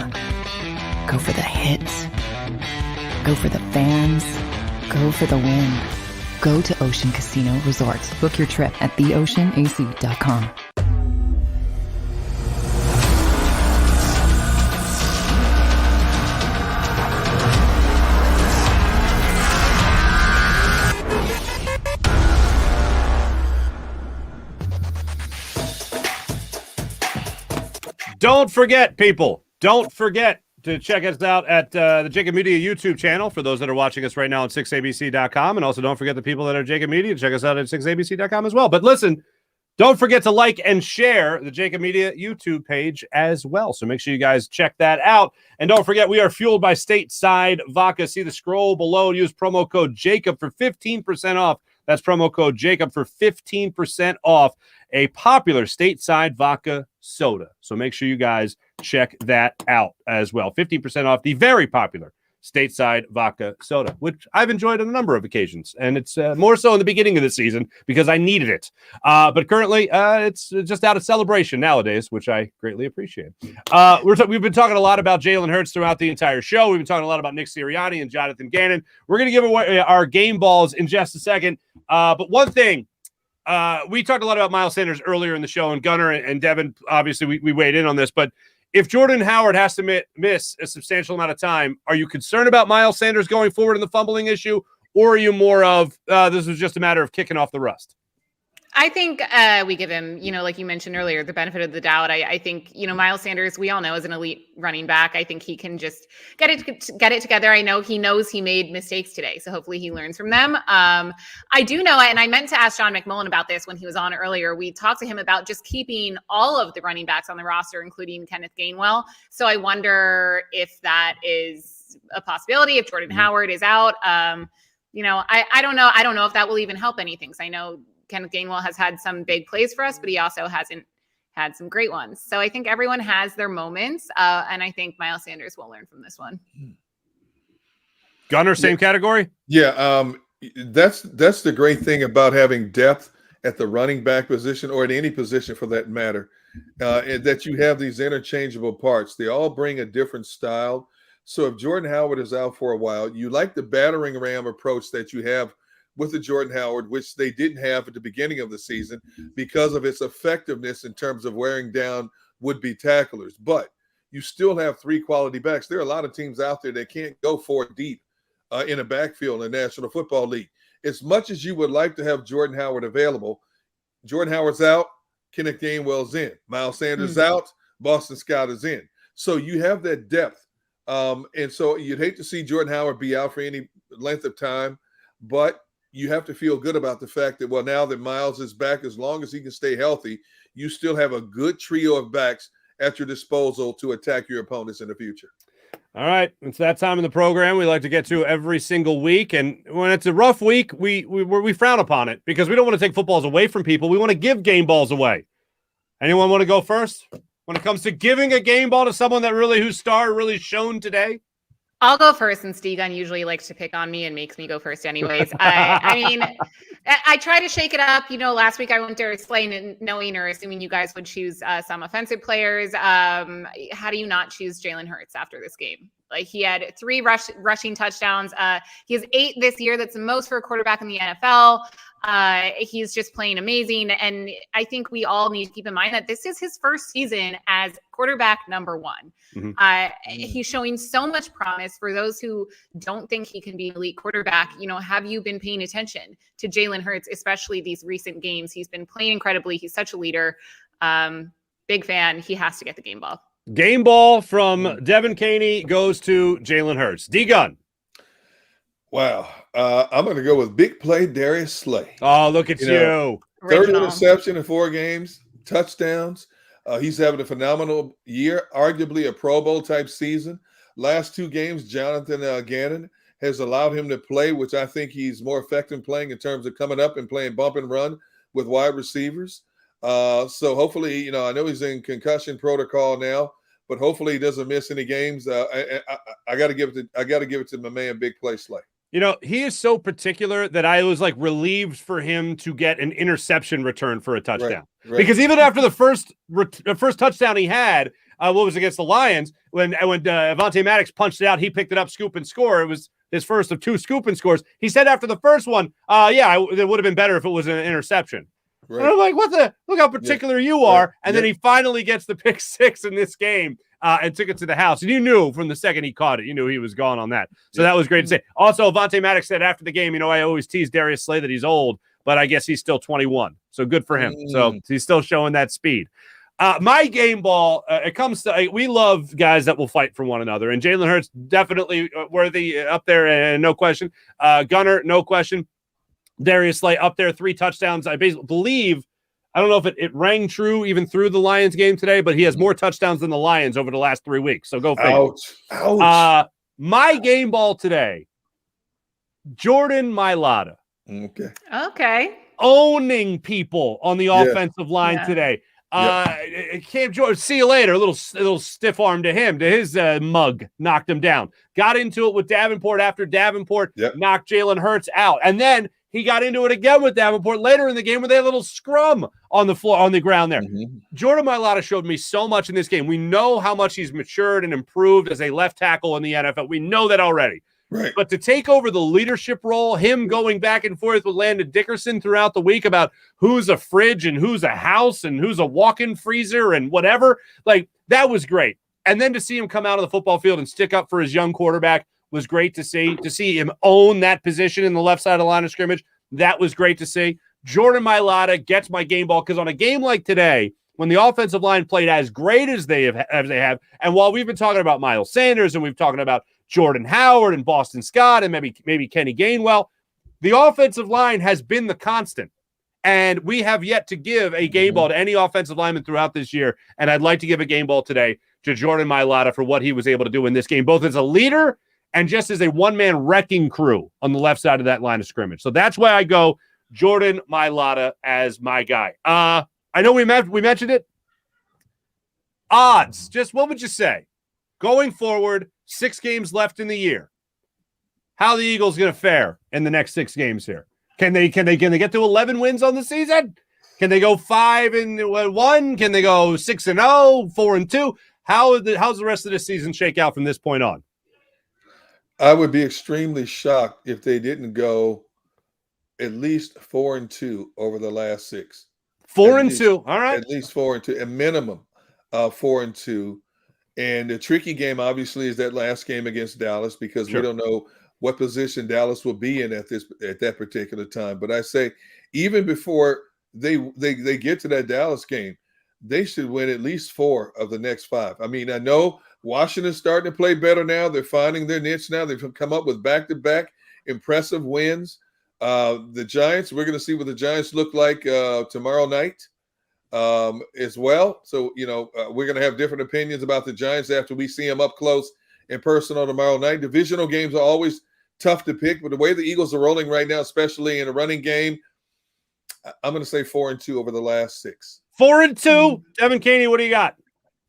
Go for the hits. Go for the fans. Go for the win. Go to Ocean Casino Resort. Book your trip at theoceanac.com. Don't forget, people, don't forget to check us out at the JAKIB Media YouTube channel for those that are watching us right now on 6abc.com. And also don't forget the people that are JAKIB Media, check us out at 6abc.com as well. But listen, don't forget to like and share the JAKIB Media YouTube page as well. So make sure you guys check that out. And don't forget, we are fueled by Stateside Vodka. See the scroll below. Use promo code JAKIB for 15% off. That's promo code JAKIB for 15% off a popular Stateside Vodka soda. So make sure you guys check that out as well. 15% off the very popular Stateside Vodka soda, which I've enjoyed on a number of occasions. And it's more so in the beginning of the season because I needed it. But currently, it's just out of celebration nowadays, which I greatly appreciate. We've been talking a lot about Jalen Hurts throughout the entire show. We've been talking a lot about Nick Sirianni and Jonathan Gannon. We're going to give away our game balls in just a second. But one thing, we talked a lot about Miles Sanders earlier in the show, and Gunnar and Devin, obviously, we weighed in on this. But if Jordan Howard has to miss a substantial amount of time, are you concerned about Miles Sanders going forward in the fumbling issue, or are you more of this was just a matter of kicking off the rust? I think we give him, like you mentioned earlier, the benefit of the doubt. I think, Miles Sanders, we all know, is an elite running back. I think he can just get it together. I know he knows he made mistakes today, so hopefully he learns from them. I do know, and I meant to ask Sean McMullen about this when he was on earlier. We talked to him about just keeping all of the running backs on the roster, including Kenneth Gainwell. So I wonder if that is a possibility if Jordan Howard is out. I don't know. I don't know if that will even help anything. Because I know Kenneth Gainwell has had some big plays for us, but he also hasn't had some great ones. So I think everyone has their moments, and I think Miles Sanders will learn from this one. Gunnar, same category? Yeah, that's the great thing about having depth at the running back position, or at any position for that matter, that you have these interchangeable parts. They all bring a different style. So if Jordan Howard is out for a while, you like the battering ram approach that you have with the Jordan Howard, which they didn't have at the beginning of the season because of its effectiveness in terms of wearing down would-be tacklers. But you still have three quality backs. There are a lot of teams out there that can't go 4 deep in a backfield in the National Football League. As much as you would like to have Jordan Howard available, Jordan Howard's out, Kenneth Gainwell's in. Miles Sanders out, Boston Scott is in. So you have that depth. And so you'd hate to see Jordan Howard be out for any length of time, but you have to feel good about the fact that, well, now that Miles is back, as long as he can stay healthy, you still have a good trio of backs at your disposal to attack your opponents in the future. All right. It's that time in the program we like to get to every single week. And when it's a rough week, we frown upon it because we don't want to take footballs away from people. We want to give game balls away. Anyone want to go first when it comes to giving a game ball to someone that whose star really shone today? I'll go first, since Stegan usually likes to pick on me and makes me go first anyways. I try to shake it up. Last week I went Darius Slay, knowing or assuming you guys would choose some offensive players. How do you not choose Jalen Hurts after this game? Like, he had 3 rushing touchdowns. He has 8 this year. That's the most for a quarterback in the NFL. He's just playing amazing. And I think we all need to keep in mind that this is his first season as quarterback number one. He's showing so much promise. For those who don't think he can be an elite quarterback, have you been paying attention to Jalen Hurts, especially these recent games? He's been playing incredibly. He's such a leader. Big fan. He has to get the game ball. Game ball from Devin Caney goes to Jalen Hurts. D-Gun. Wow. I'm going to go with big play Darius Slay. Oh, look at you. Third interception in 4 games, touchdowns. He's having a phenomenal year, arguably a Pro Bowl type season. Last 2 games, Jonathan Gannon has allowed him to play, which I think he's more effective playing in terms of coming up and playing bump and run with wide receivers. So hopefully, I know he's in concussion protocol now, but hopefully he doesn't miss any games. I got to give it to my man, big play Slay. He is so particular that I was relieved for him to get an interception return for a touchdown. Right. Because even after the first touchdown he had, what was against the Lions, when Avonte Maddox punched it out, he picked it up, scoop and score. It was his first of 2 scoop and scores. He said after the first one, it would have been better if it was an interception. Right. And I'm like, look how particular you are. And then he finally gets the pick 6 in this game. And took it to the house. And you knew from the second he caught it, you knew he was gone on that. So that was great to say. Also, Avonte Maddox said after the game, I always tease Darius Slay that he's old, but I guess he's still 21. So good for him. So he's still showing that speed. My game ball, it comes to, we love guys that will fight for one another. And Jalen Hurts definitely worthy up there, no question. Gunner, no question. Darius Slay up there, 3 touchdowns. I believe, I don't know if it rang true even through the Lions game today, but he has more touchdowns than the Lions over the last 3 weeks. So go figure. Ouch. My game ball today, Jordan Mailata. Okay. Owning people on the offensive line today. Cam Jordan, see you later. A little stiff arm to him, to his mug, knocked him down. Got into it with Davenport after Davenport knocked Jalen Hurts out. And then he got into it again with Davenport later in the game where they had a little scrum on the floor, on the ground there. Jordan Mailata showed me so much in this game. We know how much he's matured and improved as a left tackle in the NFL. We know that already. Right. But to take over the leadership role, him going back and forth with Landon Dickerson throughout the week about who's a fridge and who's a house and who's a walk-in freezer and whatever, that was great. And then to see him come out of the football field and stick up for his young quarterback was great to see. To see him own that position in the left side of the line of scrimmage, that was great to see. Jordan Mailata gets my game ball because on a game like today, when the offensive line played as great as they have, and while we've been talking about Miles Sanders and we've talking about Jordan Howard and Boston Scott and maybe Kenny Gainwell, the offensive line has been the constant. And we have yet to give a game ball to any offensive lineman throughout this year. And I'd like to give a game ball today to Jordan Mailata for what he was able to do in this game, both as a leader and just as a one-man wrecking crew on the left side of that line of scrimmage. So that's why I go Jordan Mailata as my guy. I know we mentioned it. Odds. Just what would you say? Going forward, 6 games left in the year. How the Eagles going to fare in the next 6 games here? Can they get to 11 wins on the season? Can they go 5-1? Can they go 6-0, 4-2? How's the rest of the season shake out from this point on? I would be extremely shocked if they didn't go at least 4-2 over the last 6. 4-2. All right. At least 4-2, a minimum of 4-2. And the tricky game, obviously, is that last game against Dallas because we don't know what position Dallas will be in at that particular time. But I say, even before they get to that Dallas game, they should win at least 4 of the next 5. I mean, I know Washington's starting to play better now. They're finding their niche now. They've come up with back-to-back impressive wins. The Giants, we're going to see what the Giants look like tomorrow night as well. So, we're going to have different opinions about the Giants after we see them up close and personal tomorrow night. Divisional games are always tough to pick, but the way the Eagles are rolling right now, especially in a running game, I'm going to say 4-2 over the last 6. 4-2. Devin Caney, what do you got?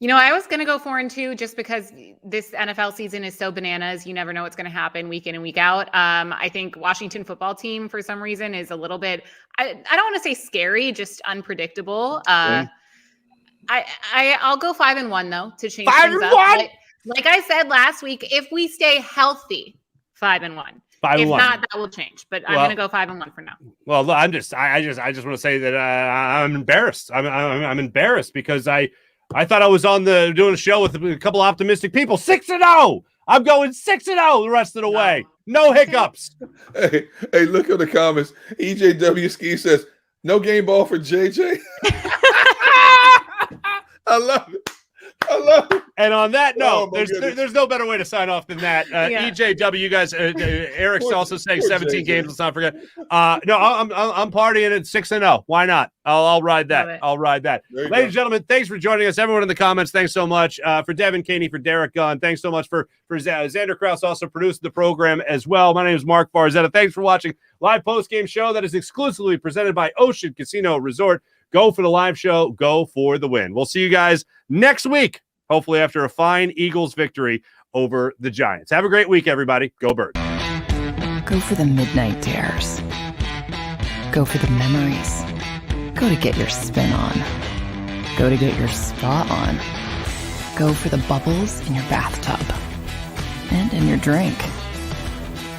I was going to go 4-2 just because this NFL season is so bananas. You never know what's going to happen week in and week out. I think Washington football team, for some reason, is a little bit, I don't want to say scary, just unpredictable. I'll go 5-1 though, to change things up. Like I said last week, if we stay healthy, 5-1. 5-1. If not, that will change. But I'm going to go 5-1 for now. Well, I just want to say that I'm embarrassed. I'm embarrassed because I thought I was doing a show with a couple of optimistic people. 6-0. I'm going 6-0 the rest of the way. No hiccups. Hey, look at the comments. EJW Ski says, no game ball for JJ. I love it. And on that note, there's no better way to sign off than that. EJW, you guys, Eric's also saying 17 games. Let's not forget. No, I'm partying at 6-0. Why not? I'll ride that. I'll ride that. Ladies and gentlemen, thanks for joining us. Everyone in the comments, thanks so much. For Devin Caney, for Derek Gunn, thanks so much for Xander Krause also produced the program as well. My name is Mark Barzetta. Thanks for watching live post-game show that is exclusively presented by Ocean Casino Resort. Go for the live show. Go for the win. We'll see you guys next week, hopefully after a fine Eagles victory over the Giants. Have a great week, everybody. Go Birds. Go for the midnight dares. Go for the memories. Go to get your spin on. Go to get your spa on. Go for the bubbles in your bathtub and in your drink.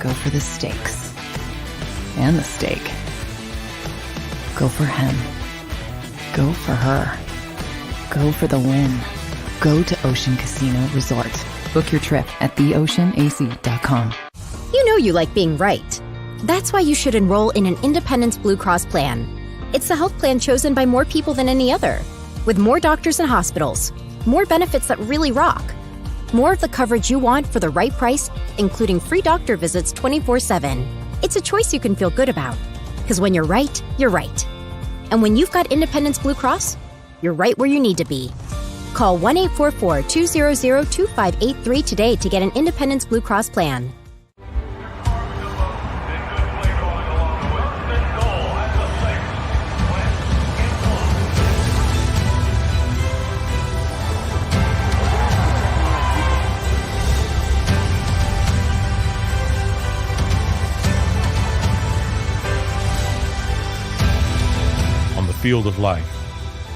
Go for the stakes and the steak. Go for him. Go for her. Go for the win. Go to Ocean Casino Resort. Book your trip at theoceanac.com. You know you like being right. That's why you should enroll in an Independence Blue Cross plan. It's the health plan chosen by more people than any other. With more doctors and hospitals, more benefits that really rock, more of the coverage you want for the right price, including free doctor visits 24/7. It's a choice you can feel good about. Because when you're right, you're right. And when you've got Independence Blue Cross, you're right where you need to be. Call 1-844-200-2583 today to get an Independence Blue Cross plan. On the field of life,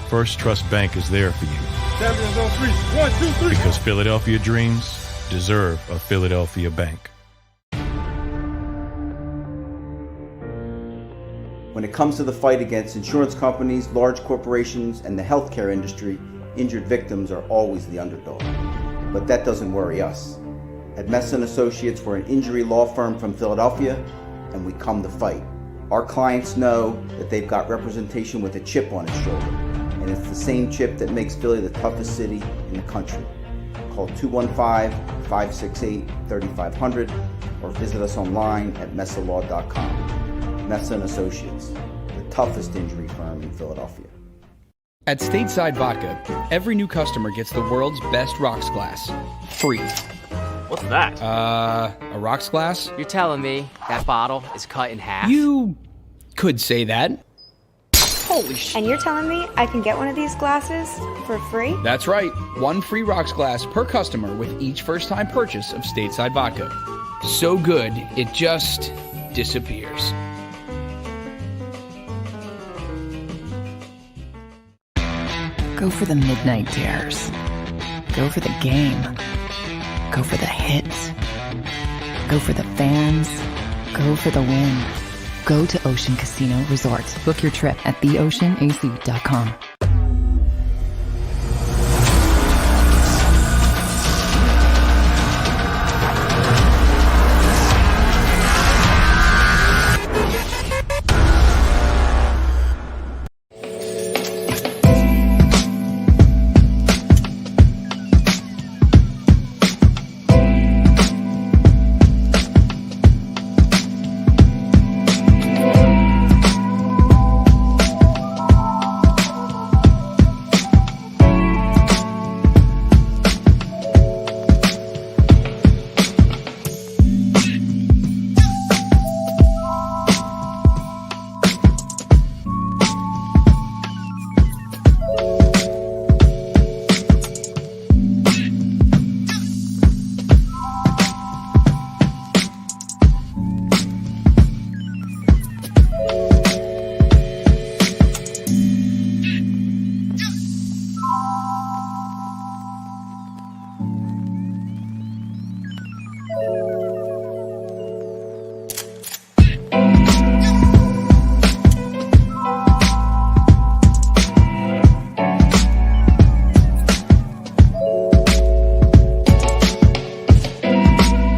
First Trust Bank is there for you. Champions on 3. 1, 2, 3. Because Philadelphia dreams deserve a Philadelphia bank. When it comes to the fight against insurance companies, large corporations, and the healthcare industry, injured victims are always the underdog. But that doesn't worry us. At Messon Associates, we're an injury law firm from Philadelphia, and we come to fight. Our clients know that they've got representation with a chip on its shoulder, and it's the same chip that makes Philly the toughest city in the country. Call 215-568-3500 or visit us online at messalaw.com. Messon Associates, the toughest injury firm in Philadelphia. At Stateside Vodka, every new customer gets the world's best rocks glass, free. What's that? A rocks glass? You're telling me that bottle is cut in half? You could say that. Holy shit. And you're telling me I can get one of these glasses for free? That's right. One free rocks glass per customer with each first-time purchase of Stateside Vodka. So good, it just disappears. Go for the midnight dares. Go for the game. Go for the hits. Go for the fans. Go for the win. Go to Ocean Casino Resort. Book your trip at theoceanac.com.